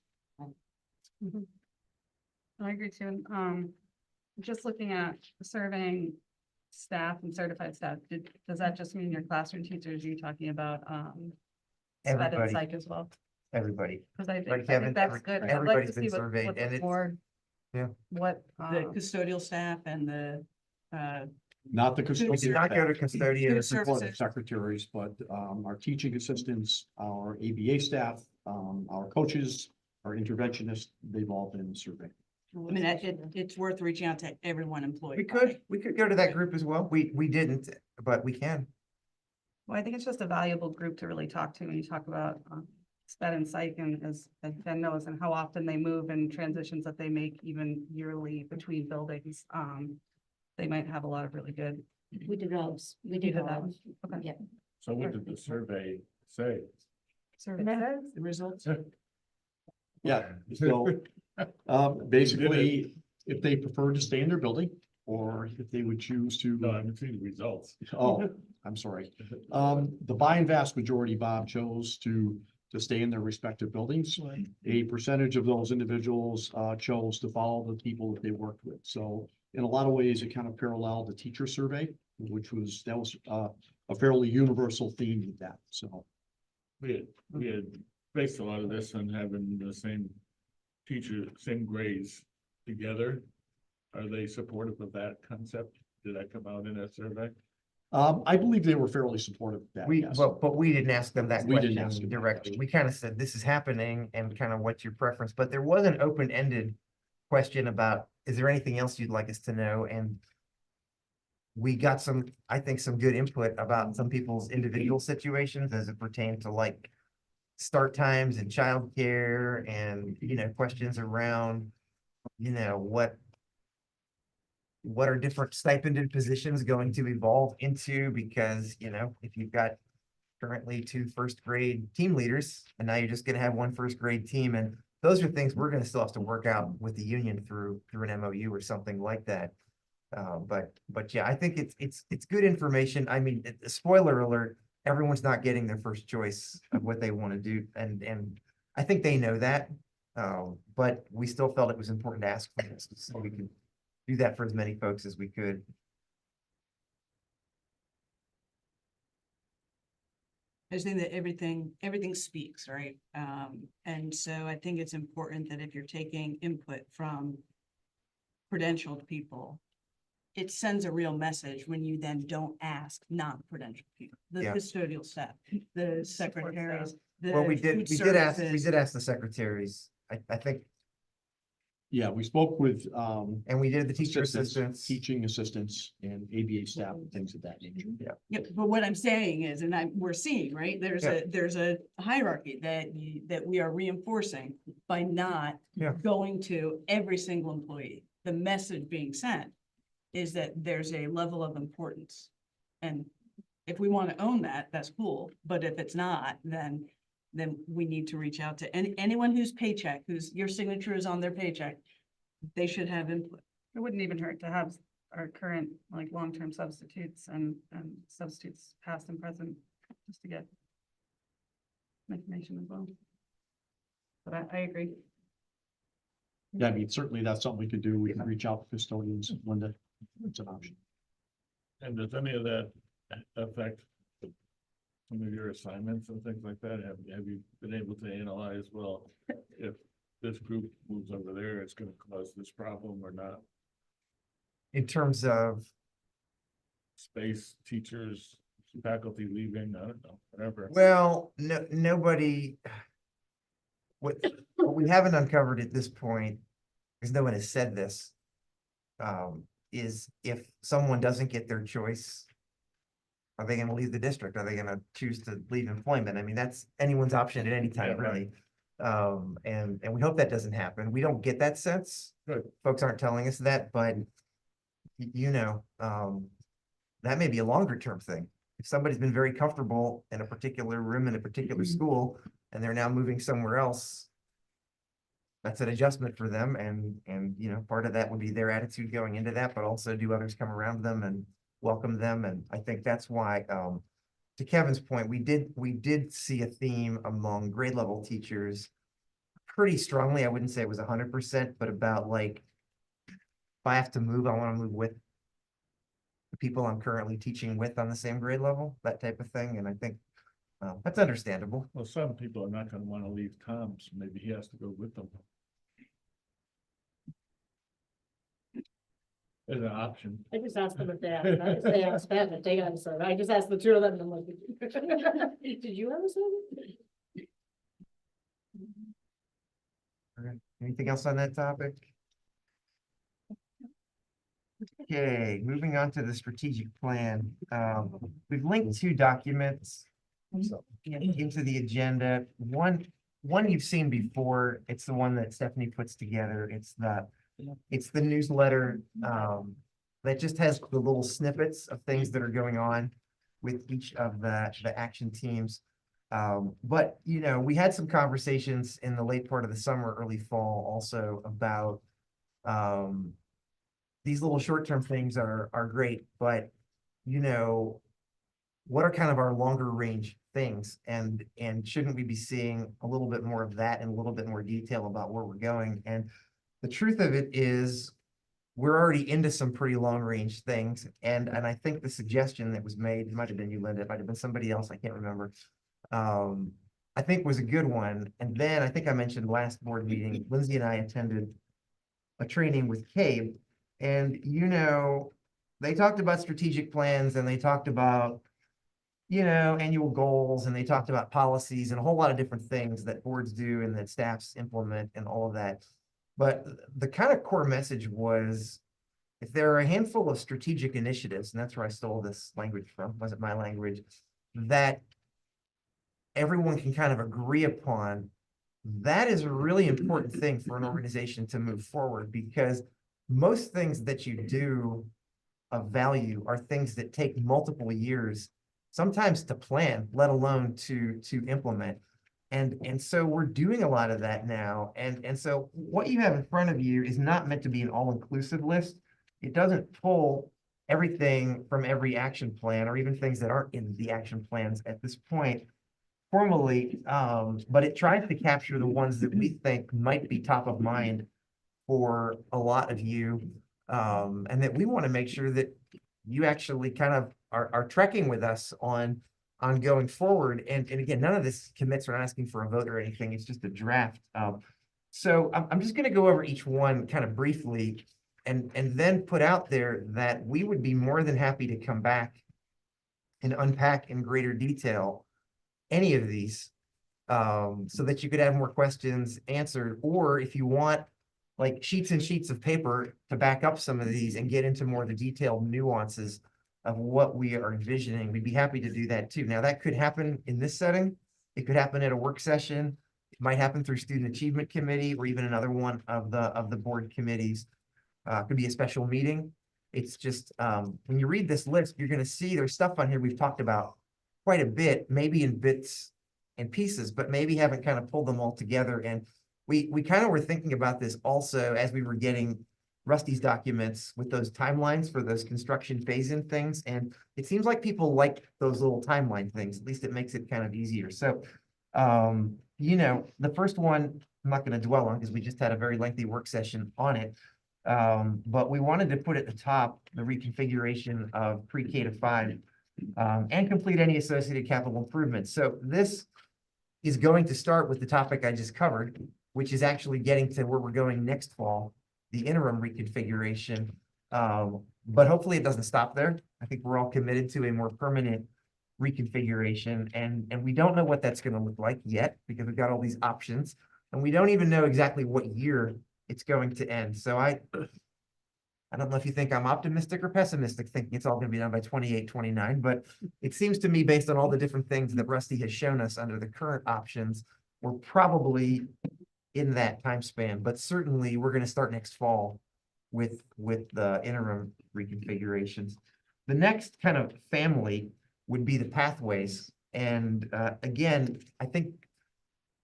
I agree too. Just looking at surveying staff and certified staff, does that just mean your classroom teachers? Are you talking about, SPED and Everybody. psych as well? Everybody. Because I Right, think Kevin? that's good. I'd like Everybody's to see been what surveyed, what and the it's- board. Yeah. What, The custodial staff and the, Not the We custodian. did not go to staff, custodian. Food support services. secretaries, but our teaching assistants, our ABA staff, our coaches, our interventionists, they've all been surveyed. I mean, it's worth reaching out to everyone employed. We could go to that group as well. We didn't, but we can. Well, I think it's just a valuable group to really talk to when you talk about SPED and psych, and as Ben knows, and how often they move and transitions that they make even yearly between buildings. They might have a lot of really good. We did those. We You did did that those. one? Okay. Yeah. So what did the survey say? The results. Yeah, so, basically, if they prefer to stay in their building, or if they would choose to. No, I haven't seen the results. Oh, I'm sorry. The by and vast majority, Bob, chose to stay in their respective buildings. A percentage of those individuals, chose to follow the people that they worked with. So in a lot of ways, it kind of paralleled the teacher survey, which was, a fairly universal theme with that, so. We had based a lot of this on having the same teacher, same grades together. Are they supportive of that concept? Did that come out in that survey? I believe they were fairly supportive of that, yes. But we didn't ask them that We didn't question ask them that directly. question. We kind of said, this is happening and kind of what's your preference, but there was an open-ended question about, is there anything else you'd like us to know? And we got I think some good input about some people's individual situations as it pertained to like start times and childcare and, questions around, what are different stipended positions going to evolve into? Because, if you've got currently 2 first grade team leaders, and now you're just gonna have 1 first grade team, and those are things we're gonna still have to work out with the union through an MOU or something like that. But yeah, I think it's good information. I mean, spoiler alert, everyone's not getting their first choice of what they want to do, and I think they know that. But we still felt it was important to ask for this, so we could do that for as many folks as we could. I just think that everything speaks, right? And so I think it's important that if you're taking input from credentialed people, it sends a real message when you then don't ask non-credentialed people, the Yeah. custodial staff, the secretaries. Well, we the did, food we services. did ask the secretaries. I think, Yeah, we spoke with, and we did the teacher assistants. teaching assistants and ABA staff and things of that nature. Yeah. Yep, but what I'm saying is, and we're seeing, right, there's a hierarchy that we are reinforcing by not Yeah. going to every single employee. The message being sent is that there's a level of importance. And if we want to own that, that's cool, but if it's not, then we need to reach out to anyone whose paycheck, your signature is on their paycheck, they should have input. It wouldn't even hurt to have our current, like, long-term substitutes and substitutes past and present, just to get information as well. But I agree. Yeah, I mean, certainly that's something we could do. We can reach out to custodians, Linda. It's an option. And does any of that affect some of your assignments and things like that? Have you been able to analyze, well, if this group moves over there, it's gonna cause this problem or not? In terms of, Space, teachers, faculty leaving, I don't know, whatever. well, nobody. What we haven't uncovered at this point, because no one has said this, is if someone doesn't get their choice, are they gonna leave the district? Are they gonna choose to leave employment? I mean, that's anyone's option at any time, Yeah, right. really. And we hope that doesn't happen. We don't get that sense. Good. Folks aren't telling us that, but that may be a longer term thing. If somebody's been very comfortable in a particular room in a particular school and they're now moving somewhere else, that's an adjustment for them. And part of that would be their attitude going into that, but also do others come around them and welcome them. And I think that's why, to Kevin's point, we did see a theme among grade level teachers pretty strongly. I wouldn't say it was 100%, but about like, if I have to move, I want to move with the people I'm currently teaching with on the same grade level, that type of thing. And I think that's understandable. Well, some people are not gonna wanna leave Tom, so maybe he has to go with them. As an option. I just asked them if they asked, I just they asked Ben if they got a survey. I just asked the two of them and I'm like, did you have a survey? All right. Anything else on that topic? Okay, moving on to the strategic plan. We've linked 2 documents into the agenda. One you've seen before. It's the one that Stephanie puts together. It's the newsletter that just has the little snippets of things that are going on with each of the action teams. But we had some conversations in the late part of the summer, early fall also about these little short-term things are great, but what are kind of our longer range things? And shouldn't we be seeing a little bit more of that and a little bit more detail about where we're going? And the truth of it is we're already into some pretty long range things. And I think the suggestion that was made, it might have been you, Linda, it might have been somebody else, I can't remember. I think was a good one. And then I think I mentioned last board meeting, Lindsay and I attended a training with CABE. And, they talked about strategic plans and they talked about, annual goals, and they talked about policies and a whole lot of different things that boards do and that staffs implement and all of that. But the kind of core message was, if there are a handful of strategic initiatives, and that's where I stole this language from, wasn't my language, that everyone can kind of agree upon, that is a really important thing for an organization to move forward, because most things that you do of value are things that take multiple years sometimes to plan, let alone to implement. And so we're doing a lot of that now. And so what you have in front of you is not meant to be an all-inclusive list. It doesn't pull everything from every action plan or even things that aren't in the action plans at this point formally, but it tries to capture the ones that we think might be top of mind for a lot of you. And that we want to make sure that you actually kind of are trekking with us on going forward. And again, none of this commits or asking for a vote or anything. It's just a draft. So I'm just going to go over each one kind of briefly and then put out there that we would be more than happy to come back and unpack in greater detail any of these, so that you could have more questions answered, or if you want like sheets and sheets of paper to back up some of these and get into more of the detailed nuances of what we are envisioning, we'd be happy to do that too. Now, that could happen in this setting. It could happen at a work session. It might happen through Student Achievement Committee or even another one of the board committees. Could be a special meeting. It's just, when you read this list, you're gonna see there's stuff on here we've talked about quite a bit, maybe in bits and pieces, but maybe haven't kind of pulled them all together. And we kind of were thinking about this also as we were getting Rusty's documents with those timelines for those construction phase-in things. And it seems like people like those little timeline things. At least it makes it kind of easier. So, you know, the first one, I'm not going to dwell on because we just had a very lengthy work session on it. But we wanted to put at the top the reconfiguration of pre-K to 5 and complete any associated capital improvements. So this is going to start with the topic I just covered, which is actually getting to where we're going next fall, the interim reconfiguration. But hopefully it doesn't stop there. I think we're all committed to a more permanent reconfiguration, and we don't know what that's going to look like yet because we've got all these options, and we don't even know exactly what year it's going to end. So I don't know if you think I'm optimistic or pessimistic, thinking it's all going to be done by 28, 29, but it seems to me, based on all the different things that Rusty has shown us under the current options, we're probably in that time span. But certainly we're going to start next fall with the interim reconfigurations. The next kind of family would be the pathways. And again, I think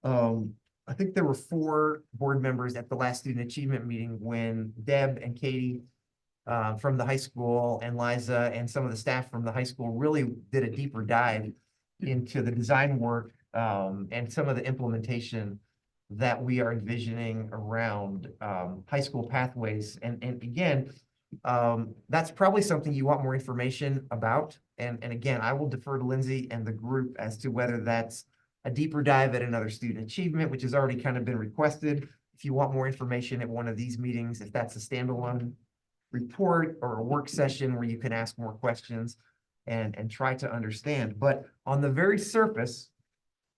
there were 4 board members at the last student achievement meeting when Deb and Katie from the high school and Liza and some of the staff from the high school really did a deeper dive into the design work and some of the implementation that we are envisioning around high school pathways. And again, that's probably something you want more information about. And again, I will defer to Lindsay and the group as to whether that's a deeper dive at another student achievement, which has already kind of been requested. If you want more information at one of these meetings, if that's a standalone report or a work session where you can ask more questions and try to understand. But on the very surface,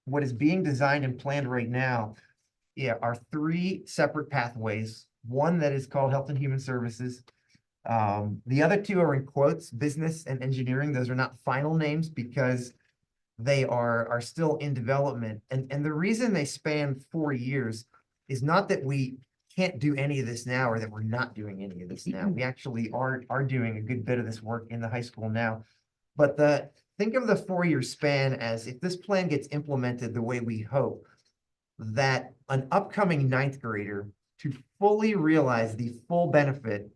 what is being designed and planned right now, are 3 separate pathways. One that is called Health and Human Services. The other 2 are in quotes, business and engineering. Those are not final names because they are still in development. And the reason they span 4 years is not that we can't do any of this now or that we're not doing any of this now. We actually are doing a good bit of this work in the high school now. But think of the 4-year span as, if this plan gets implemented the way we hope, that an upcoming 9th grader, to fully realize the full benefit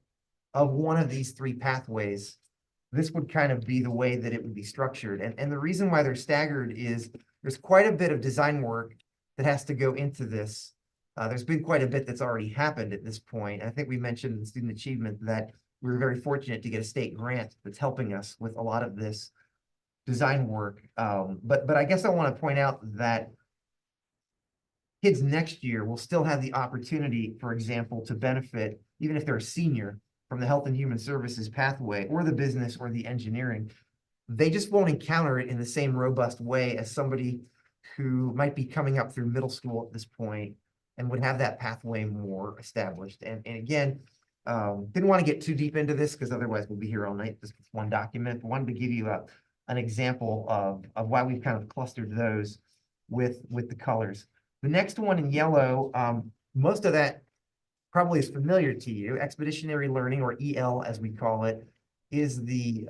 of one of these 3 pathways, this would kind of be the way that it would be structured. And the reason why they're staggered is there's quite a bit of design work that has to go into this. There's been quite a bit that's already happened at this point. I think we mentioned in student achievement that we were very fortunate to get a state grant that's helping us with a lot of this design work. But I guess I want to point out that kids next year will still have the opportunity, for example, to benefit, even if they're a senior, from the Health and Human Services pathway or the business or the engineering. They just won't encounter it in the same robust way as somebody who might be coming up through middle school at this point and would have that pathway more established. And again, didn't want to get too deep into this because otherwise we'll be here all night just with one document. But wanted to give you an example of why we've kind of clustered those with the colors. The next one in yellow, most of that probably is familiar to you. Expeditionary learning, or EL as we call it, is the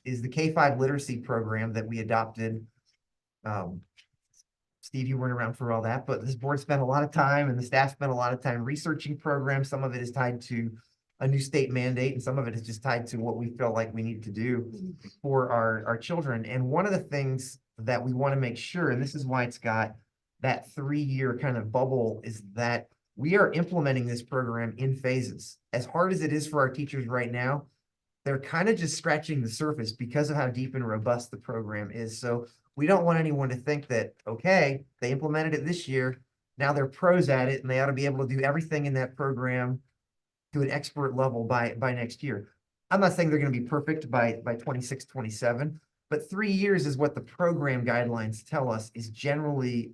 K-5 literacy program that we adopted. Steve, you weren't around for all that, but this board spent a lot of time and the staff spent a lot of time researching programs. Some of it is tied to a new state mandate and some of it is just tied to what we feel like we need to do for our children. And one of the things that we want to make sure, and this is why it's got that 3-year kind of bubble, is that we are implementing this program in phases. As hard as it is for our teachers right now, they're kind of just scratching the surface because of how deep and robust the program is. So we don't want anyone to think that, okay, they implemented it this year, now they're pros at it and they ought to be able to do everything in that program to an expert level by next year. I'm not saying they're going to be perfect by 26, 27, but 3 years is what the program guidelines tell us is generally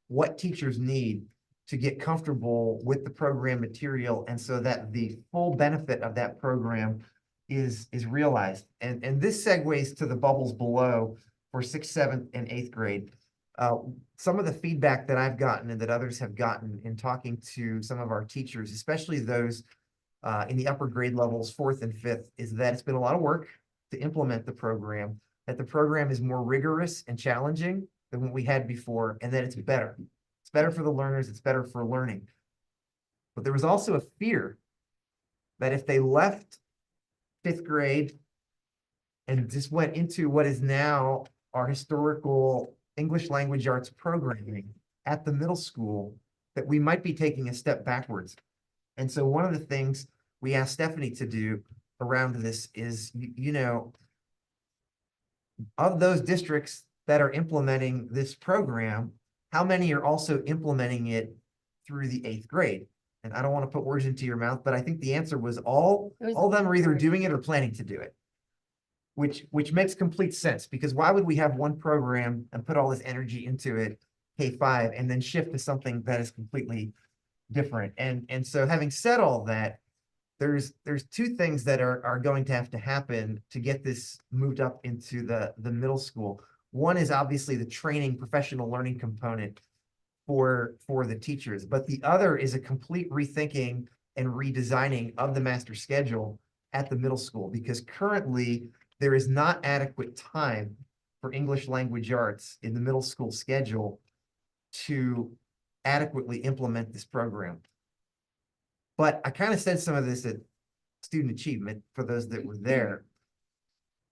what teachers need to get comfortable with the program material and so that the full benefit of that program is realized. And this segues to the bubbles below for 6th, 7th, and 8th grade. Some of the feedback that I've gotten and that others have gotten in talking to some of our teachers, especially those in the upper grade levels, 4th and 5th, is that it's been a lot of work to implement the program, that the program is more rigorous and challenging than what we had before, and that it's better. It's better for the learners, it's better for learning. But there was also a fear that if they left 5th grade and just went into what is now our historical English language arts programming at the middle school, that we might be taking a step backwards. And so one of the things we asked Stephanie to do around this is, you know, of those districts that are implementing this program, how many are also implementing it through the 8th grade? And I don't want to put words into your mouth, but I think the answer was all of them are either doing it or planning to do it. Which makes complete sense, because why would we have one program and put all this energy into it, K-5, and then shift to something that is completely different? And so having said all that, there's 2 things that are going to have to happen to get this moved up into the middle school. One is obviously the training, professional learning component for the teachers, but the other is a complete rethinking and redesigning of the master schedule at the middle school, because currently there is not adequate time for English language arts in the middle school schedule to adequately implement this program. But I kind of said some of this at student achievement for those that were there.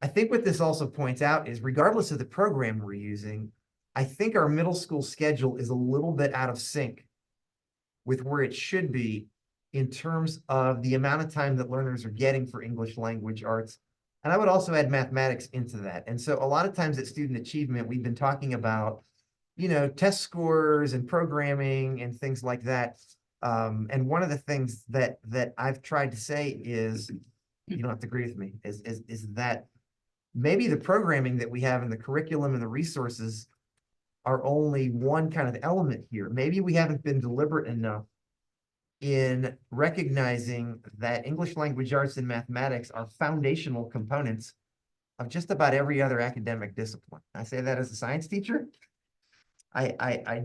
I think what this also points out is, regardless of the program we're using, I think our middle school schedule is a little bit out of sync with where it should be in terms of the amount of time that learners are getting for English language arts. And I would also add mathematics into that. And so a lot of times at student achievement, we've been talking about, you know, test scores and programming and things like that. And one of the things that I've tried to say is, you don't have to agree with me, is that maybe the programming that we have in the curriculum and the resources are only one kind of element here. Maybe we haven't been deliberate enough in recognizing that English language arts and mathematics are foundational components of just about every other academic discipline. I say that as a science teacher. I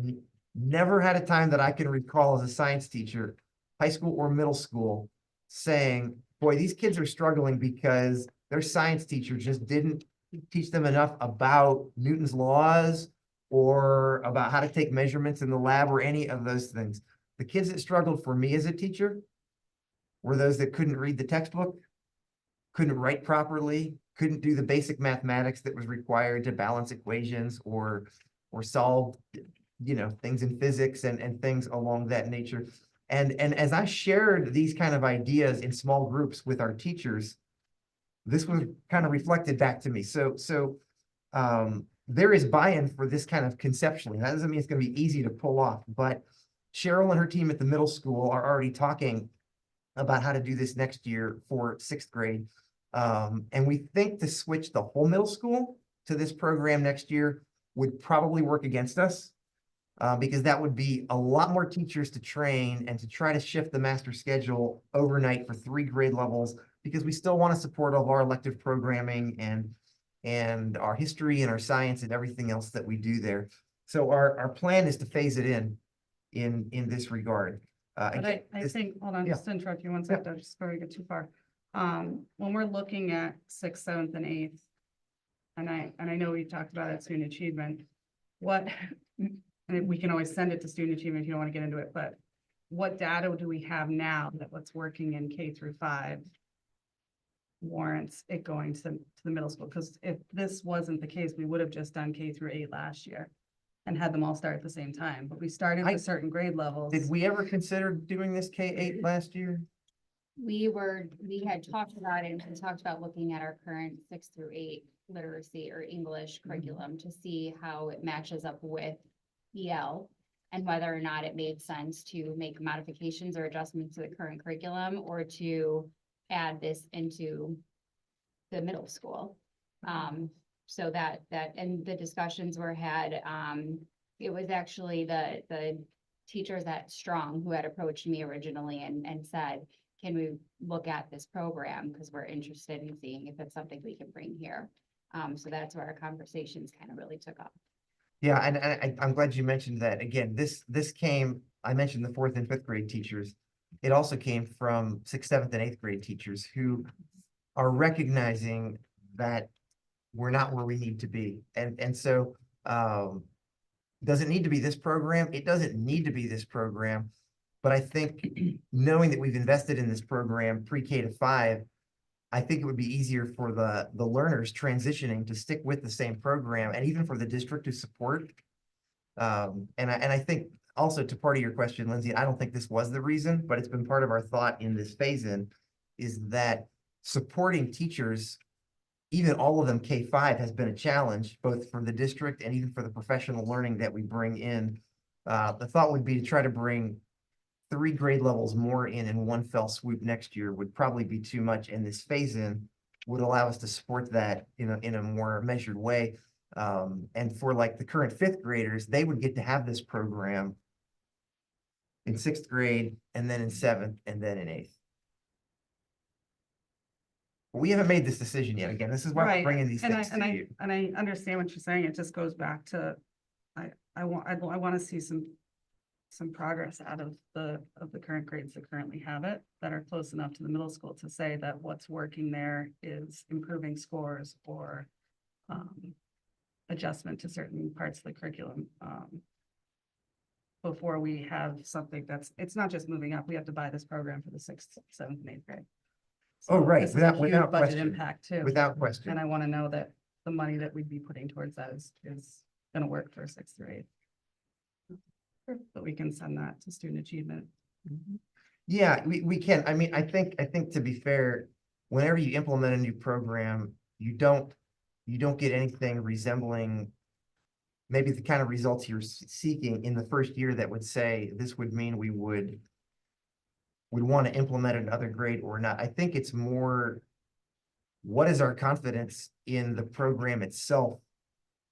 never had a time that I can recall as a science teacher, high school or middle school, saying, boy, these kids are struggling because their science teacher just didn't teach them enough about Newton's laws or about how to take measurements in the lab or any of those things. The kids that struggled for me as a teacher were those that couldn't read the textbook, couldn't write properly, couldn't do the basic mathematics that was required to balance equations or solve, you know, things in physics and things along that nature. And as I shared these kind of ideas in small groups with our teachers, this was kind of reflected back to me. So there is buy-in for this kind of conceptually. That doesn't mean it's going to be easy to pull off, but Cheryl and her team at the middle school are already talking about how to do this next year for 6th grade. And we think to switch the whole middle school to this program next year would probably work against us, because that would be a lot more teachers to train and to try to shift the master schedule overnight for 3 grade levels, because we still want to support all of our elective programming and our history and our science and everything else that we do there. So our plan is to phase it in this regard. But I think, hold on, just to interrupt you one second, just before we get too far. When we're looking at sixth, seventh, and eighth, and I know we talked about it, student achievement, what, and we can always send it to student achievement if you don't want to get into it, but what data do we have now that what's working in K through 5 warrants it going to the middle school? Because if this wasn't the case, we would have just done K through 8 last year and had them all start at the same time, but we started with certain grade levels. Did we ever consider doing this K-8 last year? We had talked about it and talked about looking at our current 6 through 8 literacy or English curriculum to see how it matches up with EL and whether or not it made sense to make modifications or adjustments to the current curriculum or to add this into the middle school. So that, and the discussions were had, it was actually the teachers at Strong who had approached me originally and said, can we look at this program? Because we're interested in seeing if it's something we can bring here. So that's where our conversations kind of really took off. Yeah, and I'm glad you mentioned that. Again, this came, I mentioned the 4th and 5th grade teachers. It also came from 6th, 7th, and 8th grade teachers who are recognizing that we're not where we need to be. And so, does it need to be this program? It doesn't need to be this program. But I think knowing that we've invested in this program pre-K to 5, I think it would be easier for the learners transitioning to stick with the same program and even for the district to support. And I think also to part of your question, Lindsay, I don't think this was the reason, but it's been part of our thought in this phase-in is that supporting teachers, even all of them K-5 has been a challenge, both for the district and even for the professional learning that we bring in. The thought would be to try to bring 3 grade levels more in one fell swoop next year would probably be too much, and this phase-in would allow us to support that in a more measured way. And for like the current 5th graders, they would get to have this program in 6th grade, and then in 7th, and then in 8th. But we haven't made this decision yet. Again, this is why we're bringing these things to you. And I understand what you're saying. It just goes back to, I want to see some progress out of the current grades that currently have it, that are close enough to the middle school to say that what's working there is improving scores or adjustment to certain parts of the curriculum. Before we have something it's not just moving up, we have to buy this program for the 6th, 7th, and 8th grade. So Oh, right, this is a huge without budget question. impact too. Without question. And I want to know that the money that we'd be putting towards that is going to work for 6th through 8th. But we can send that to student achievement. Yeah, we can. I mean, I think to be fair, whenever you implement a new program, you don't get anything resembling maybe the kind of results you're seeking in the first year that would say this would mean we would want to implement another grade or not. I think it's more, what is our confidence in the program itself?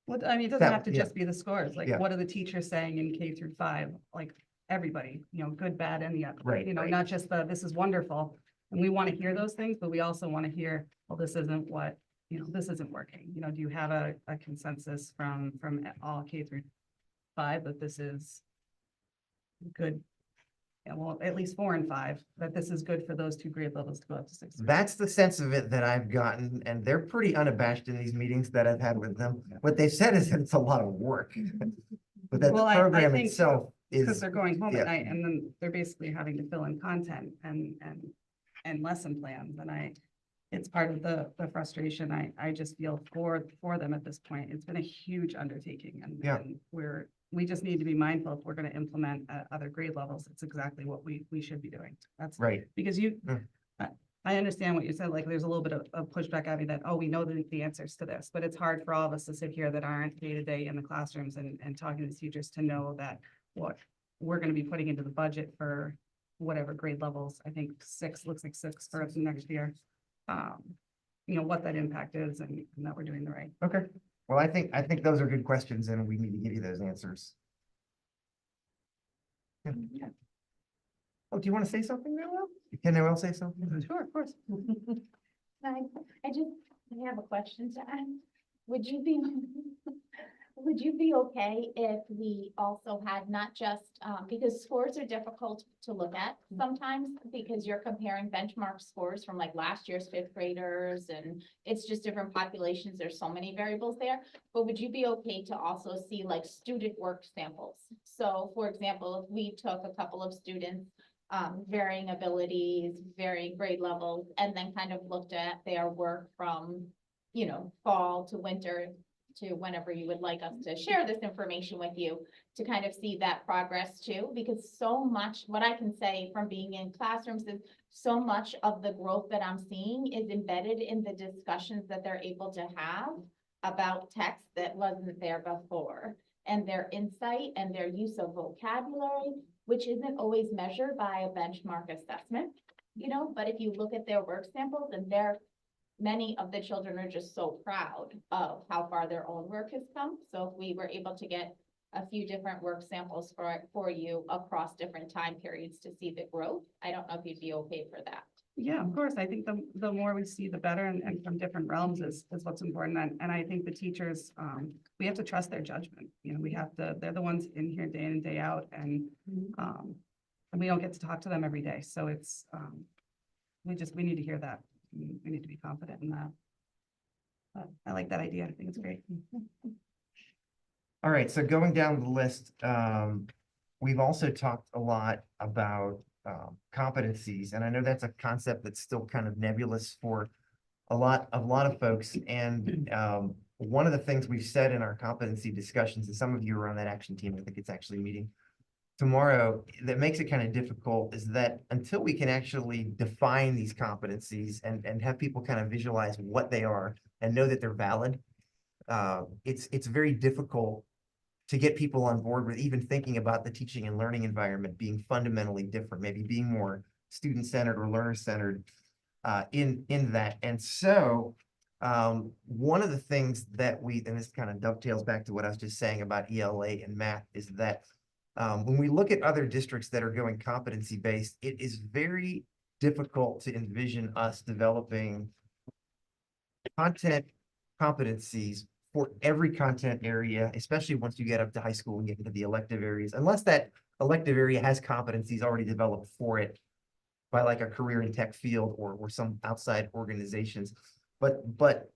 Well, I mean, it doesn't That- have to yeah. just be the scores, like Yeah. what are the teachers saying in K through 5, like everybody, good, bad, and the other. Right, right. Not just this is wonderful. And we want to hear those things, but we also want to hear, well, this isn't what, this isn't working. Do you have a consensus from all K through 5 that this is good? Yeah, well, at least 4 and 5, that this is good for those 2 grade levels to go up to 6th. That's the sense of it that I've gotten, and they're pretty unabashed in these meetings that I've had with them. What they've said is that it's a lot of work, but that the Well, I program think itself because is. they're going home yeah. at night and then they're basically having to fill in content and lesson plans. And it's part of the frustration. I just feel for them at this point. It's been a huge undertaking Yeah. and we just need to be mindful if we're going to implement other grade levels. It's exactly what we should be doing. That's Right. because I understand what you said, like there's a little bit of pushback at me that, we know the answers to this, but it's hard for all of us to sit here that aren't day to day in the classrooms and talking to teachers to know that what we're going to be putting into the budget for whatever grade levels, I think 6 looks like 6 for the next year. What that impact is and that we're doing the right. Okay. Well, I think those are good questions and we need to give you those answers. Yeah. Oh, do you want to say something, Noel? Can Noel say something? Sure, of course. I have a question to ask. Would would you be okay if we also had not just, because scores are difficult to look at sometimes because you're comparing benchmark scores from like last year's fifth graders and it's just different populations. There's so many variables there. But would you be okay to also see like student work samples? So for example, if we took a couple of students, varying abilities, varying grade levels, and then kind of looked at their work from, fall to winter to whenever you would like us to share this information with you, to kind of see that progress too, because so much, what I can say from being in classrooms is so much of the growth that I'm seeing is embedded in the discussions that they're able to have about text that wasn't there before, and their insight and their use of vocabulary, which isn't always measured by a benchmark assessment, but if you look at their work samples and many of the children are just so proud of how far their own work has come. So if we were able to get a few different work samples for you across different time periods to see the growth, I don't know if you'd be okay for that. Yeah, of course. I think the more we see, the better, and from different realms is what's important. And I think the teachers, we have to trust their judgment. They're the ones in here day in and day out, and we don't get to talk to them every day. So it's, we need to hear that. We need to be confident in that. But I like that idea. I think it's great. All right, so going down the list, we've also talked a lot about competencies, and I know that's a concept that's still kind of nebulous for a lot of folks. And one of the things we've said in our competency discussions, and some of you are on that action team, I think it's actually meeting tomorrow, that makes it kind of difficult, is that until we can actually define these competencies and have people kind of visualize what they are and know that they're valid, it's very difficult to get people on board with even thinking about the teaching and learning environment being fundamentally different, maybe being more student-centered or learner-centered in that. And so one of the things that and this kind of dovetails back to what I was just saying about ELA and math, is that when we look at other districts that are going competency-based, it is very difficult to envision us developing content competencies for every content area, especially once you get up to high school and get into the elective areas, unless that elective area has competencies already developed for it by like a career in tech field or some outside organizations. But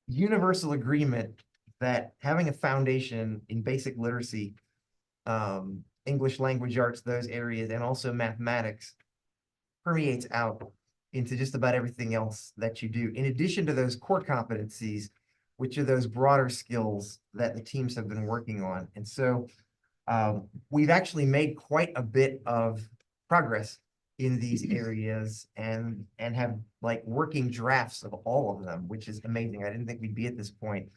universal agreement that having a foundation in basic literacy, English language arts, those areas, and also mathematics permeates out into just about everything else that you do, in addition to those core competencies, which are those broader skills that the teams have been working on. And so we've actually made quite a bit of progress in these areas and have like working drafts of all of them, which is amazing. I didn't think we'd be at this point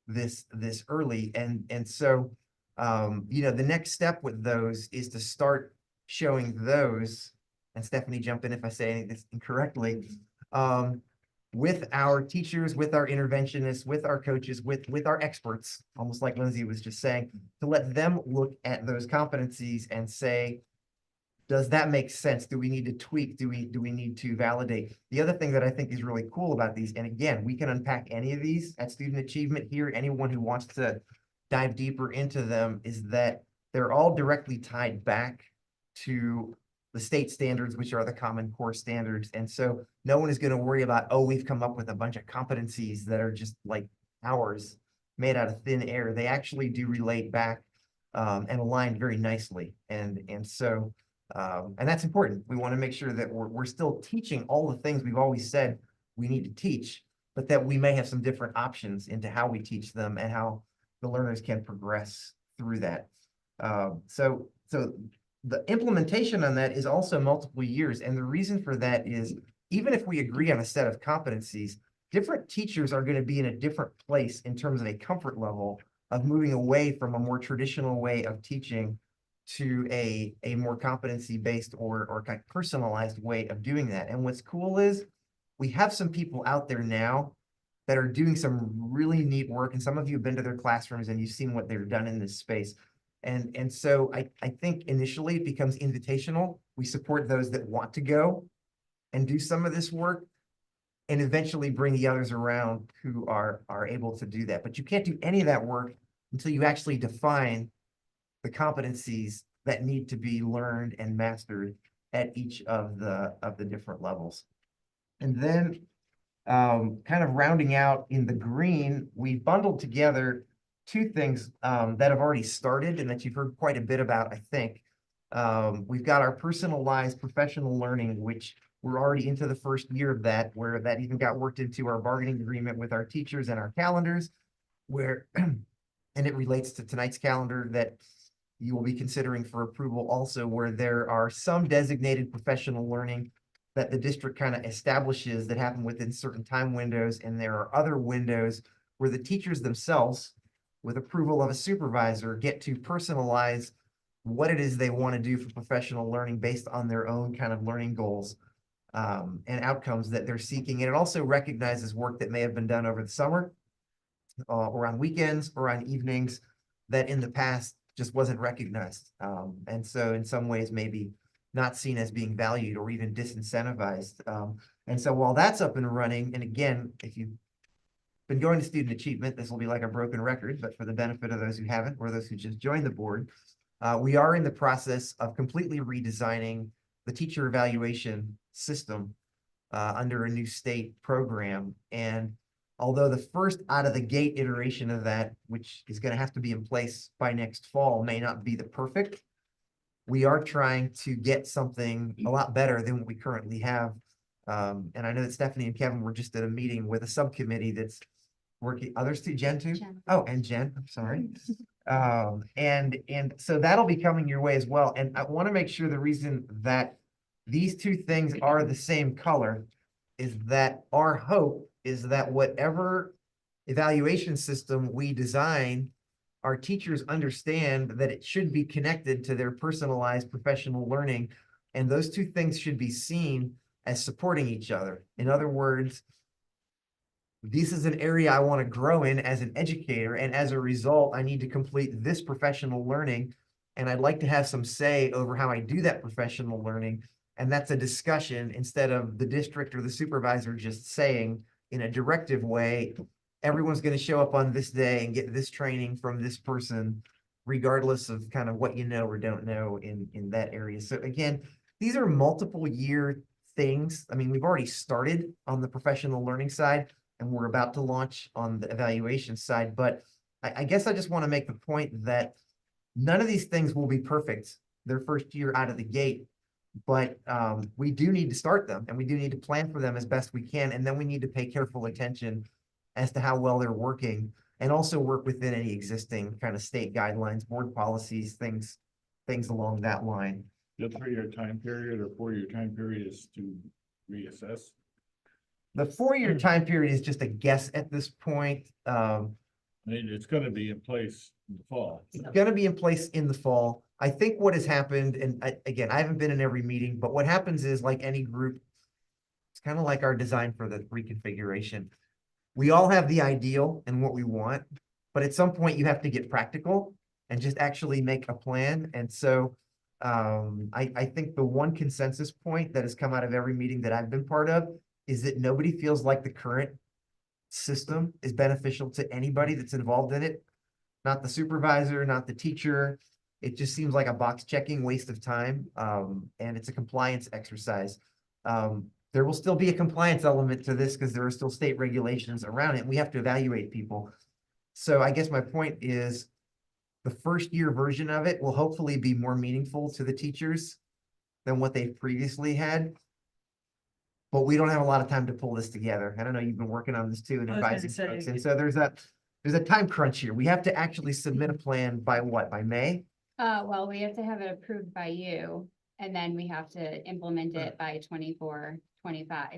this early. And so the next step with those is to start showing those, and Stephanie, jump in if I say anything incorrectly, with our teachers, with our interventionists, with our coaches, with our experts, almost like Lindsay was just saying, to let them look at those competencies and say, does that make sense? Do we need to tweak? Do we need to validate? The other thing that I think is really cool about these, and again, we can unpack any of these at Student Achievement here, anyone who wants to dive deeper into them, is that they're all directly tied back to the state standards, which are the Common Core standards. And so no one is going to worry about, oh, we've come up with a bunch of competencies that are just like ours, made out of thin air. They actually do relate back and align very nicely. And so, and that's important. We want to make sure that we're still teaching all the things we've always said we need to teach, but that we may have some different options into how we teach them and how the learners can progress through that. So the implementation on that is also multiple years. And the reason for that is, even if we agree on a set of competencies, different teachers are going to be in a different place in terms of a comfort level of moving away from a more traditional way of teaching to a more competency-based or kind of personalized way of doing that. And what's cool is we have some people out there now that are doing some really neat work. And some of you have been to their classrooms and you've seen what they've done in this space. And so I think initially it becomes invitational. We support those that want to go and do some of this work, and eventually bring the others around who are able to do that. But you can't do any of that work until you actually define the competencies that need to be learned and mastered at each of the different levels. And then kind of rounding out in the green, we bundled together two things that have already started and that you've heard quite a bit about, I think. We've got our personalized professional learning, which we're already into the first year of that, where that even got worked into our bargaining agreement with our teachers and our calendars, where, and it relates to tonight's calendar that you will be considering for approval also, where there are some designated professional learning that the district kind of establishes that happen within certain time windows. And there are other windows where the teachers themselves, with approval of a supervisor, get to personalize what it is they want to do for professional learning based on their own kind of learning goals and outcomes that they're seeking. And it also recognizes work that may have been done over the summer or on weekends or on evenings that in the past just wasn't recognized. And so in some ways, maybe not seen as being valued or even disincentivized. And so while that's up and running, and again, if you've been going to student achievement, this will be like a broken record, but for the benefit of those who haven't, or those who just joined the board, we are in the process of completely redesigning the teacher evaluation system under a new state program. And although the first out of the gate iteration of that, which is going to have to be in place by next fall, may not be the perfect, we are trying to get something a lot better than what we currently have. And I know that Stephanie and Kevin were just at a meeting with a subcommittee that's working, others too, Jen too? Jen. Oh, and Jen, I'm sorry. And so that'll be coming your way as well. And I want to make sure the reason that these two things are the same color is that our hope is that whatever evaluation system we design, our teachers understand that it should be connected to their personalized professional learning. And those two things should be seen as supporting each other. In other words, this is an area I want to grow in as an educator. And as a result, I need to complete this professional learning. And I'd like to have some say over how I do that professional learning. And that's a discussion instead of the district or the supervisor just saying in a directive way, everyone's going to show up on this day and get this training from this person, regardless of kind of what you know or don't know in that area. So again, these are multiple year things. I mean, we've already started on the professional learning side, and we're about to launch on the evaluation side. But I guess I just want to make the point that none of these things will be perfect their first year out of the gate. But we do need to start them, and we do need to plan for them as best we can. And then we need to pay careful attention as to how well they're working, and also work within any existing kind of state guidelines, board policies, things along that line. The 3-year time period or 4-year time period is to reassess. The 4-year time period is just a guess at this point. I mean, it's gonna be in place in the fall. It's going to be in place in the fall. I think what has happened, and again, I haven't been in every meeting, but what happens is, like any group, it's kind of like our design for the reconfiguration. We all have the ideal and what we want, but at some point you have to get practical and just actually make a plan. And so I think the one consensus point that has come out of every meeting that I've been part of is that nobody feels like the current system is beneficial to anybody that's involved in it. Not the supervisor, not the teacher. It just seems like a box checking waste of time. And it's a compliance exercise. There will still be a compliance element to this because there are still state regulations around it, and we have to evaluate people. So I guess my point is the first year version of it will hopefully be more meaningful to the teachers than what they've previously had. But we don't have a lot of time to pull this together. I don't know, you've been working on this too and I was gonna advising say- folks. And so there's a time crunch here. We have to actually submit a plan by what, by May? Well, we have to have it approved by you, and then we have to implement it by 24-25.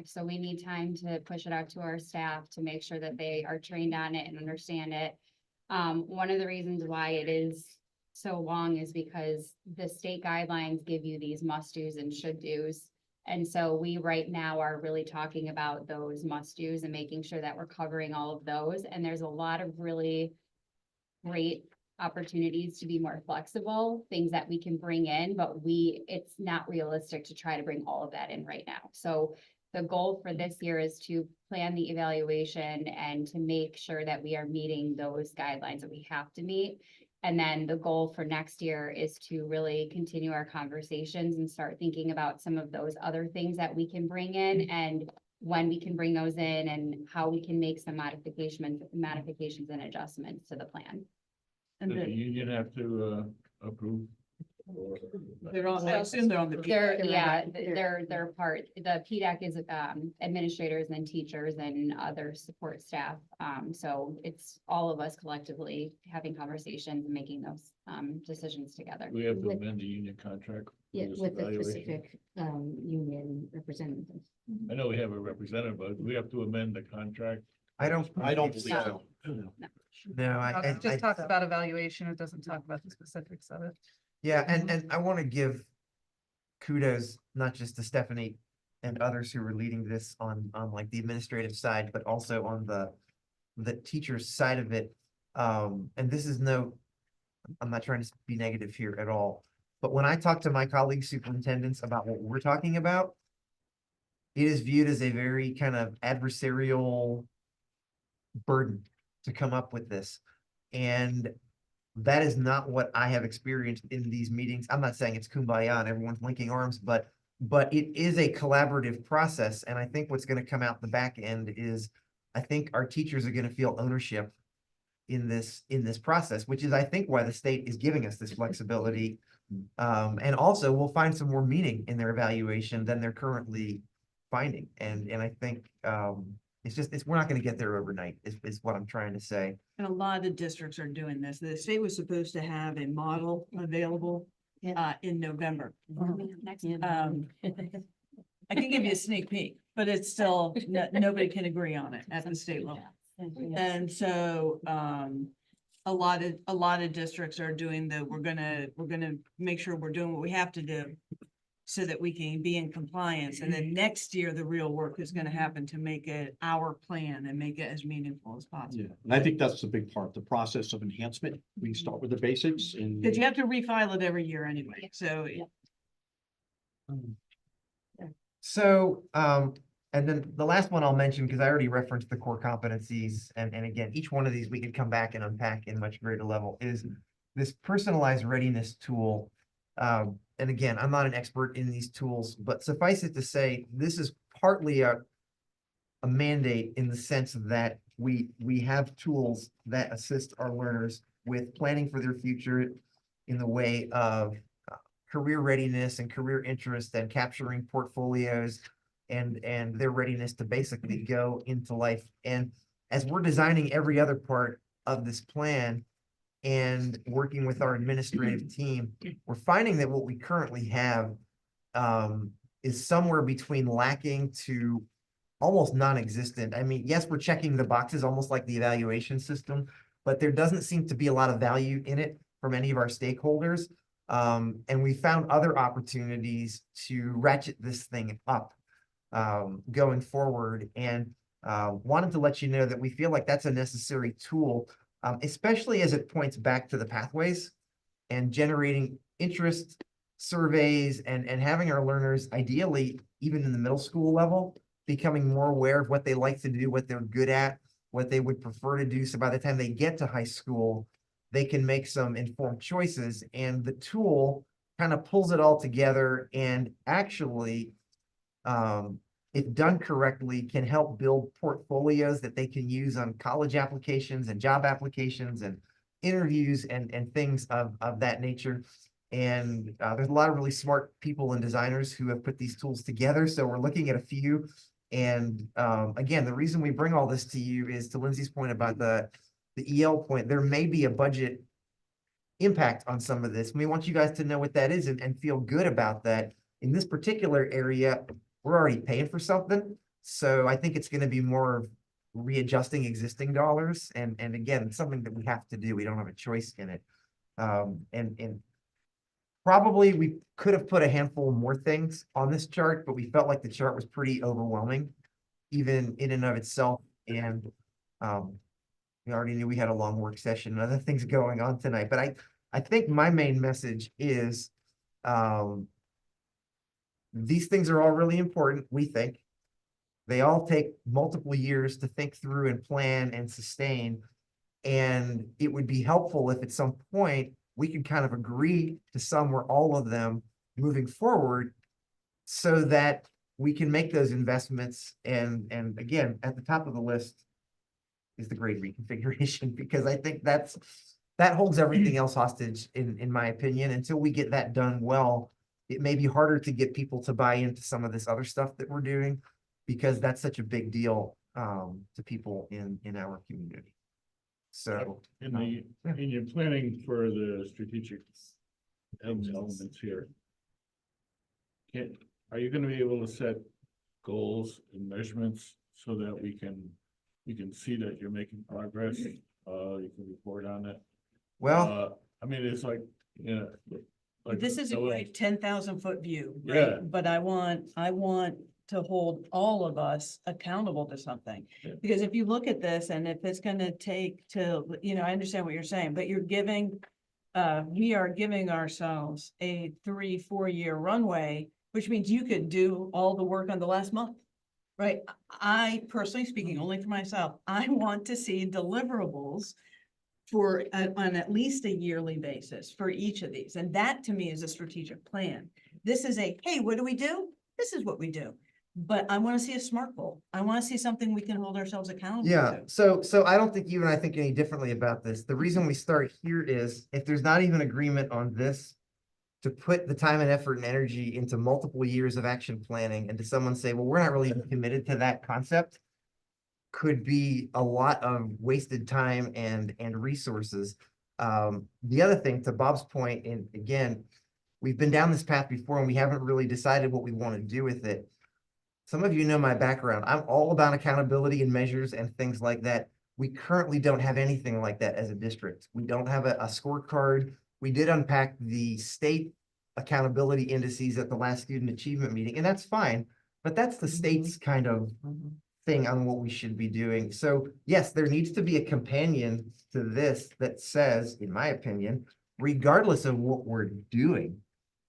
So we need time to push it out to our staff to make sure that they are trained on it and understand it. One of the reasons why it is so long is because the state guidelines give you these must-dos and should-dos. And so we right now are really talking about those must-dos and making sure that we're covering all of those. And there's a lot of really great opportunities to be more flexible, things that we can bring in, but it's not realistic to try to bring all of that in right now. So the goal for this year is to plan the evaluation and to make sure that we are meeting those guidelines that we have to meet. And then the goal for next year is to really continue our conversations and start thinking about some of those other things that we can bring in and when we can bring those in and how we can make some modifications and adjustments to the plan. Does the union have to approve? They're on, I assume they're on the. They're part, the PDAC is administrators and teachers and other support staff. So it's all of us collectively having conversations and making those decisions together. We have to amend the union contract. Yeah, for this with the evaluation. specific, union representatives. I know we have a representative, but we have to amend the contract. I don't believe so. No, It just talks about evaluation. It doesn't talk about the specifics of it. Yeah, and I want to give kudos, not just to Stephanie and others who are leading this on like the administrative side, but also on the teacher's side of it. And this is I'm not trying to be negative here at all, but when I talk to my colleague superintendents about what we're talking about, it is viewed as a very kind of adversarial burden to come up with this. And that is not what I have experienced in these meetings. I'm not saying it's kumbaya and everyone's linking arms, but it is a collaborative process. And I think what's going to come out the back end is I think our teachers are going to feel ownership in this process, which is, I think, why the state is giving us this flexibility. And also we'll find some more meaning in their evaluation than they're currently finding. And I think we're not going to get there overnight is what I'm trying to say. And a lot of districts are doing this. The state was supposed to have a model available in November. I can give you a sneak peek, but it's still, nobody can agree on it at the state level. And so, a lot of districts are doing we're gonna make sure we're doing what we have to do so that we can be in compliance. And then next year, the real work is gonna happen to make it our plan and make it as meaningful as possible. Yeah, and I think that's a big part, the process of enhancement. We start with the basics and. Because you have to refile it every year anyway, so. So, and then the last one I'll mention, because I already referenced the core competencies, and again, each one of these we could come back and unpack in much greater level, is this personalized readiness tool. And again, I'm not an expert in these tools, but suffice it to say, this is partly a mandate in the sense that we have tools that assist our learners with planning for their future in the way of career readiness and career interest and capturing portfolios and their readiness to basically go into life. And as we're designing every other part of this plan and working with our administrative team, we're finding that what we currently have is somewhere between lacking to almost non-existent. I mean, yes, we're checking the boxes almost like the evaluation system, but there doesn't seem to be a lot of value in it from any of our stakeholders. And we found other opportunities to ratchet this thing up going forward, and wanted to let you know that we feel like that's a necessary tool, especially as it points back to the pathways and generating interest surveys and having our learners, ideally, even in the middle school level, becoming more aware of what they like to do, what they're good at, what they would prefer to do. So by the time they get to high school, they can make some informed choices. And the tool kind of pulls it all together and actually, if done correctly, can help build portfolios that they can use on college applications and job applications and interviews and things of that nature. And there's a lot of really smart people and designers who have put these tools together. So we're looking at a few. And again, the reason we bring all this to you is to Lindsay's point about the EL point. There may be a budget impact on some of this. We want you guys to know what that is and feel good about that. In this particular area, we're already paying for something. So I think it's going to be more of readjusting existing dollars. And again, it's something that we have to do. We don't have a choice in it. And probably we could have put a handful more things on this chart, but we felt like the chart was pretty overwhelming, even in and of itself. And we already knew we had a long work session and other things going on tonight. But I think my main message is these things are all really important, we think. They all take multiple years to think through and plan and sustain. And it would be helpful if at some point we could kind of agree to some or all of them moving forward so that we can make those investments. And again, at the top of the list is the grade reconfiguration, because I think that holds everything else hostage in my opinion. Until we get that done well, it may be harder to get people to buy into some of this other stuff that we're doing, because that's such a big deal to people in our community. So In your planning for the strategic elements here, are you gonna be able to set goals and measurements so that we can see that you're making progress? You can report on it. Well, I mean, it's like, you know. like This is a Noel- great 10,000-foot view, Yeah. right? But I want to hold all of us accountable to something. Yeah. Because if you look at this and if it's gonna take till, I understand what you're saying, but we are giving ourselves a 3-4 year runway, which means you could do all the work on the last month. Right? I personally, speaking only for myself, I want to see deliverables for on at least a yearly basis for each of these. And that to me is a strategic plan. This is hey, what do we do? This is what we do. But I want to see a SMART goal. I want to see something we can hold ourselves accountable yeah, to. so I don't think you and I think any differently about this. The reason we start here is if there's not even agreement on this, to put the time and effort and energy into multiple years of action planning and to someone say, well, we're not really committed to that concept, could be a lot of wasted time and resources. The other thing, to Bob's point, and again, we've been down this path before and we haven't really decided what we want to do with it. Some of you know my background. I'm all about accountability and measures and things like that. We currently don't have anything like that as a district. We don't have a scorecard. We did unpack the state accountability indices at the last student achievement meeting, and that's fine, but that's the state's kind of thing on what we should be doing. So yes, there needs to be a companion to this that says, in my opinion, regardless of what we're doing,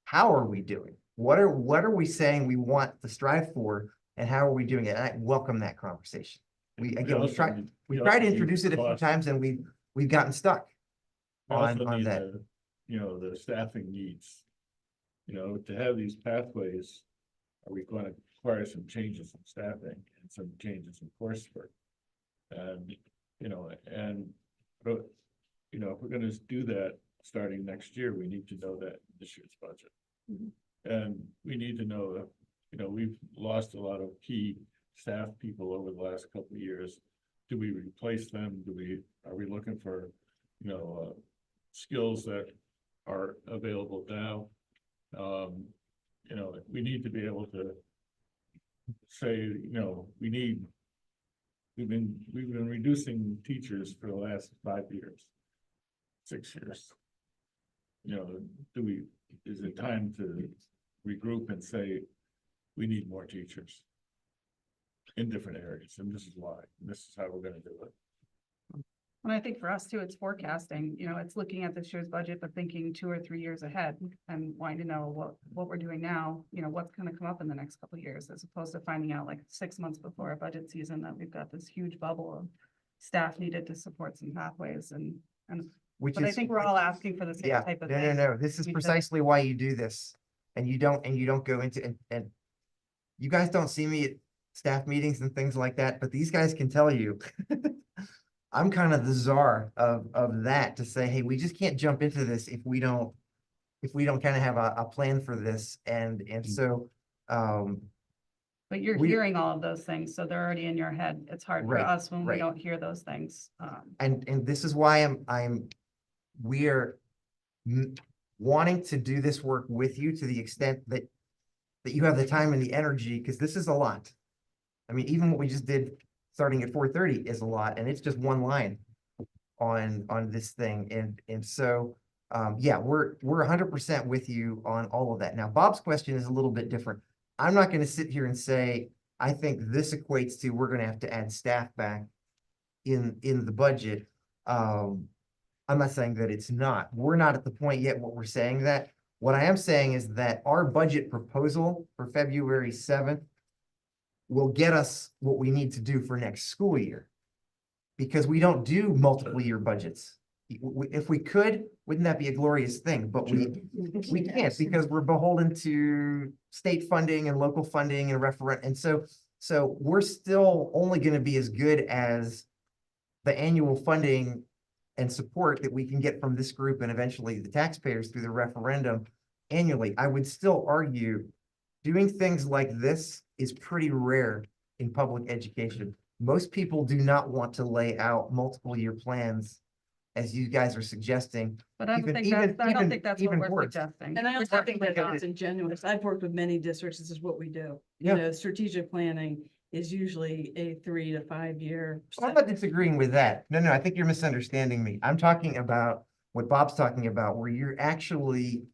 how are we doing? What are we saying we want to strive for, and how are we doing it? And I welcome that conversation. We tried to introduce it a few times and we've gotten stuck on that. The staffing needs, to have these pathways, are we going to require some changes in staffing and some changes in coursework? And, but, if we're gonna do that starting next year, we need to know that in this year's budget. And we need to know that, we've lost a lot of key staff people over the last couple of years. Do we replace them? Are we looking for, skills that are available now? We need to be able to say, we've been reducing teachers for the last 5 years, 6 years. Is it time to regroup and say, we need more teachers in different areas, and this is why, and this is how we're gonna do it. And I think for us too, it's forecasting, it's looking at this year's budget, but thinking 2 or 3 years ahead and wanting to know what we're doing now, what's gonna come up in the next couple of years, as opposed to finding out like 6 months before our budget season that we've got this huge bubble of staff needed to support some pathways but I think we're all asking for the same type of thing. No, this is precisely why you do this. And you don't go into, and you guys don't see me at staff meetings and things like that, but these guys can tell you. I'm kind of the czar of that, to say, hey, we just can't jump into this if we don't kind of have a plan for this. And so, but you're hearing all of those things, so they're already in your head. It's hard for us when we don't hear those things. And this is why we're wanting to do this work with you to the extent that you have the time and the energy, because this is a lot. I mean, even what we just did starting at 4:30 is a lot, and it's just one line on this thing. And so, yeah, we're 100% with you on all of that. Now, Bob's question is a little bit different. I'm not going to sit here and say, I think this equates to, we're going to have to add staff back in the budget. I'm not saying that it's not. We're not at the point yet what we're saying that. What I am saying is that our budget proposal for February 7th will get us what we need to do for next school year. Because we don't do multiple year budgets. If we could, wouldn't that be a glorious thing? But we can't because we're beholden to state funding and local funding and referendum. And so we're still only gonna be as good as the annual funding and support that we can get from this group and eventually the taxpayers through the referendum annually. I would still argue doing things like this is pretty rare in public education. Most people do not want to lay out multiple year plans as you guys are suggesting. But I don't Even- think even- that's, I don't even- think that's what even we're worse. suggesting. And I We're also think talking that about- it's ingenuous. I've worked with many districts. This is what we do. Yeah. You know, strategic planning is usually a 3 to 5 year. I'm not disagreeing with that. No, I think you're misunderstanding me. I'm talking about what Bob's talking about, where you're actually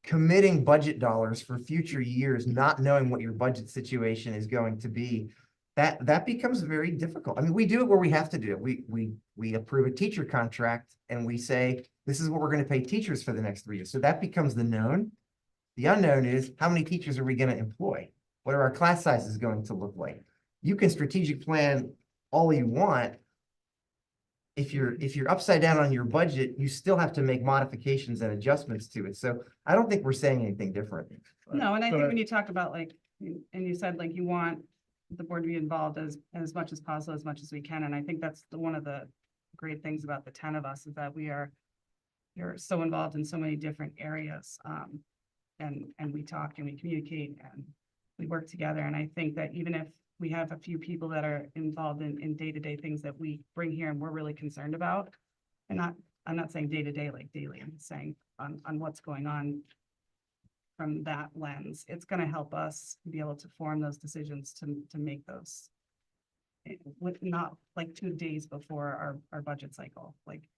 committing budget dollars for future years, not knowing what your budget situation is going to be. That becomes very difficult. I mean, we do it where we have to do it. We approve a teacher contract and we say, this is what we're going to pay teachers for the next 3 years. So that becomes the known. The unknown is how many teachers are we going to employ? What are our class sizes going to look like? You can strategic plan all you want. If you're upside down on your budget, you still have to make modifications and adjustments to it. So I don't think we're saying anything different. No, and I think But- when you talk about like, and you said like you want the board to be involved as much as possible, as much as we can. And I think that's one of the great things about the 10 of us is that you're so involved in so many different areas. And we talk and we communicate and we work together. And I think that even if we have a few people that are involved in day-to-day things that we bring here and we're really concerned about. And I'm not saying day-to-day like daily, I'm saying on what's going on from that lens, it's gonna help us be able to form those decisions to make those. With not like 2 days before our budget cycle, like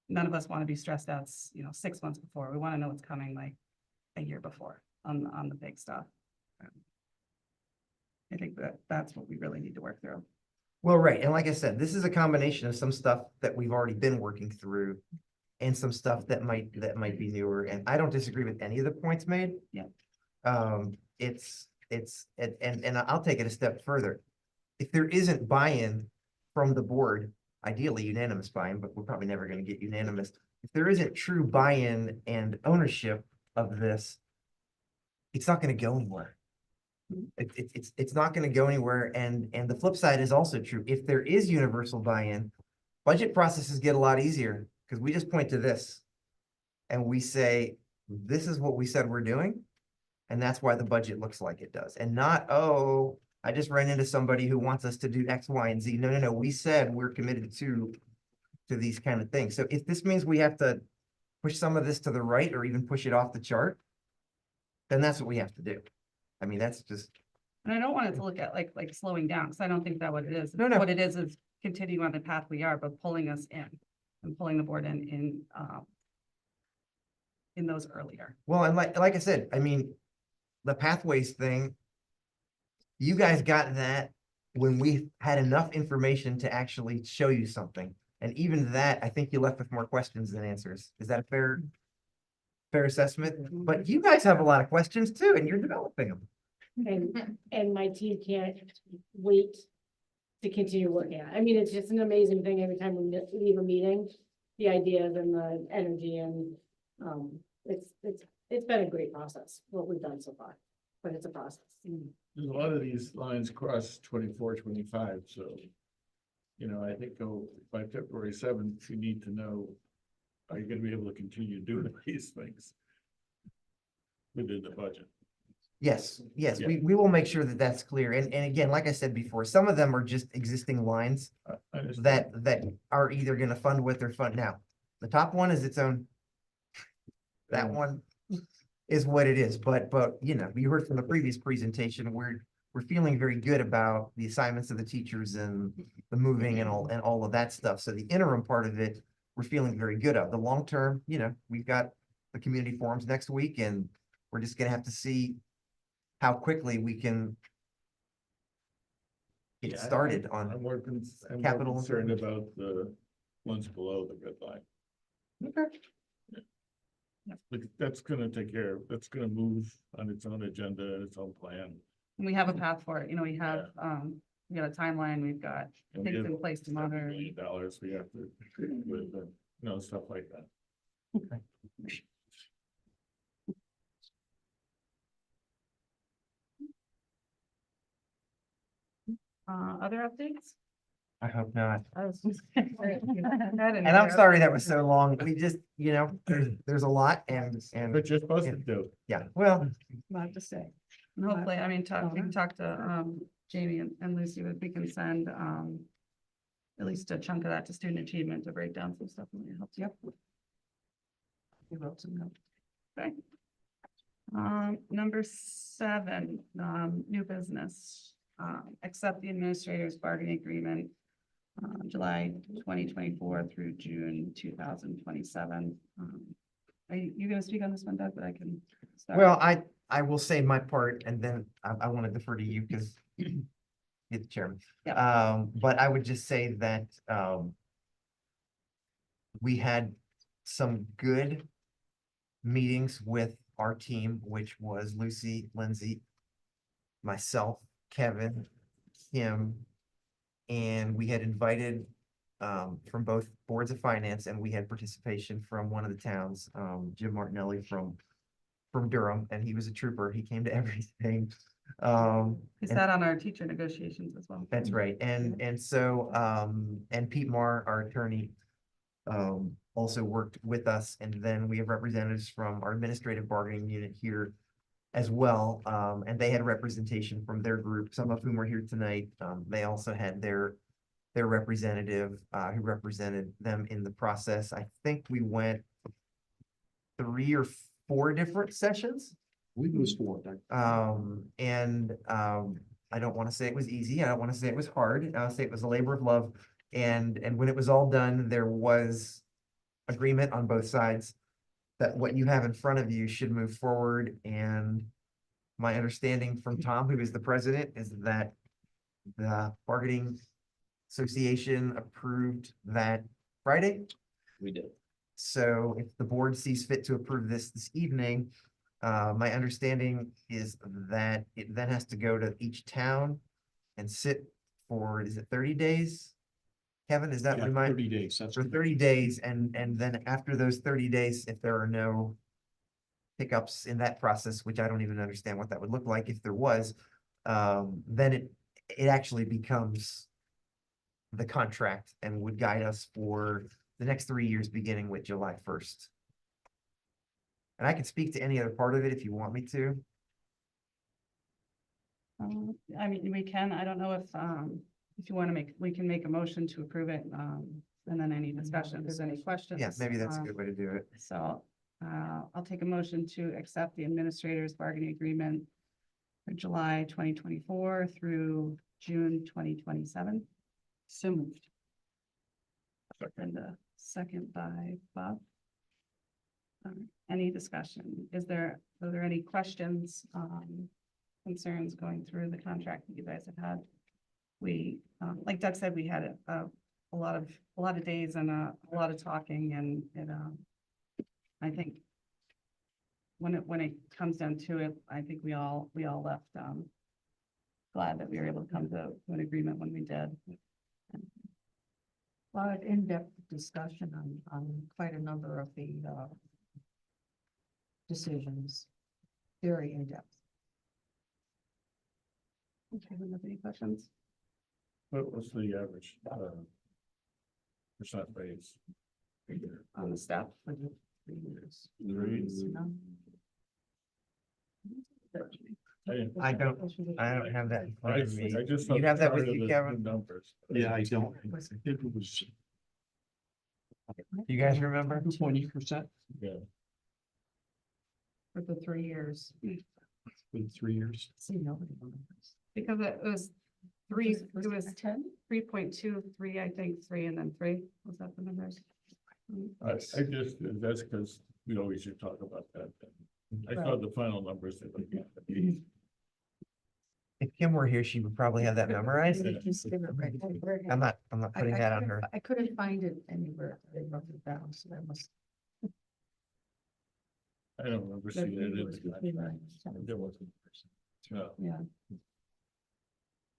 none of us want to be stressed out, 6 months before. We want to know what's coming like a year before on the big stuff. I think that's what we really need to work through. Well, right. And like I said, this is a combination of some stuff that we've already been working through and some stuff that might be newer. And I don't disagree with any of the points made. Yeah. And I'll take it a step further. If there isn't buy-in from the board, ideally unanimous buy-in, but we're probably never going to get unanimous. If there isn't true buy-in and ownership of this, it's not going to go anywhere. It's not going to go anywhere. And the flip side is also true. If there is universal buy-in, budget processes get a lot easier because we just point to this and we say, this is what we said we're doing. And that's why the budget looks like it does. And not, oh, I just ran into somebody who wants us to do X, Y, and Z. No. We said we're committed to these kind of things. So if this means we have to push some of this to the right or even push it off the chart, then that's what we have to do. I mean, that's just. And I don't want it to look at like slowing down, because I don't think that what it is. No. What it is continuing on the path we are, but pulling us in and pulling the board in those earlier. Well, and like I said, I mean, the pathways thing, you guys got that when we had enough information to actually show you something. And even that, I think you left with more questions than answers. Is that a fair assessment? But you guys have a lot of questions too, and you're developing them. And my team can't wait to continue working on it. I mean, it's just an amazing thing every time we leave a meeting, the ideas and the energy and, it's been a great process, what we've done so far, but it's a process. A lot of these lines cross 24, 25, so. I think by February 7th, you need to know, are you gonna be able to continue doing these things within the budget? Yes, Yeah. we will make sure that that's clear. And again, like I said before, some of them are just existing lines I understand. that are either gonna fund with or fund now. The top one is its own. That one is what it is, but you heard from the previous presentation, we're feeling very good about the assignments of the teachers and the moving and all of that stuff. So the interim part of it, we're feeling very good of. The long term, we've got the community forums next week and we're just gonna have to see how quickly we can get Yeah, started I'm on. more capital concerned improvement. about the ones below the red line. Okay. But that's gonna take care of, that's gonna move on its own agenda and its own plan. we have a path for it, you know, we have, we got a timeline, we've got And we things have in place to monitor. $7 million we have to, with, stuff like that. Other updates? I hope not. I was just- And I'm sorry that was so long. We just, there's a lot and. But you're supposed to do. Yeah, well, Not to say. And hopefully, I mean, we can talk to, Jamie and Lucy, if we can send, at least a chunk of that to student achievement to break down some stuff and it helps. Yep. We wrote some notes. Okay. Number 7, new business, accept the administrator's bargaining agreement, July 2024 through June 2027. Are you gonna speak on this one, Doug, but I can start? well, I will say my part and then I want to defer to you because you're the chairman. But I would just say that, we had some good meetings with our team, which was Lucy, Lindsay, myself, Kevin, Kim, and we had invited from both boards of finance, and we had participation from one of the towns, Jim Martinelli from Durham, and he was a trooper. He came to everything. He and- sat on our teacher negotiations as well. That's right. And so, and Pete Marr, our attorney, also worked with us. And then we have representatives from our administrative bargaining unit here as well. And they had representation from their group, some of whom are here tonight. They also had their representative, who represented them in the process. I think we went 3 or 4 different sessions. I believe it was 4. I don't want to say it was easy. I don't want to say it was hard. I'll say it was a labor of love. And when it was all done, there was agreement on both sides that what you have in front of you should move forward. And my understanding from Tom, who is the president, is that the bargaining association approved that Friday. We did. So if the board sees fit to approve this evening, my understanding is that it then has to go to each town and sit for, is it 30 days? Kevin, is that Yeah, what my, 30 days. That's for 30 days, and then after those 30 days, if there are no hiccups in that process, which I don't even understand what that would look like if there was, then it actually becomes the contract and would guide us for the next 3 years, beginning with July 1st. And I can speak to any other part of it if you want me to. I mean, we can, I don't know if you want to we can make a motion to approve it, and then any discussion, if there's any questions. Yeah, maybe that's a good way to do it. So, I'll take a motion to accept the administrator's bargaining agreement for July 2024 through June 2027. So moved. And a second by Bob. Any discussion? Are there any questions, concerns going through the contract that you guys have had? We, like Doug said, we had a lot of days and a lot of talking, and I think when it comes down to it, I think we all left glad that we were able to come to an agreement when we did. A lot of in-depth discussion on quite a number of the decisions, very in-depth. Okay, we have any questions? What was the average, percent raise? On the staff? Three. I don't have that in front of me. I just. You have that with part of you, the Kevin? Numbers. Yeah, I don't. I think it was You guys remember? 20%. Yeah. For the 3 years. For 3 years. See, nobody remembers. Because it was 3.23, I think, 3 and then 3. Was that the numbers? I just, that's because we always should talk about that. I thought the final numbers. That we got. If Kim were here, she would probably have that memorized. I'm not putting that on her. I couldn't find it anywhere. They wrote it down, so that must. I don't remember seeing it in the contract. There wasn't. No. Yeah.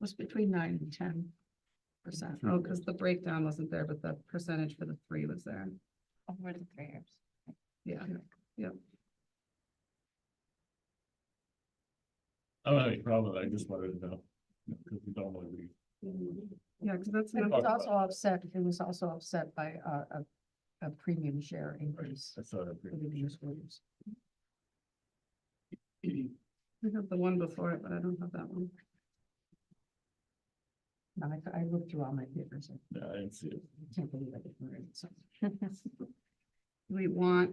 Was between 9 and 10%. Oh, because the breakdown wasn't there, but the percentage for the 3 was there. Over the 3 years. Yeah, yeah. I don't have any problem with it, I just wanted to know. Because we don't want to be. Yeah, because that's. It was also offset, it was also offset by a premium share increase. I saw that. for the new schools. We have the one before it, but I don't have that one. No, I looked through all my papers. Yeah, I didn't see it. I can't believe I didn't read it. So. Do we want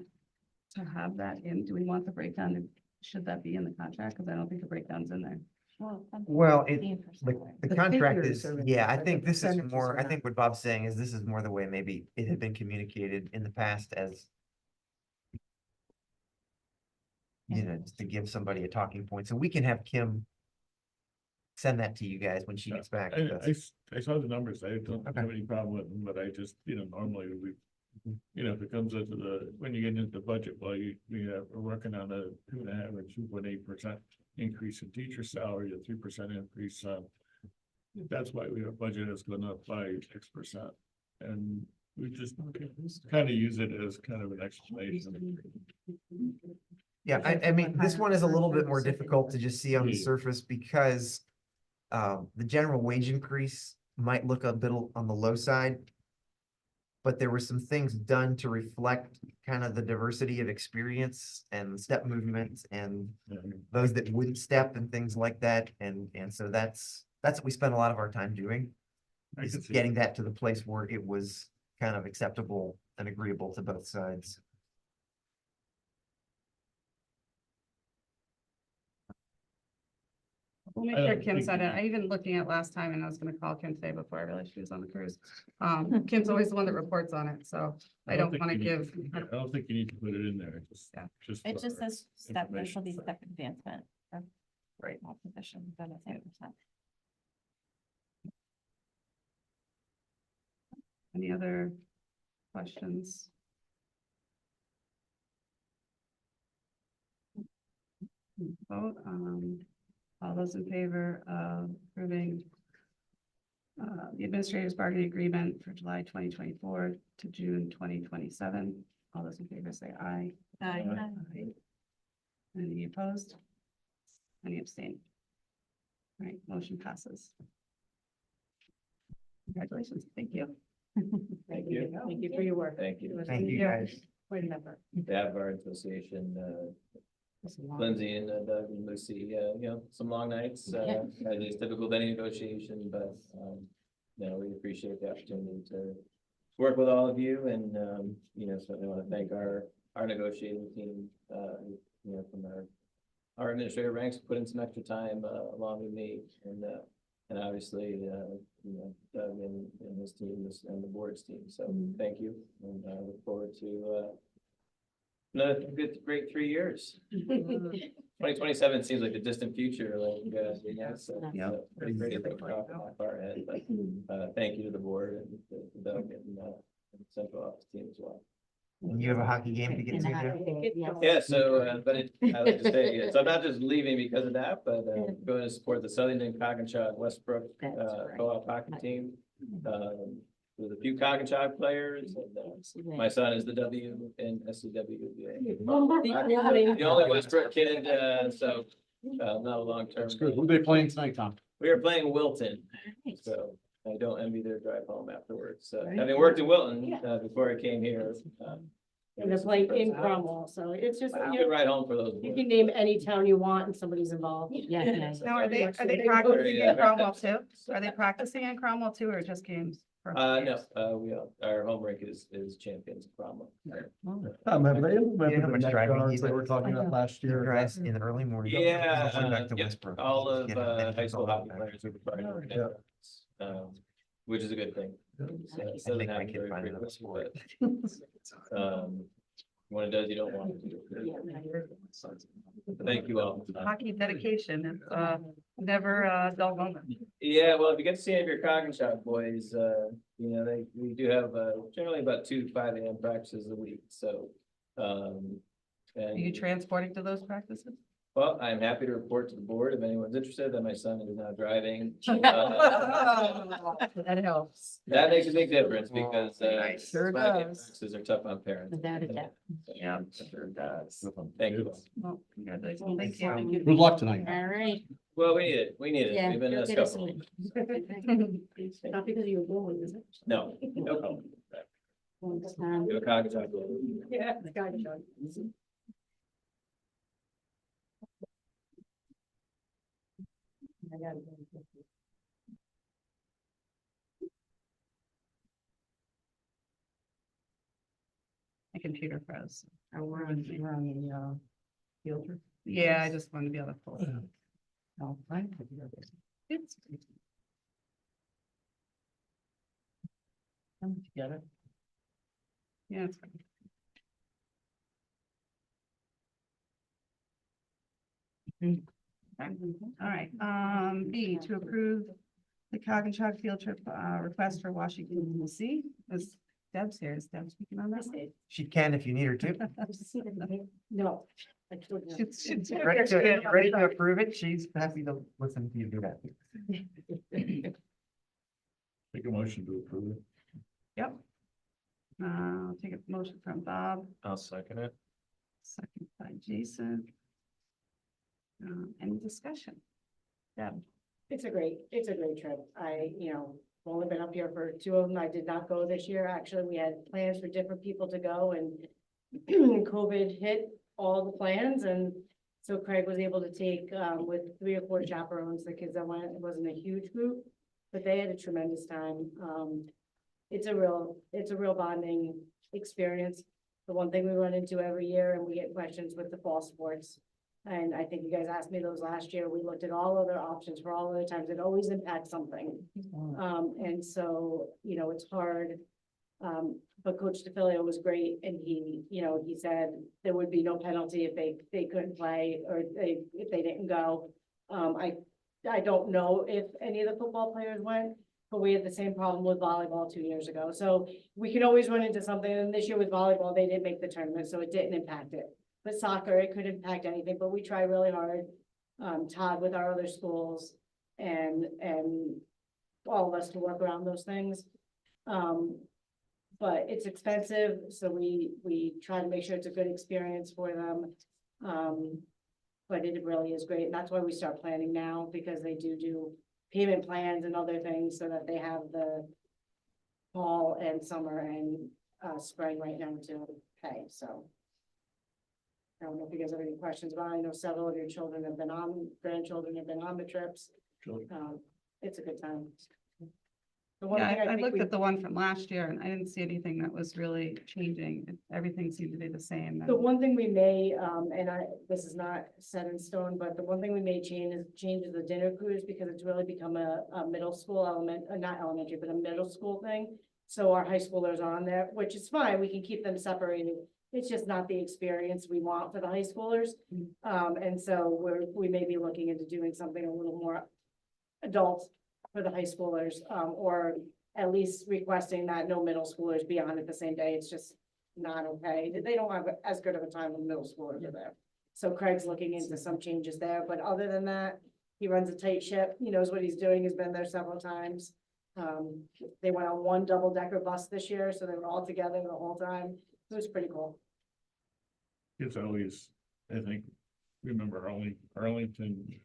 to have that in? Do we want the breakdown? Should that be in the contract? Because I don't think the breakdown's in there. Well, it, 15%, the, right? the The contract figures is, are in yeah, there, I but think the this is percentages more, are I not. think what Bob's saying is this is more the way maybe it had been communicated in the past as, you know, just to give somebody a talking point. So we can have Kim send that to you guys when she gets back. with us. I saw the numbers, I don't Okay. have any problem with them, but I just, normally we. If it comes into when you get into the budget, well, we're working on a 2.5 or 2.8% increase in teacher salary, a 3% increase on. That's why our budget has gone up by 6%. And we just kind of use it as kind of an explanation. Yeah, I mean, this one is a little bit more difficult to just see on the Yeah. surface because the general wage increase might look a bit on the low side. But there were some things done to reflect kind of the diversity of experience and step movements and those that wouldn't step and things like that. And so that's what we spent a lot of our time doing. I Is can see getting that to the place where it was kind of acceptable and agreeable to both sides. We'll make sure Kim said it. I even looking at last time and I was gonna call Kim today before I realized she was on the cruise. Kim's always the one that reports on it, so I don't think want to you need- give. I don't think you need to put it in there, just. Yeah. Just. It for just says step, this will be information. step advancement. of Right. All positions, then it's 8%. Any other questions? Vote, all those in favor of approving the administrator's bargaining agreement for July 2024 to June 2027. All those in favor say aye. Aye. Aye. Any opposed? Any abstain? All right, motion passes. Congratulations, thank you. Thank you. Thank you for your work. Thank you. Thank you, guys. Quite an effort. The Bar Association, Lindsay and Doug and Lucy, some long nights, as is typical of any negotiation, but, we appreciate the opportunity to work with all of you and, certainly want to thank our negotiating team, from our administrative ranks, put in some extra time, along with me and obviously, Doug and his team and the board's team. So thank you. And I look forward to, another great 3 years. 2027 seems like a distant future, so Yeah. pretty great that we're talking that far ahead, but, thank you to the board and to Doug and central office team as well. And you have a hockey game to get to. Yeah, so, but I like to say, so I'm not just leaving because of that, but, going to support the Southington, Coggins, Westbrook, co-op hockey team. With a few Coggins players, and, my son is the W in SCWBA. The only Westbrook kid, so, not a long-term. That's good. Who are they playing tonight, Tom? We are playing Wilton, so I don't envy their drive home afterwards. Having worked in Wilton, before I came here. And they're playing in Cromwell, so it's just, Good ride home for those. you can name any town you want and somebody's involved. Yeah. Now, are they practicing in Cromwell too? Are they practicing in Cromwell too, or just games? No, our home rink is Champions Cromwell. Have they You know how implemented the much neck driving guards he they were does? talking about last He year? drives in the early morning. Yeah, Going back to yep, Westbrook. all of, Get up, then high it's school all hockey back. players are required. Yeah. Which is a good thing. So it I'd doesn't make my happen kid very find another frequently, sport. but, when it does, you don't want it to. Thank you all. Hockey dedication, it's never a dull moment. Yeah, well, if you get to see any of your Coggins boys, we do have, generally about 2 to 5 a.m. practices a week, so, Are you transporting to those practices? Well, I'm happy to report to the board if anyone's interested that my son is now driving. That helps. That makes a big difference because Sure traffic does. taxes are tough on parents. Without a doubt. Yeah, sure does. Thank you. Well, congratulations. Thank you. Good luck tonight. All right. Well, we need it. We need it. Yeah, We've been go a get us scuffle. Not because of your goal, is it? No, no problem. Um, Do a cognitive. Yeah, it's got to show. My computer froze. We're on the, field trip. Yeah, I just wanted to be able to pull it. No, fine. It's Come together. Yeah, it's fine. All right, B, to approve the Cog field trip, request for Washington DC. Is Deb's here? Is Deb speaking on that? She can if you need her to. No. She's Ready to approve it? She's happy to listen to you do that. Make a motion to approve it. Yep. I'll take a motion from Bob, I'll second it. second by Jason. Any discussion? Deb? It's a great trip. I've only been up here for 2 of them. I did not go this year. Actually, we had plans for different people to go and COVID hit all the plans, and so Craig was able to take, with 3 or 4 chaperones, the kids that went. It wasn't a huge group, but they had a tremendous time. It's a real bonding experience. The one thing we run into every year, and we get questions with the fall sports. And I think you guys asked me those last year. We looked at all other options for all other times. It always impacts something. And so, it's hard. But Coach DeFilio was great, and he said there would be no penalty if they couldn't play or if they didn't go. I don't know if any of the football players went, but we had the same problem with volleyball 2 years ago. So we can always run into something. And this year with volleyball, they didn't make the tournament, so it didn't impact it. But soccer, it could impact anything, but we try really hard, Todd, with our other schools and all of us to work around those things. But it's expensive, so we try to make sure it's a good experience for them. But it really is great, and that's why we start planning now, because they do payment plans and other things so that they have the fall and summer and spring right now to pay, so. I don't know if you guys have any questions about it. I know several of your grandchildren have been on the trips. It's a good time. The one Yeah, thing I think looked we- at the one from last year and I didn't see anything that was really changing. Everything seemed to be the same. The one thing we may, this is not set in stone, but the one thing we may change is the dinner cruise, because it's really become a middle school not elementary, but a middle school thing. So our high schoolers are on there, which is fine. We can keep them separated. It's just not the experience we want for the high schoolers. And so we may be looking into doing something a little more adult for the high schoolers, or at least requesting that no middle schoolers be on it the same day. It's just not okay. They don't have as good of a time when middle schoolers are there. So Craig's looking into some changes there, but other than that, he runs a tight ship. He knows what he's doing. He's been there several times. They went on one double-decker bus this year, so they were all together the whole time. It was pretty cool. It's always, I think, remember Arlington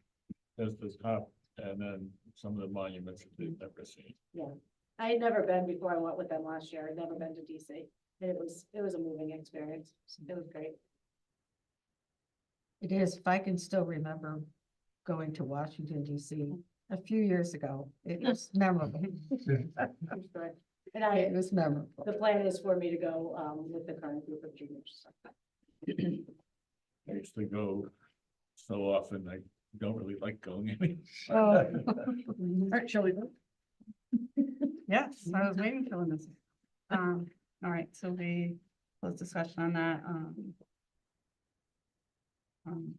has the top, and then some of the monuments that they've never seen. Yeah, I had never been before I went with them last year. I'd never been to DC. And it was a moving experience. It was great. It is, if I can still remember going to Washington DC a few years ago, it was memorable. And It was memorable. the plan is for me to go, with the current group of juniors. I used to go so often, I don't really like going anymore. Oh. All right, shall we vote? Yes, I was waiting for this. All right, so we close discussion on that.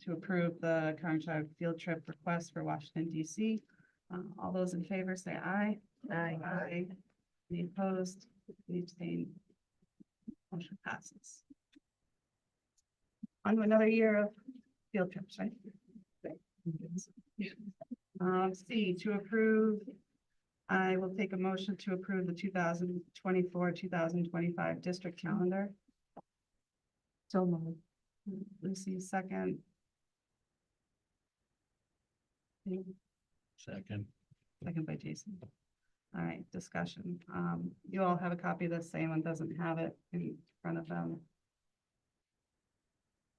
To approve the current field trip request for Washington DC. All those in favor say aye. Aye. Any opposed? Any abstained? Motion passes. On to another year of field trips, right? C, to approve. I will take a motion to approve the 2024-2025 district calendar. So moved. Lucy, second. Second. Second by Jason. All right, discussion. You all have a copy of this. Anyone doesn't have it in front of them.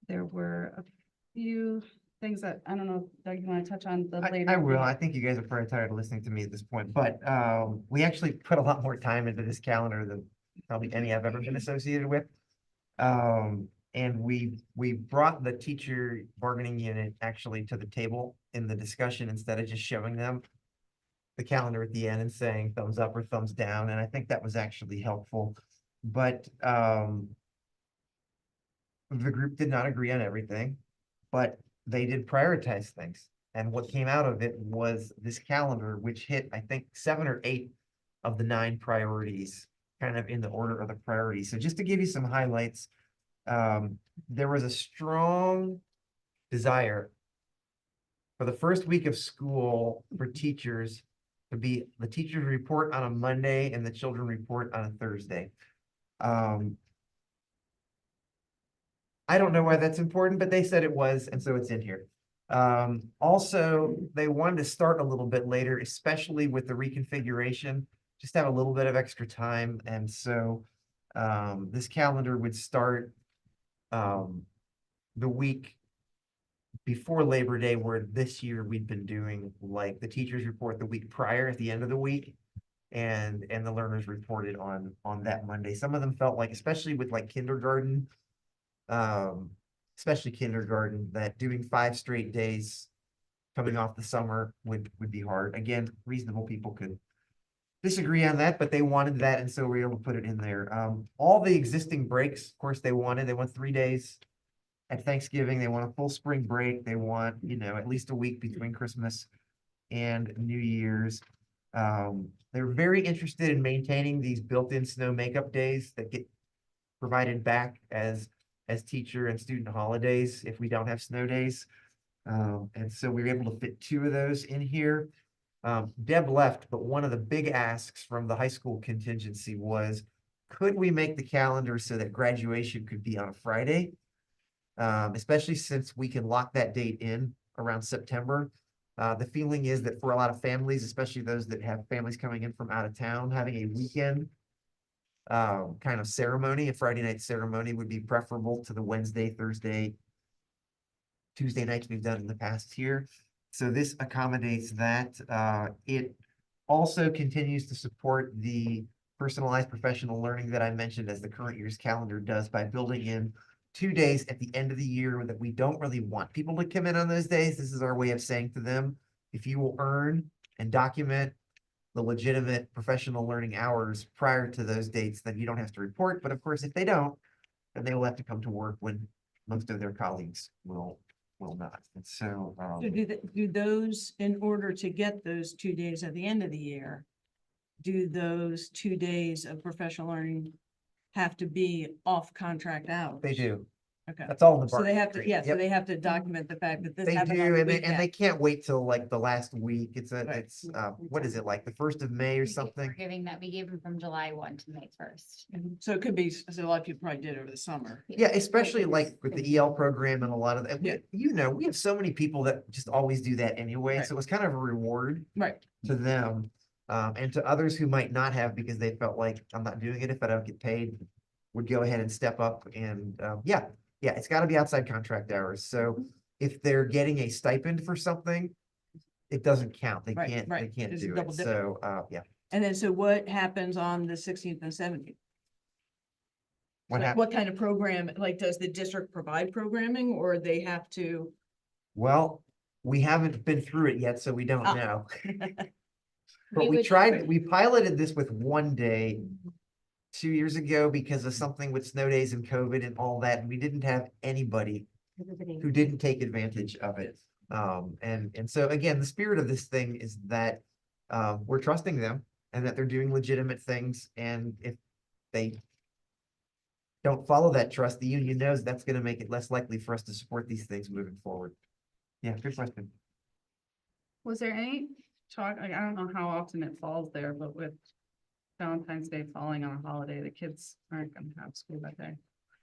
There were a few things that, I don't know, Doug, you want to touch on the later? I will. I think you guys are probably tired of listening to me at this point, but we actually put a lot more time into this calendar than probably any I've ever been associated with. And we brought the teacher bargaining unit actually to the table in the discussion instead of just showing them the calendar at the end and saying thumbs up or thumbs down. And I think that was actually helpful. But the group did not agree on everything, but they did prioritize things. And what came out of it was this calendar, which hit, I think, 7 or 8 of the 9 priorities, kind of in the order of the priorities. So just to give you some highlights, there was a strong desire for the first week of school for teachers to be the teachers report on a Monday and the children report on a Thursday. I don't know why that's important, but they said it was, and so it's in here. Also, they wanted to start a little bit later, especially with the reconfiguration, just have a little bit of extra time. And so this calendar would start the week before Labor Day, where this year we've been doing like the teachers report the week prior at the end of the week, and the learners reported on that Monday. Some of them felt like, especially with like kindergarten, especially kindergarten, that doing 5 straight days coming off the summer would be hard. Again, reasonable people could disagree on that, but they wanted that, and so we were able to put it in there. All the existing breaks, of course, they want 3 days at Thanksgiving. They want a full spring break. They want, at least a week between Christmas and New Year's. They're very interested in maintaining these built-in snow makeup days that get provided back as teacher and student holidays if we don't have snow days. And so we were able to fit 2 of those in here. Deb left, but one of the big asks from the high school contingency was, could we make the calendar so that graduation could be on a Friday? Especially since we can lock that date in around September. The feeling is that for a lot of families, especially those that have families coming in from out of town, having a weekend kind of ceremony, a Friday night ceremony, would be preferable to the Wednesday, Thursday, Tuesday nights we've done in the past here. So this accommodates that. It also continues to support the personalized professional learning that I mentioned, as the current year's calendar does, by building in 2 days at the end of the year that we don't really want people to come in on those days. This is our way of saying to them, if you will earn and document the legitimate professional learning hours prior to those dates, then you don't have to report. But of course, if they don't, then they will have to come to work when most of their colleagues will not. And so So do those, in order to get those 2 days at the end of the year, do those 2 days of professional learning have to be off contract hours? they do. Okay. That's all in the So they have to, bargaining yeah, so agreement. they have to document the fact that this They happened do, on the and they weekend. can't wait till like the last week. It's Right. what is it, like the 1st of May or We gave- something? We're giving that, we gave them from July 1 to May 1st. So it could be, so a lot of people probably did over the summer. Yeah, especially like with the EL program and a lot of, Yeah. we have so many people that just always do that anyway. Right. So it was kind of a reward Right. to them. And to others who might not have, because they felt like, I'm not doing it if I don't get paid, would go ahead and step up and, yeah, it's gotta be outside contract hours. So if they're getting a stipend for something, it doesn't count. They Right, can't right. It's do double it. dipping. So, yeah. And then, so what happens on the 16th and 17th? What Like, hap- what kind of program, like, does the district provide programming, or they have to? Well, we haven't been through it yet, so we don't Ah. know. We But we would- we piloted this with 1 day 2 years ago because of something with snow days and COVID and all that, and we didn't have anybody who didn't take advantage of it. And so again, the spirit of this thing is that we're trusting them and that they're doing legitimate things, and if they don't follow that trust, the union knows that's gonna make it less likely for us to support these things moving forward. Yeah, good question. Was there any talk, I don't know how often it falls there, but with Valentine's Day falling on a holiday, the kids aren't gonna have school that day.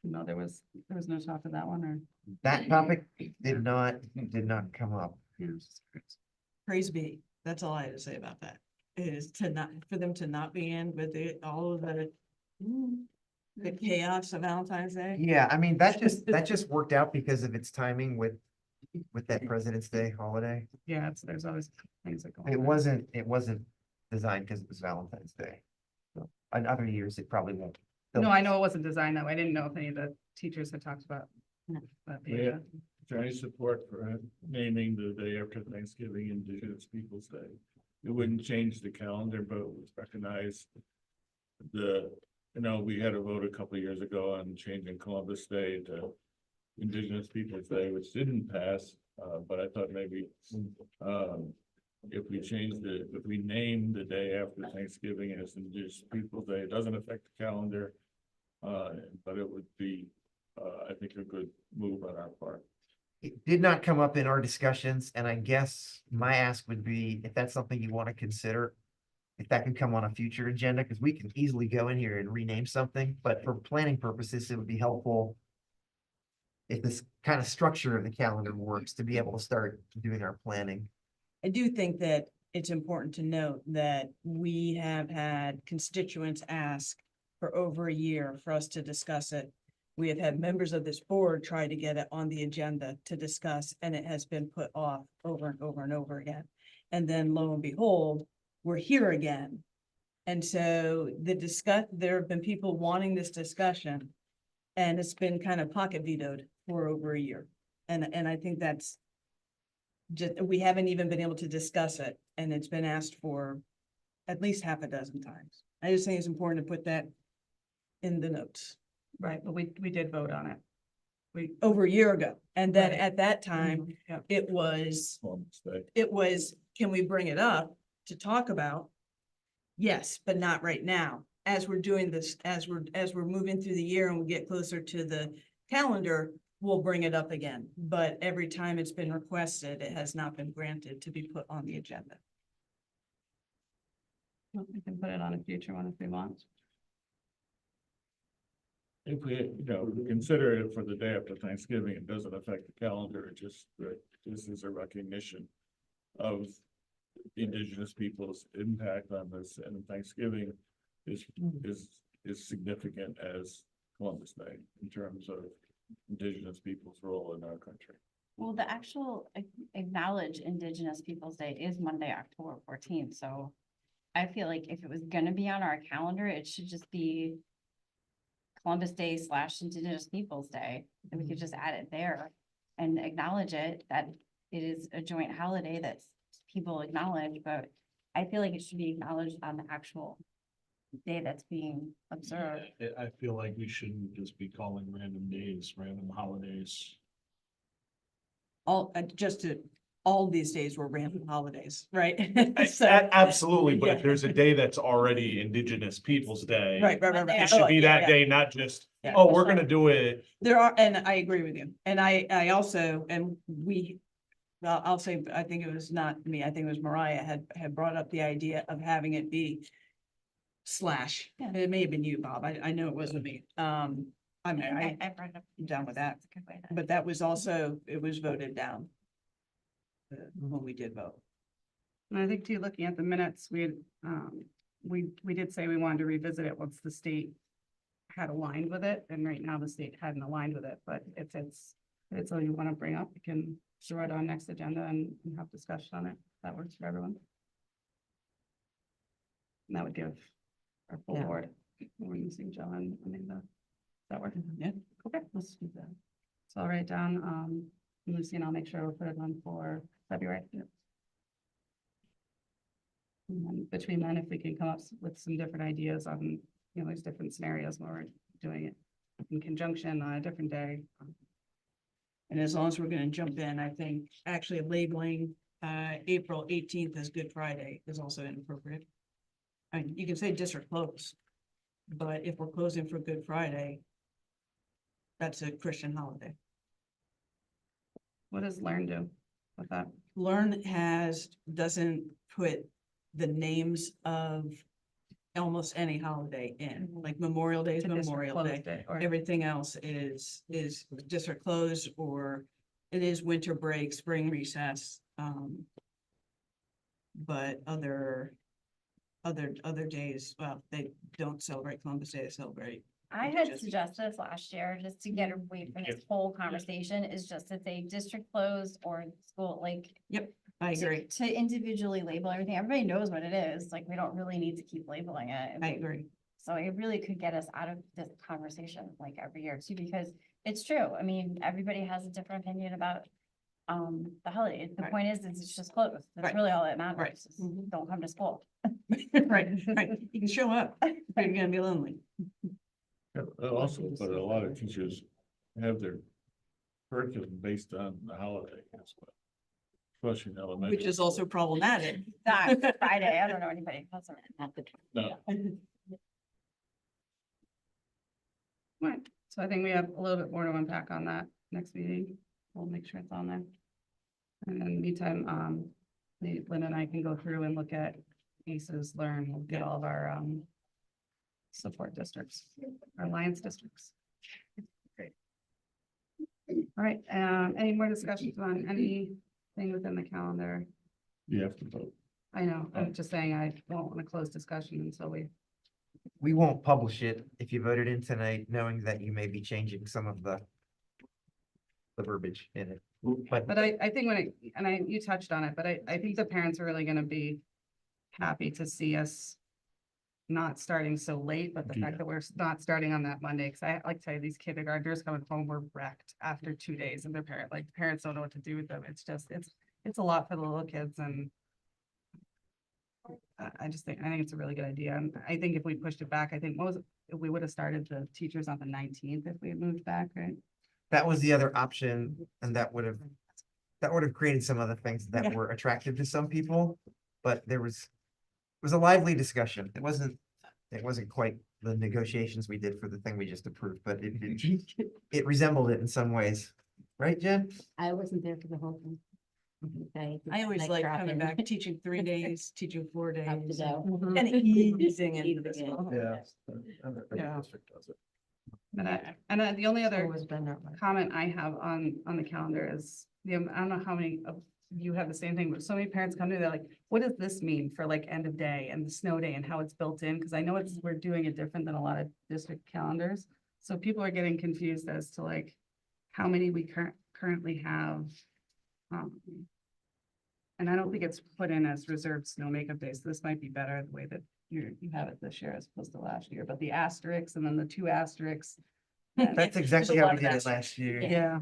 No, there was no talk of that one, or? That topic did not come up. Yeah, I was just curious. Praise be. That's all I had to say about that. Is to not, for them to not be in with all of the chaos of Valentine's Day. Yeah, I mean, that just worked out because of its timing with that President's Day holiday. Yeah, there's always things that go on. It wasn't designed because it was Valentine's Day. So, in other years, it probably won't. No, I know it wasn't designed that way. I didn't know if any of the teachers had talked about. that being Yeah. a- Is there any support for naming the day after Thanksgiving Indigenous Peoples' Day? It wouldn't change the calendar, but it would recognize we had a vote a couple of years ago on changing Columbus Day to Indigenous Peoples' Day, which didn't pass, but I thought maybe if we name the day after Thanksgiving as Indigenous Peoples' Day, it doesn't affect the calendar. But it would be, I think, a good move on our part. It did not come up in our discussions, and I guess my ask would be if that's something you want to consider. If that could come on a future agenda, because we can easily go in here and rename something, but for planning purposes, it would be helpful. If this kind of structure of the calendar works to be able to start doing our planning. I do think that it's important to note that we have had constituents ask for over a year for us to discuss it. We have had members of this board try to get it on the agenda to discuss, and it has been put off over and over and over again. And then lo and behold, we're here again. And so there have been people wanting this discussion, and it's been kind of pocket vetoed for over a year. And I think that's just, we haven't even been able to discuss it, and it's been asked for at least half a dozen times. I just think it's important to put that in the notes. Right, but we did vote on it. Over a year ago, and then Right. at that time, Yeah. it was, Columbus Day. can we bring it up to talk about? Yes, but not right now. As we're doing this, as we're moving through the year and we get closer to the calendar, we'll bring it up again. But every time it's been requested, it has not been granted to be put on the agenda. Well, we can put it on a future one if we want. If we, consider it for the day after Thanksgiving, it doesn't affect the calendar, it just is a recognition of Indigenous people's impact on this, and Thanksgiving is significant as Columbus Day in terms of Indigenous people's role in our country. Well, the actual acknowledge Indigenous Peoples' Day is Monday, October 14th, so I feel like if it was gonna be on our calendar, it should just be Columbus Day / Indigenous Peoples' Day, and we could just add it there and acknowledge it, that it is a joint holiday that people acknowledge, but I feel like it should be acknowledged on the actual day that's being observed. I feel like we shouldn't just be calling random days, random holidays. All these days were random holidays, right? Absolutely, but Yeah. if there's a day that's already Indigenous Peoples' Day. Right. It should be that day, not just, Yeah. oh, we're gonna do it. There are, and I agree with you, and I also, and well, I'll say, I think it was not me, I think it was Mariah had brought up the idea of having it be / it may have been you, Bob, I know it wasn't me. I mean, I brought it up. I'm down with that, That's a good way to- but that was also, it was voted down. When we did vote. And I think too, looking at the minutes, we did say we wanted to revisit it once the state had aligned with it, and right now the state hadn't aligned with it, but if it's something you want to bring up, we can throw it on next agenda and have discussion on it. That works for everyone. And that would give our full Yeah. board, we're missing John, that work? Yeah. Okay, let's do that. So I'll write down, Lucy, and I'll make sure we'll put it on for February. Yep. And then between then, if we can come up with some different ideas on, there's different scenarios where we're doing it in conjunction on a different day. And as long as we're gonna jump in, I think actually labeling April 18th as Good Friday is also inappropriate. I mean, you can say district close, but if we're closing for Good Friday, that's a Christian holiday. What does Learn do with that? doesn't put the names of almost any holiday in, like Memorial Day is To district Memorial closed Day. day, or- Everything else is district closed, or it is winter break, spring recess. But other days, well, they don't celebrate Columbus Day, they celebrate. I had just- suggested this last year, just to get away from this whole conversation, is just to say district closed or school, like. Yep, I to- agree. To individually label everything, everybody knows what it is, like, we don't really need to keep labeling it. I agree. So it really could get us out of this conversation like every year too, because it's true. I mean, everybody has a different opinion about the holiday. The Right. point is, it's just closed. That's Right. really all that matters. Right. is Don't come to school. Right, right. You can show up, but you're gonna be lonely. Yeah, also, but a lot of teachers have their curriculum based on the holiday as well. Especially in elementary. Which is also problematic. That Friday, I don't know anybody. That's not the. No. Right, so I think we have a little bit more to unpack on that next meeting. We'll make sure it's on there. And in the meantime, Lynn and I can go through and look at ACES, Learn, we'll get all of our support districts, our alliance districts. Great. All right, any more discussions on anything within the calendar? You have to vote. I know, I'm just saying I don't want to close discussion until We won't publish it if you voted in tonight, knowing that you may be changing some of the verbiage in it. But I think you touched on it, but I think the parents are really gonna be happy to see us not starting so late, but the fact that we're not starting on that Monday, because I like to tell you, these kindergartners coming home were wrecked after 2 days, and their parents don't know what to do with them. It's just, it's a lot for the little kids, and I think it's a really good idea. And I think if we pushed it back, I think we would have started the teachers on the 19th if we had moved back, right? That was the other option, and that would have created some other things that were attractive to some people, but it was a lively discussion. It wasn't quite the negotiations we did for the thing we just approved, but it resembled it in some ways. Right, Jen? I wasn't there for the whole thing. Okay. I always Nice like drop coming in. back, teaching 3 days, teaching 4 days. Up to go. And easing into this. Yeah. one. Yeah. And the only other Always been that way. comment I have on the calendar is, I don't know how many of you have the same thing, but so many parents come to me, they're like, what does this mean for like end of day and the snow day and how it's built in? Because I know we're doing it different than a lot of district calendars. So people are getting confused as to like how many we currently have. And I don't think it's put in as reserved snow makeup days. So this might be better the way that you have it this year as opposed to last year, but the asterisks and then the 2 asterisks. That's exactly a how lot we of did it asterisks. last year. Yeah.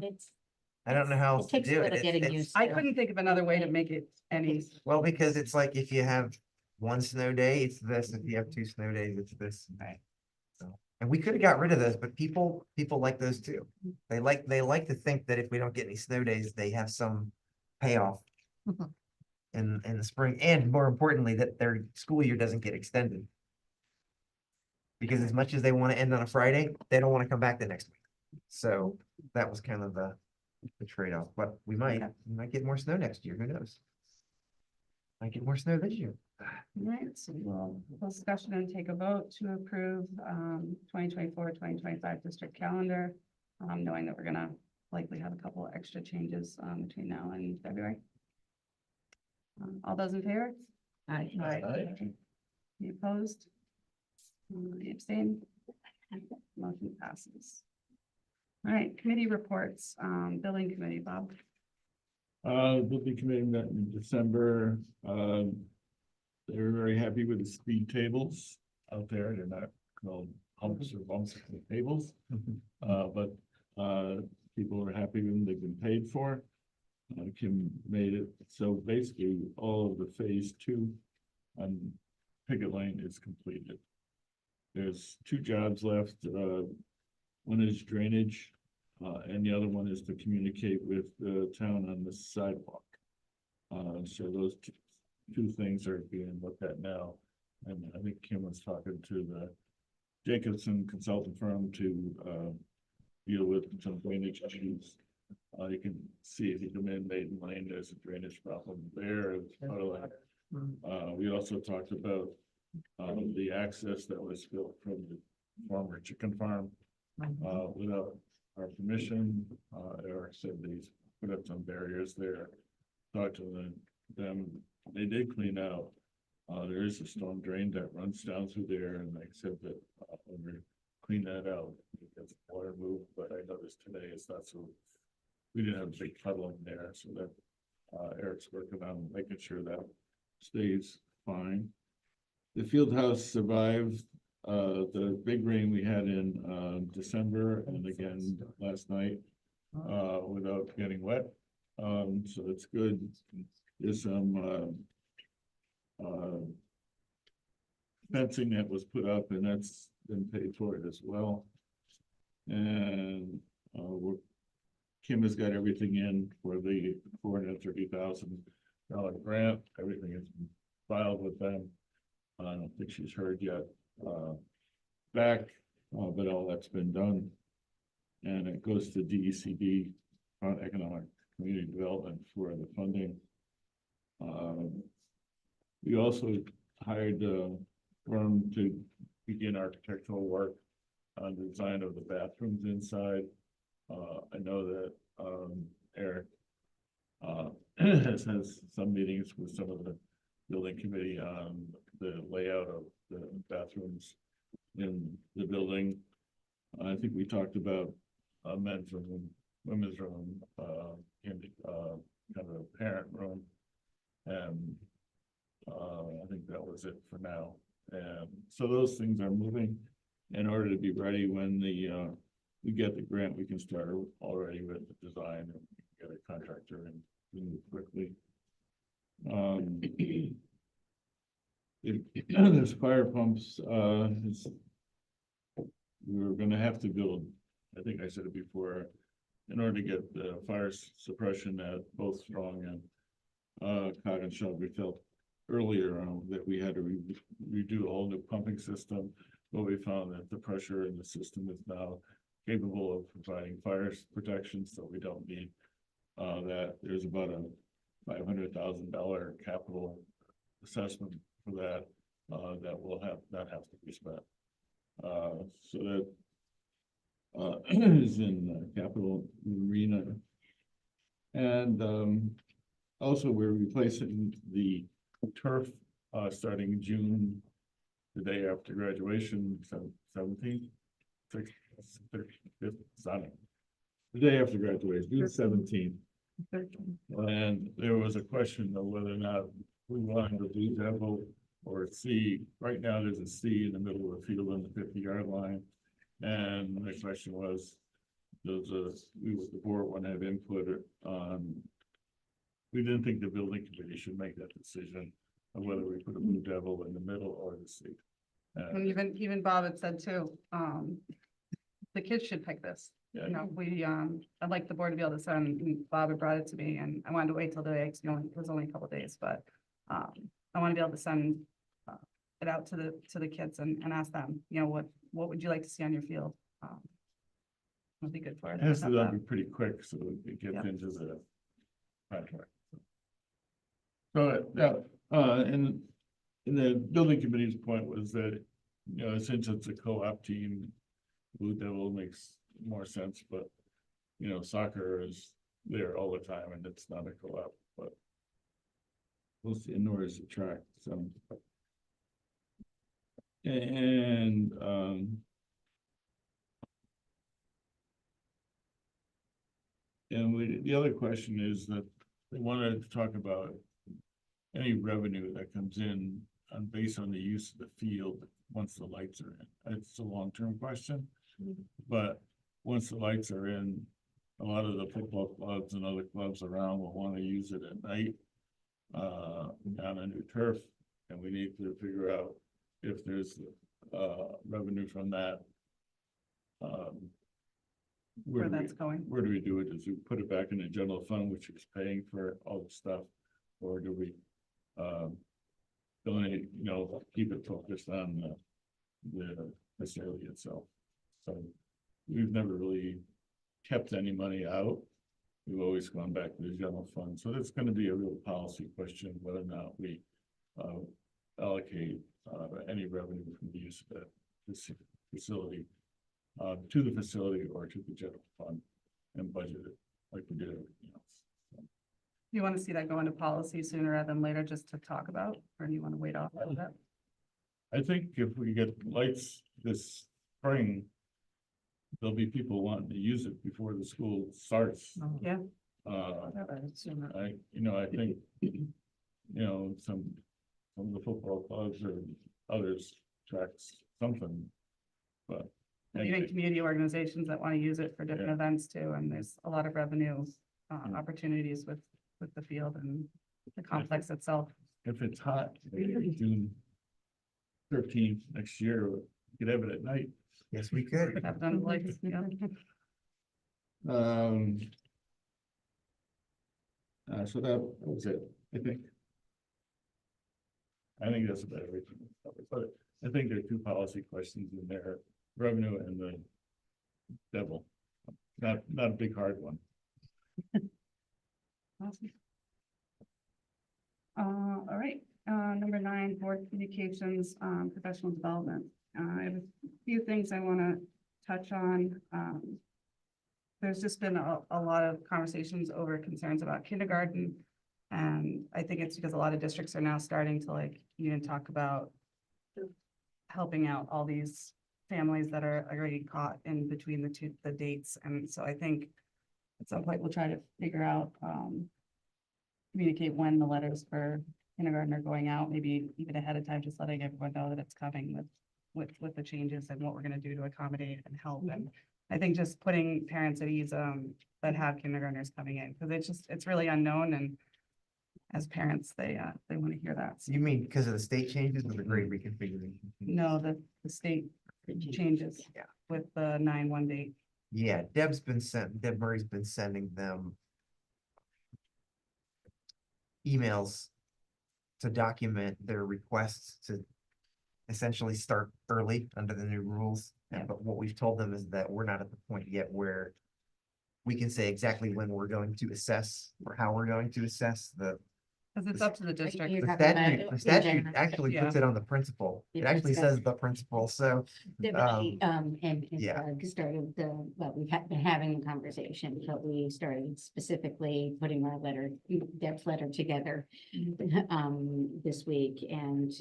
I don't know how else It to takes a do bit it. of getting It's- used I to. couldn't think of another way to make it any. Well, because it's like if you have 1 snow day, it's this. If you have 2 snow days, it's this. Right. So, and we could have got rid of those, but people like those too. They like to think that if we don't get any snow days, they have some payoff in the spring, and more importantly, that their school year doesn't get extended. Because as much as they want to end on a Friday, they don't want to come back the next week. So that was kind of the trade-off, but we might get more snow next year. Who knows? Might get more snow this year. Right, so we'll discussion and take a vote to approve 2024-2025 district calendar, knowing that we're gonna likely have a couple of extra changes between now and February. All those in favor? Aye. Any opposed? Any abstain? Motion passes. All right, committee reports, building committee, Bob. We'll be committing that in December. They were very happy with the speed tables out there. They're not called humps or bumps, they're tables. But people are happy with them. They've been paid for. Kim made it. So basically, all of the phase 2 on Picket Lane is completed. There's 2 jobs left. One is drainage, and the other one is to communicate with the town on the sidewalk. So those two things are being looked at now. And I think Kim was talking to the Jacobson consultant firm to deal with some drainage issues You can see if you come in Maiden Lane, there's a drainage problem there. It's puddling. We also talked about the access that was built from the former chicken farm without our permission. Eric said these put up some barriers there. Talked to them, they did clean out. There is a storm drain that runs down through there, and they said that when we clean that out, it gets water moved, but I noticed today it's not so. We didn't have a big puddle in there, so that Eric's working on making sure that stays fine. The field house survived the big rain we had in December and again last night without getting wet. So it's good. There's some fencing that was put up, and that's been paid for it as well. And Kim has got everything in for the $430,000 grant. Everything has been filed with them. I don't think she's heard yet back, but all that's been done. And it goes to DECD, Economic Community Development, for the funding. We also hired a firm to begin architectural work on the design of the bathrooms inside. I know that Eric has some meetings with some of the building committee on the layout of the bathrooms in the building. I think we talked about a men's room, women's room, and kind of a parent room, and I think that was it for now. And so those things are moving in order to be ready when the we get the grant. We can start already with the design and get a contractor and move quickly. There's fire pumps. We were going to have to build, I think I said it before, in order to get the fire suppression at both Strong and Cog and Shelby. We felt earlier that we had to redo a whole new pumping system, but we found that the pressure in the system is now capable of providing fire protection, so we don't need that. There's about a $500,000 capital assessment for that that will have to be spent. So that is in capital arena. And also we're replacing the turf starting June, the day after graduation, 17th, 5th, Sunday, the day after graduation, June 17th. And there was a question of whether or not we wanted to do Devil or C. Right now, there's a C in the middle of the field on the 50-yard line. And the question was, we with the board want to have input on. We didn't think the building committee should make that decision of whether we put a Blue Devil in the middle or the C. And even Bob had said too, the kids should pick this. Yeah. You know, I'd like the board to be able to send, and Bob had brought it to me, and I wanted to wait till the day, it was only a couple of days, but I want to be able to send it out to the kids and ask them, you know, what would you like to see on your field? Would be good for it. It has to be pretty quick so it gets into the contract. So and the building committee's point was that, you know, since it's a co-op team, Blue Devil makes more sense, but you know, soccer is there all the time and it's not a co-op, but we'll see, nor is the track. So and the other question is that they wanted to talk about any revenue that comes in based on the use of the field once the lights are in. It's a long-term question, but once the lights are in, a lot of the football clubs and other clubs around will want to use it at night on a new turf, and we need to figure out if there's revenue from that. Where that's going. Where do we do it? Does we put it back in the general fund, which is paying for all the stuff, or do we donate, you know, keep it focused on the facility itself? So we've never really kept any money out we've always gone back to the general fund, so that's gonna be a real policy question, whether or not we allocate any revenue from the use of this facility to the facility or to the general fund and budget it like we did everything else. You want to see that go into policy sooner rather than later, just to talk about, or do you want to wait off of that? I think if we get lights this spring, there'll be people wanting to use it before the school starts. Yeah. I think, some of the football clubs or others tracks something. But Even anyway, community organizations that want to use it for different Yeah. events too, and there's a lot of revenue opportunities with the field and the complex itself. if it's hot, maybe June 13th next year, we could have it at night. Yes, we could. Have done like, yeah. So that was it, I think. I think that's about everything. But I think there are two policy questions in there, revenue and the devil. Not a big hard one. Awesome. All right, number 9, board communications, professional development. I have a few things I want to touch on. There's just been a lot of conversations over concerns about kindergarten. And I think it's because a lot of districts are now starting to even talk about helping out all these families that are already caught in between the dates. And so I think at some point we'll try to figure out, communicate when the letters for kindergarten are going out, maybe even ahead of time, just letting everyone know that it's coming with the changes and what we're going to do to accommodate and help. And I think just putting parents at ease that have kindergartners coming in, because it's really unknown, and as parents, they want to hear that. So, You mean because of the state changes or the grade reconfiguration? no, the state changes with the 9/1 date. Yeah, Deb Murray's been sending them emails to document their requests to essentially start early under the new rules. But what we've told them is that we're not at the point yet where we can say exactly when we're going to assess or how we're going to assess the. Because it's up to the district. The statute actually puts it on the principal. It actually says the principal, so. And Yeah. started well, we've been having a conversation, but we started specifically putting our depth letter together this week and,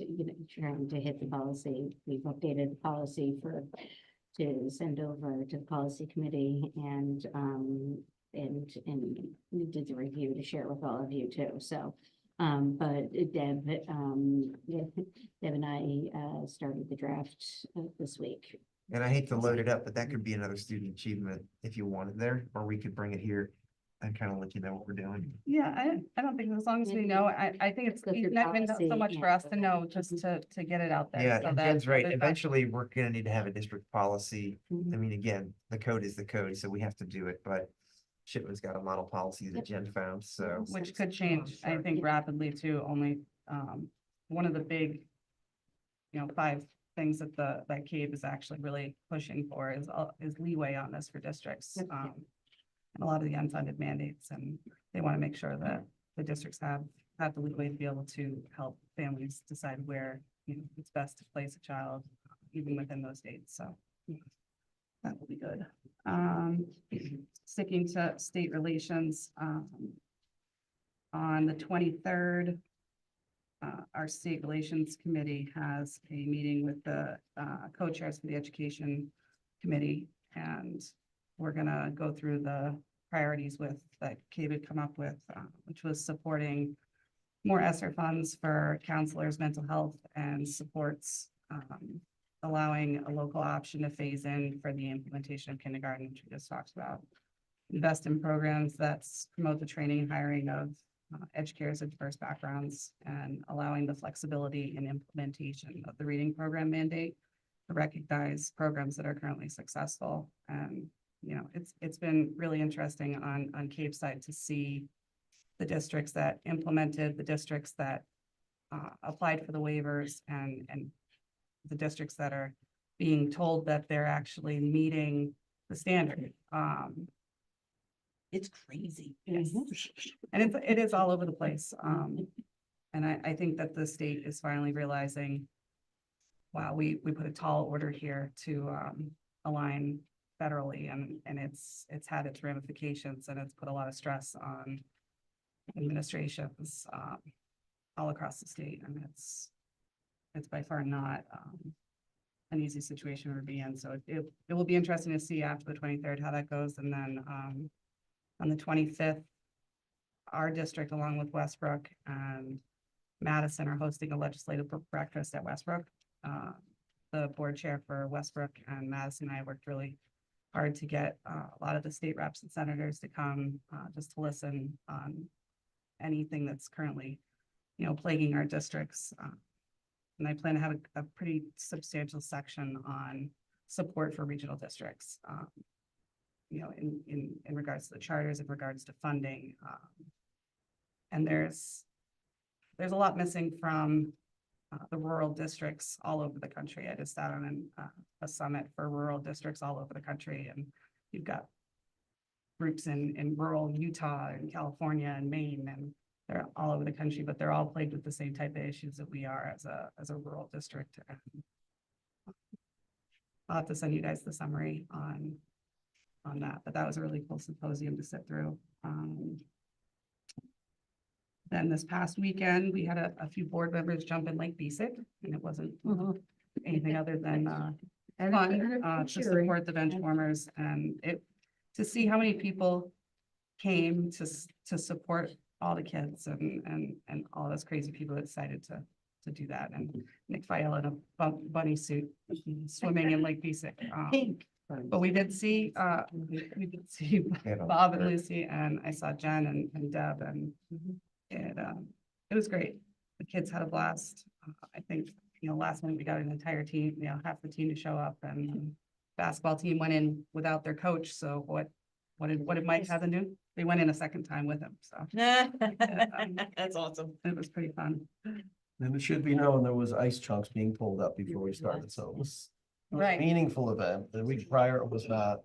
trying to hit the policy. We've updated the policy to send over to the policy committee and we did the review to share with all of you too, so. But Deb and I started the draft this week. And I hate to load it up, but that could be another student achievement if you wanted there, or we could bring it here and kind of let you know what we're doing. Yeah, I don't think, as long as we know, I think it's not been so much for us to know, just to get it out there. Yeah, so and that Jen's right. others- Eventually, we're gonna need to have a district policy. I mean, again, the code is the code, so we have to do it, but Shipman's got a model policy that Jen found, so. Which could change, I think, rapidly too, only, one of the big, 5 things that that CABE is actually really pushing for is leeway on this for districts. And a lot of the unfunded mandates, and they want to make sure that the districts have the leeway to be able to help families decide where, it's best to place a child, even within those dates, so. That will be good. Sticking to state relations, on the 23rd, our state relations committee has a meeting with the co-chairs for the education committee, and we're gonna go through the priorities that CABE had come up with, which was supporting more ESSER funds for counselors, mental health, and supports, allowing a local option to phase in for the implementation of kindergarten, which we just talked about. Invest in programs that promote the training and hiring of educators of diverse backgrounds, and allowing the flexibility in implementation of the reading program mandate to recognize programs that are currently successful. And, it's been really interesting on CABE side to see the districts that implemented, the districts that applied for the waivers, and the districts that are being told that they're actually meeting the standard. It's crazy. Yes. And it is all over the place. And I think that the state is finally realizing, wow, we put a tall order here to, align federally and it's had its ramifications and it's put a lot of stress on administrations, all across the state. And it's by far not, an easy situation to be in. So it will be interesting to see after the 23rd how that goes. And then, on the 25th, our district, along with Westbrook and Madison, are hosting a legislative breakfast at Westbrook. The board chair for Westbrook and Madison and I worked really hard to get a lot of the state reps and senators to come, just to listen on anything that's currently, plaguing our districts. And I plan to have a pretty substantial section on support for regional districts. In regards to the charters, in regards to funding. And there's a lot missing from the rural districts all over the country. I just sat on a summit for rural districts all over the country, and you've got groups in rural Utah and California and Maine, and they're all over the country, but they're all plagued with the same type of issues that we are as a rural district. I'll have to send you guys the summary on that, but that was a really cool symposium to sit through. Then this past weekend, we had a few board members jump in Lake Besic, and it wasn't anything other than fun to support the bench warmers, and to see how many people came to support all the kids and all those crazy people that decided to do that. And Nick Fiala in a bunny suit swimming in Lake Besic. Pink. But we did see Bob and Lucy, and I saw Jen and Deb, and it was great. The kids had a blast. I think, last minute we got an entire team, half the team to show up, and basketball team went in without their coach. So what did Mike have to do? They went in a second time with him. So That's awesome. it was pretty fun. And it should be known there was ice chunks being pulled up before we started, so it was a Right. meaningful event. The week prior, it was not.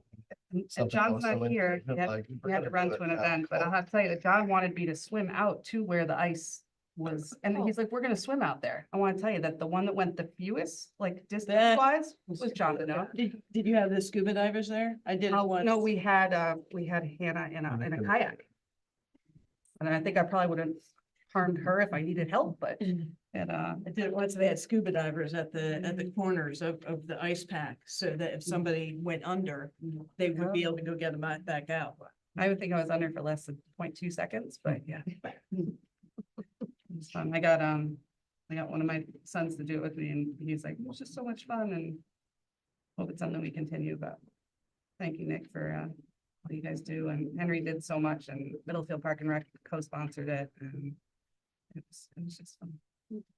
And something John's else. So not when- here. He had like, we had to run to an event, but I'll have to tell you that John wanted me to swim out to where the ice was. And he's like, we're gonna swim out there. I want to tell you that the one that went the fewest, like distance wise, was John Deneau. Did you have the scuba divers there? I did it once. No, we had Hannah in a kayak. And I think I probably would have harmed her if I needed help, but I did it once. They had scuba divers at the corners of the ice pack, so that if somebody went under, they would be able to go get them back out. I would think I was under for less than 0.2 seconds, but yeah. It was fun. I got one of my sons to do it with me, and he's like, it was just so much fun, and hope it's something we continue. But thank you, Nick, for what you guys do. And Henry did so much, and Middlefield Park and Rec co-sponsored it, and it was just fun.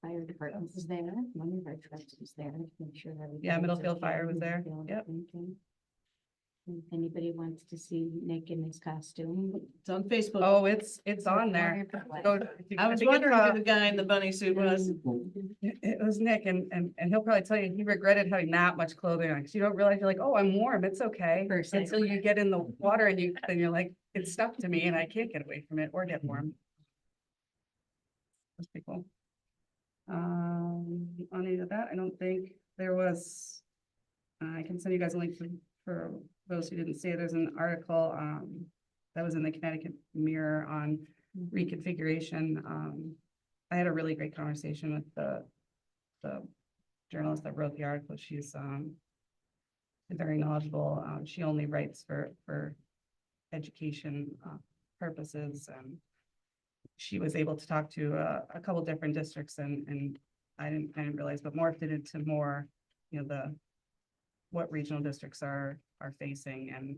Fire department was there, one of our trucks was there to make sure that. Yeah, Middlefield Fire was there. Yep. If anybody wants to see Nick in his costume. It's on Facebook. Oh, it's on there. I was wondering who the guy in the bunny suit was. It was Nick, and he'll probably tell you he regretted having that much clothing on, because you don't realize, you're like, oh, I'm warm, it's okay. Until you get in the water and then you're like, it's stuck to me and I can't get away from it or get warm. That's pretty cool. On any of that, I don't think there was, I can send you guys a link for those who didn't see it. There's an article that was in the Connecticut Mirror on reconfiguration. I had a really great conversation with the journalist that wrote the article. She's very knowledgeable. She only writes for education purposes, and she was able to talk to a couple different districts, and I didn't realize, but morphed it into more, what regional districts are facing, and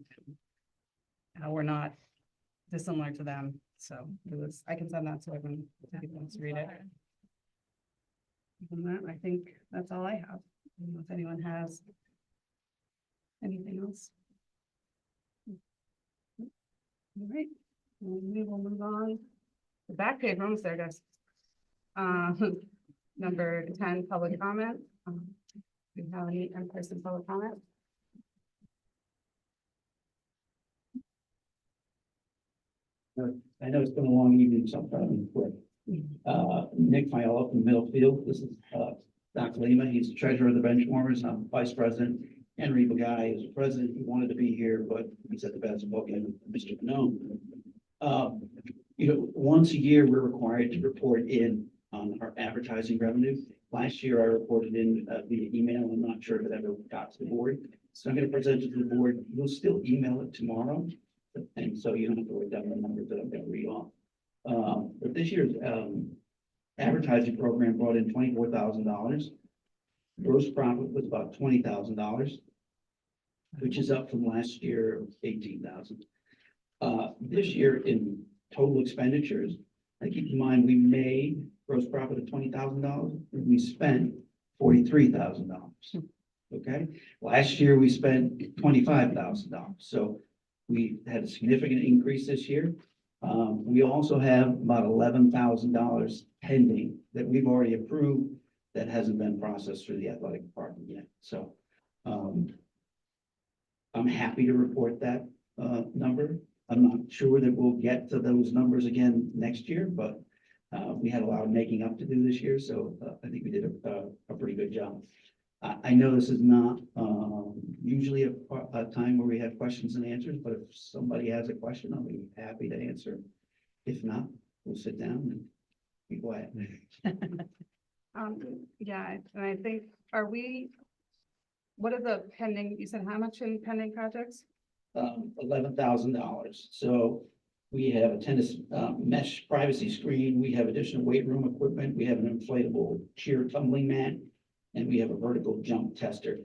how we're not dissimilar to them. So I can send that to everyone if anyone wants to read it. And that, I think that's all I have. I don't know if anyone has anything else. All right, we will move on. The back page, almost there, guys. Number 10, public comment. Do we have any in-person public comment? I know it's been a long evening, so I'm trying to be quick. Nick Fiola from Middlefield. This is, Dr. Lima. He's the treasurer of the Benchwarmers. I'm vice president. Henry Bagay is the president. He wanted to be here, but he's at the basketball game with Mr. Canone. Once a year, we're required to report in on our advertising revenue. Last year, I reported in via email. I'm not sure if it ever got to the board. So I'm going to present it to the board. You'll still email it tomorrow. And so you don't have to write down the numbers that I'm going to read off. But this year's advertising program brought in $24,000. Gross profit was about $20,000, which is up from last year of $18,000. This year in total expenditures, I keep in mind we made gross profit of $20,000 and we spent $43,000. Okay, last year we spent $25,000, so we had a significant increase this year. We also have about $11,000 pending that we've already approved that hasn't been processed through the athletic department yet. So I'm happy to report that number. I'm not sure that we'll get to those numbers again next year, but we had a lot of making up to do this year, so I think we did a pretty good job. I know this is not usually a time where we have questions and answers, but if somebody has a question, I'll be happy to answer. If not, we'll sit down and be quiet. Yeah, and I think, what are the pending, you said how much in pending projects? $11,000. So we have a tennis mesh privacy screen. We have additional weight room equipment. We have an inflatable cheer tumbling mat, and we have a vertical jump tester.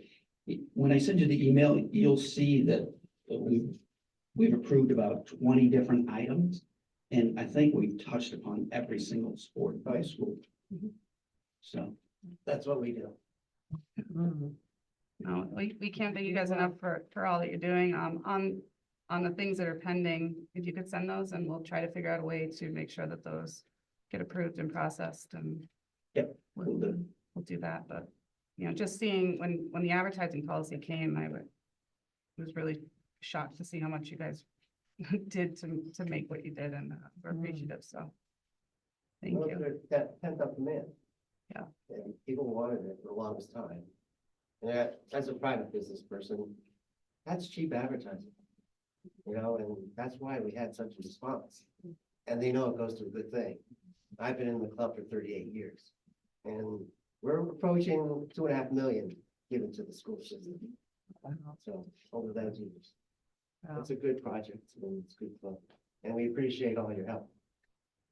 When I send you the email, you'll see that we've approved about 20 different items. And I think we've touched upon every single sport by school. So That's what we do. No, we can't thank you guys enough for all that you're doing. On the things that are pending, if you could send those and we'll try to figure out a way to make sure that those get approved and processed and. Yep. We'll do that, but, just seeing when the advertising policy came, I was really shocked to see how much you guys did to make what you did, and we're appreciative, so. Thank you. That pent up demand. Yeah. And people wanted it for the longest time. And as a private business person, that's cheap advertising. And that's why we had such a response. And they know it goes to a good thing. I've been in the club for 38 years. And we're approaching 2.5 million given to the school system. So over those years. It's a good project and it's a good club. And we appreciate all your help.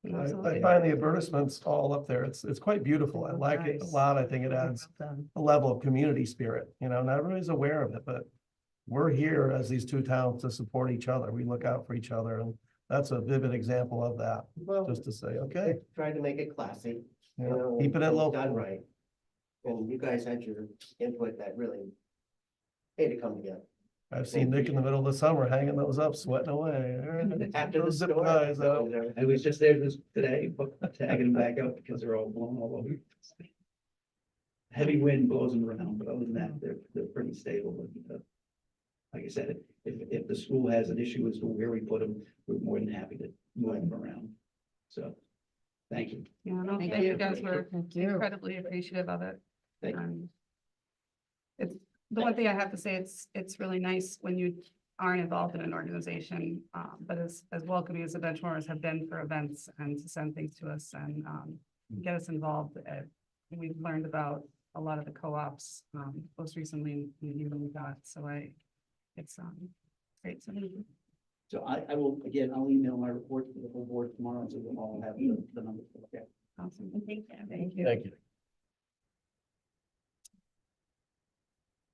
Absolutely. I find the advertisements all up there. It's quite beautiful. I like it a lot. I think it adds a level of community spirit, not everybody's aware of it, but we're here as these two towns to support each other. We look out for each other, and that's a vivid example of that. Well, just to say, okay. Tried to make it classy. Keep it at low. Done right. And you guys had your input that really made it come together. I've seen Nick in the middle of the summer hanging those up, sweating away. After the Zip store, ties out. I was just there today, tagging them back out because they're all blown all over. Heavy wind blows them around, but other than that, they're pretty stable. But, like I said, if the school has an issue as to where we put them, we're more than happy to move them around. So, thank you. Yeah, no, thank you guys. We're incredibly appreciative of it. Thank you. It's the one thing I have to say, it's really nice when you aren't involved in an organization, but as welcoming as the Benchwarmers have been for events and to send things to us and get us involved. We've learned about a lot of the co-ops, most recently we got, so it's great. So I will, again, I'll email my report to the whole board tomorrow, so we'll all have the numbers. Okay. Awesome. Thank you. Thank you.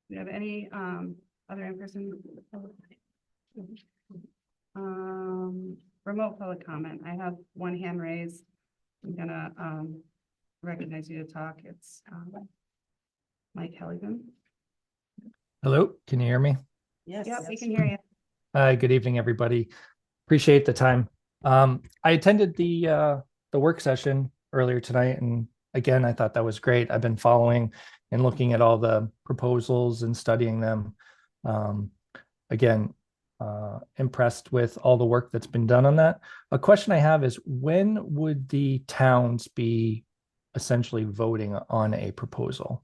Do you have any other in-person? Remote public comment. I have one hand raised. I'm gonna recognize you to talk. It's Mike Helligan. Hello, can you hear me? Yes. Yep, we can hear you. Hi, good evening, everybody. Appreciate the time. I attended the work session earlier tonight, and again, I thought that was great. I've been following and looking at all the proposals and studying them. Again, impressed with all the work that's been done on that. A question I have is, when would the towns be essentially voting on a proposal?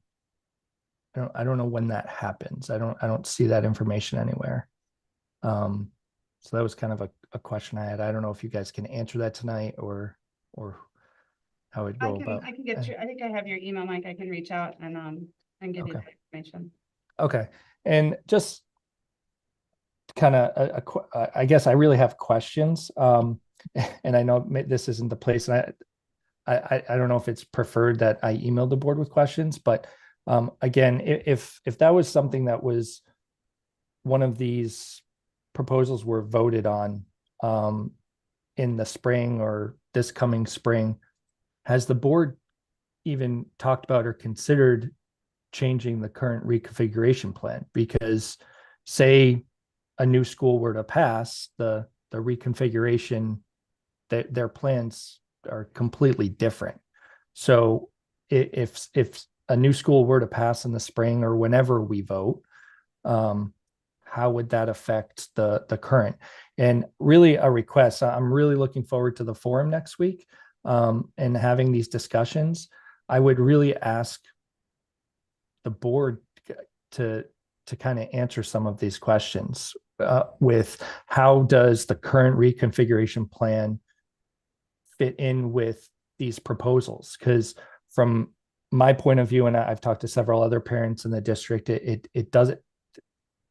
I don't know when that happens. I don't see that information anywhere. So that was kind of a question I had. I don't know if you guys can answer that tonight or how it'd go about. I can get you, I think I have your email, Mike. I can reach out and give you Okay. the information. Okay. And just kind of, I guess I really have questions. And I know this isn't the place, and I don't know if it's preferred that I email the board with questions, but again, if that was something that was one of these proposals were voted on in the spring or this coming spring, has the board even talked about or considered changing the current reconfiguration plan? Because say a new school were to pass, the reconfiguration, their plans are completely different. So if a new school were to pass in the spring or whenever we vote, how would that affect the current? And really a request, I'm really looking forward to the forum next week and having these discussions. I would really ask the board to kind of answer some of these questions with how does the current reconfiguration plan fit in with these proposals? Because from my point of view, and I've talked to several other parents in the district, it doesn't,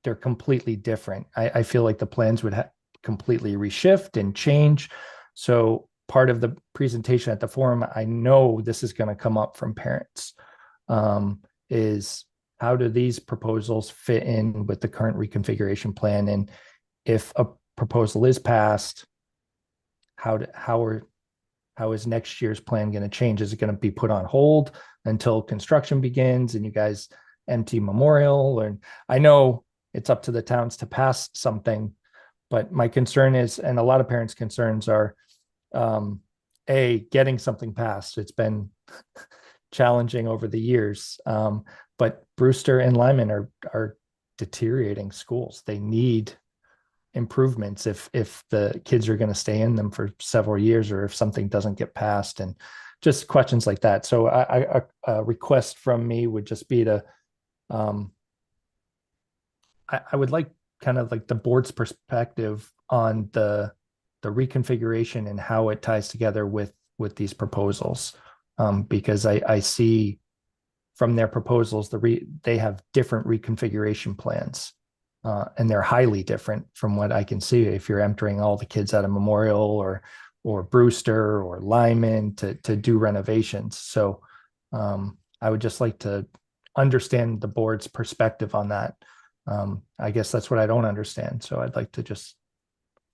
they're completely different. I feel like the plans would completely reshift and change. So part of the presentation at the forum, I know this is going to come up from parents, is how do these proposals fit in with the current reconfiguration plan? And if a proposal is passed, how is next year's plan going to change? Is it going to be put on hold until construction begins and you guys empty Memorial? And I know it's up to the towns to pass something, but my concern is, and a lot of parents' concerns are, getting something passed. It's been challenging over the years, but Brewster and Lyman are deteriorating schools. They need improvements if the kids are going to stay in them for several years, or if something doesn't get passed, and just questions like that. So a request from me would just be to, I would like kind of like the board's perspective on the reconfiguration and how it ties together with these proposals, because I see from their proposals they have different reconfiguration plans, and they're highly different from what I can see if you're entering all the kids out of Memorial or Brewster or Lyman to do renovations. So I would just like to understand the board's perspective on that. I guess that's what I don't understand. So I'd like to just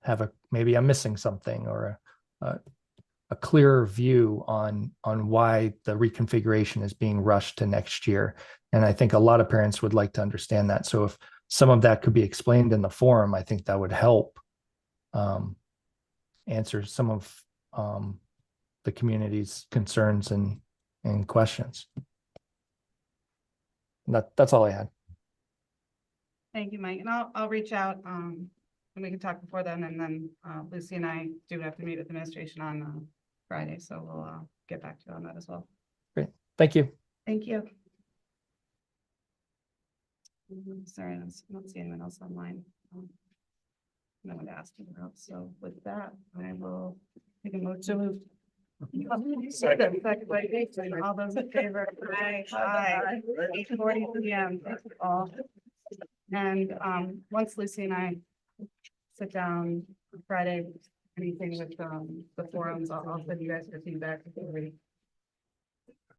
have maybe I'm missing something, or a clearer view on why the reconfiguration is being rushed to next year. And I think a lot of parents would like to understand that. So if some of that could be explained in the forum, I think that would help answer some of the community's concerns and questions. That's all I had. Thank you, Mike. And I'll reach out and we can talk before then. And then Lucy and I do have to meet with administration on Friday. So we'll get back to you on that as well. Great. Thank you. Thank you. Sorry, I don't see anyone else online. No one to ask about. So with that, I will take a motion to move. Second. All those in favor? Aye. 8:40 p.m. Thank you all. And once Lucy and I sit down Friday, anything with the forums, I'll send you guys your feedback before we